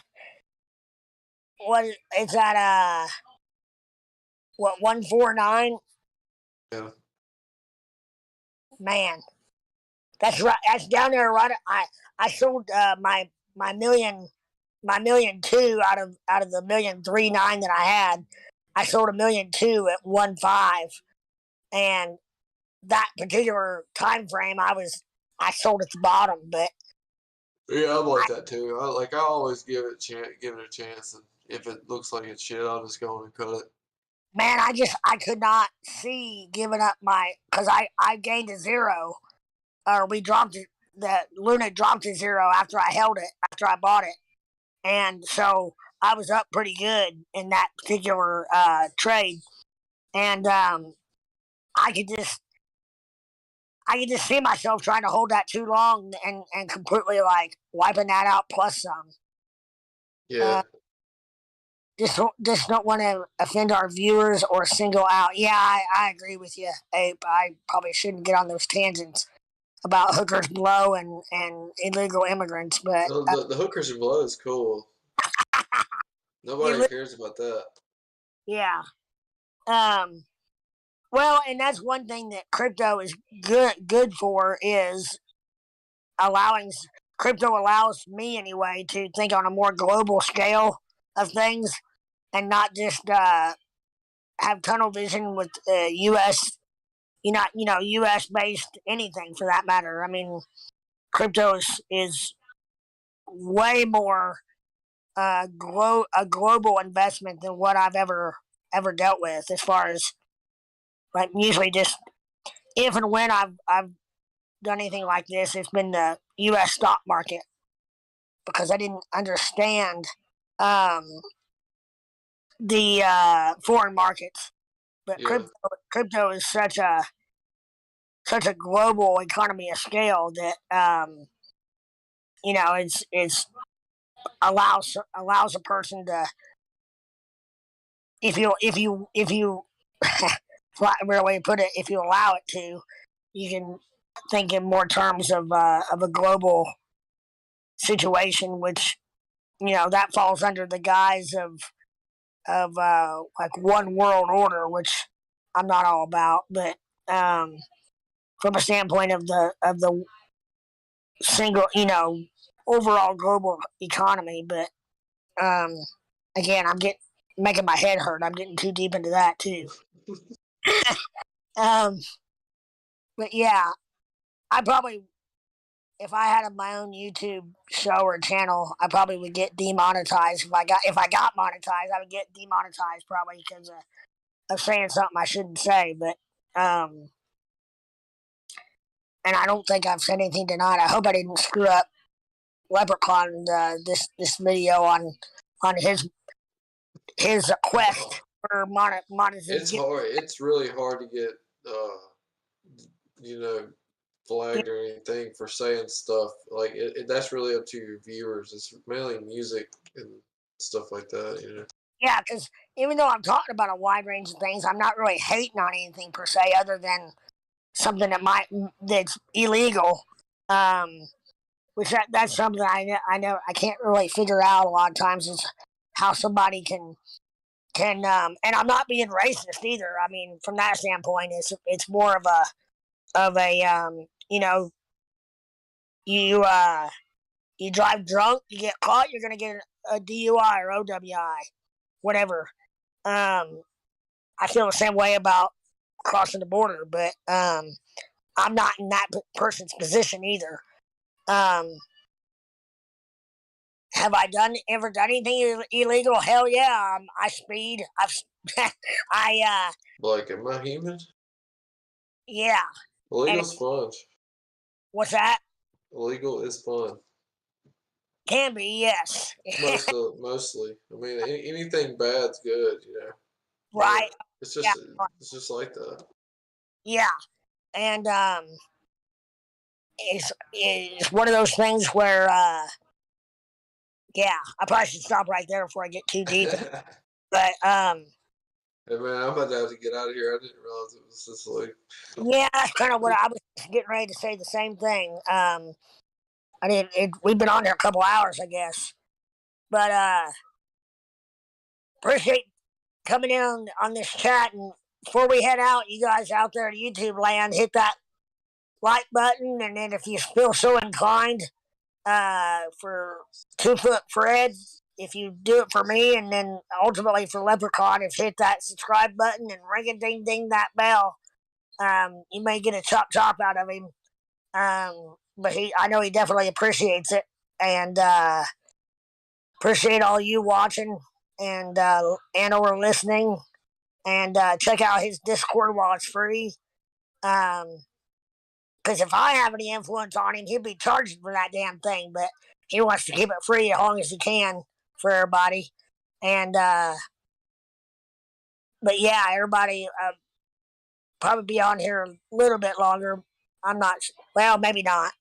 What it's at? What 149? Yeah. Man, that's right. That's down there. Right. I sold my million two out of the 1,000,039 that I had. I sold 1,000,002 at 1.5, and that particular time frame, I sold at the bottom. But Yeah, I'm like that too. I always give it a chance, and if it looks like it's shit, I'll just go in and cut it. man, I could not see giving up because I gained a zero, or we dropped it. The Luna dropped to zero after I held it, after I bought it, and so I was up pretty good in that particular trade, and I could just I could just see myself trying to hold that too long and completely like wiping that out plus some. Yeah. Just don't want to offend our viewers or single out. Yeah, I agree with you, Ape. I probably shouldn't get on those tangents about hookers below and illegal immigrants, but The hookers and blow is cool. Nobody cares about that. yeah. Well, and that's one thing that crypto is good for is allowing crypto allows me anyway to think on a more global scale of things and not just have tunnel vision with U.S. U.S. based anything for that matter. I mean, crypto is way more a global investment than what I've ever dealt with. As far as like usually just if and when I've done anything like this, it's been the U.S. stock market because I didn't understand um, the foreign markets. But Yeah. crypto is such a global economy of scale that it's allows a person to if you flat real way to put it, if you allow it to, you can think in more terms of a global situation, which that falls under the guise of like one world order, which I'm not all about, but from a standpoint of the single, overall global economy. But um, again, I'm getting making my head hurt. I'm getting too deep into that too. um, but yeah, I probably if I had my own YouTube show or channel, I probably would get demonetized. If I got monetized, I would get demonetized probably because of saying something I shouldn't say. But and I don't think I've said anything tonight. I hope I didn't screw up Leprechaun this video on his quest for monetization. It's hard. It's really hard to get flagged or anything for saying stuff like that's really up to your viewers. It's mainly music and stuff like that. Yeah, because even though I'm talking about a wide range of things, I'm not really hating on anything per se, other than something that's illegal. Which that's something I know I can't really figure out a lot of times is how somebody can and I'm not being racist either. I mean, from that standpoint, it's more of a you you drive drunk, you get caught, you're gonna get a DUI or OWI, whatever. I feel the same way about crossing the border, but I'm not in that person's position either. Um, have I ever done anything illegal? Hell yeah. I speed. I Like, am I human? yeah. And Illegal's fun. what's that? Illegal is fun. Can be, yes. Mostly. I mean, anything bad's good, you know. Right. It's Yeah. just like that. Yeah. And it's one of those things where yeah, I probably should stop right there before I get too deep. But Hey man, I'm about to have to get out of here. I didn't realize it was this late. yeah, that's kind of what I was getting ready to say. The same thing. I mean, we've been on there a couple hours, I guess. But appreciate coming in on this chat. And before we head out, you guys out there at YouTube land, hit that like button, and then if you feel so inclined, for 2 Foot Fred, if you do it for me, and then ultimately for Leprechaun, if you hit that subscribe button and ring a ding ding that bell, you may get a chop chop out of him. But I know he definitely appreciates it, and appreciate all you watching and or listening, and check out his Discord while it's free. Because if I have any influence on him, he'd be charged for that damn thing. But he wants to keep it free as long as he can for everybody. And but yeah, everybody probably be on here a little bit longer. I'm not. Well, maybe not.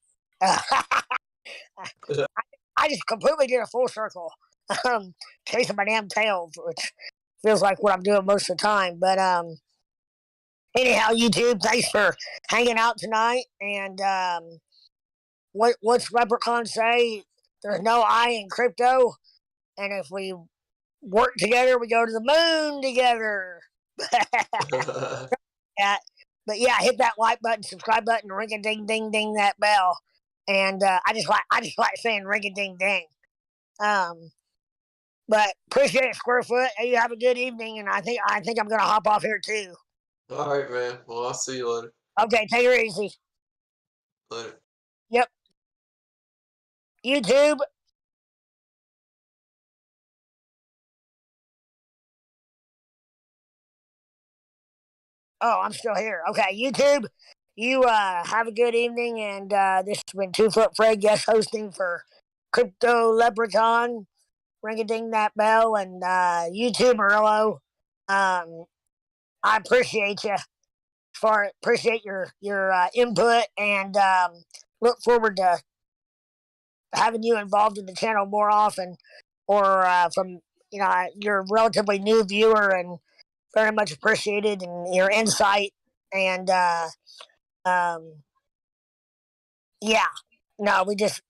I just completely did a full circle, chasing my damn tail, which feels like what I'm doing most of the time. But anyhow, YouTube, thanks for hanging out tonight. And what's Leprechaun say? There's no I in crypto, and if we work together, we go to the moon together. Yeah, but yeah, hit that like button, subscribe button, ring a ding ding ding that bell. And I just like saying ring a ding ding. Um, but appreciate it, Squarefoot. You have a good evening, and I think I'm gonna hop off here too. All right, man. Well, I'll see you later. Okay, take it easy. Later. Yep. YouTube. Oh, I'm still here. Okay, YouTube. You have a good evening, and this has been 2 Foot Fred guest hosting for Crypto Leprechaun. Ring a ding that bell, and YouTube Merlo. I appreciate you appreciate your input, and look forward to having you involved in the channel more often, or from you're a relatively new viewer and very much appreciated, and your insight, and um, yeah, no, we just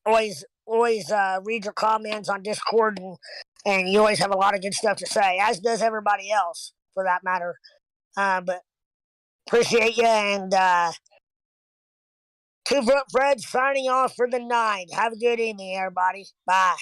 always read your comments on Discord, and you always have a lot of good stuff to say, as does everybody else for that matter. But appreciate you, and 2 Foot Fred signing off for the night. Have a good evening, everybody. Bye.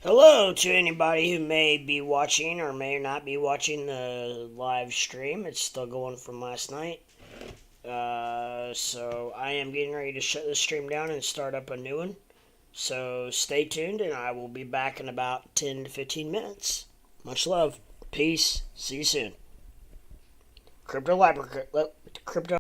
Hello to anybody who may be watching or may not be watching the live stream. It's still going from last night. So I am getting ready to shut this stream down and start up a new one. So stay tuned, and I will be back in about 10 to 15 minutes. Much love. Peace. See you soon. Crypto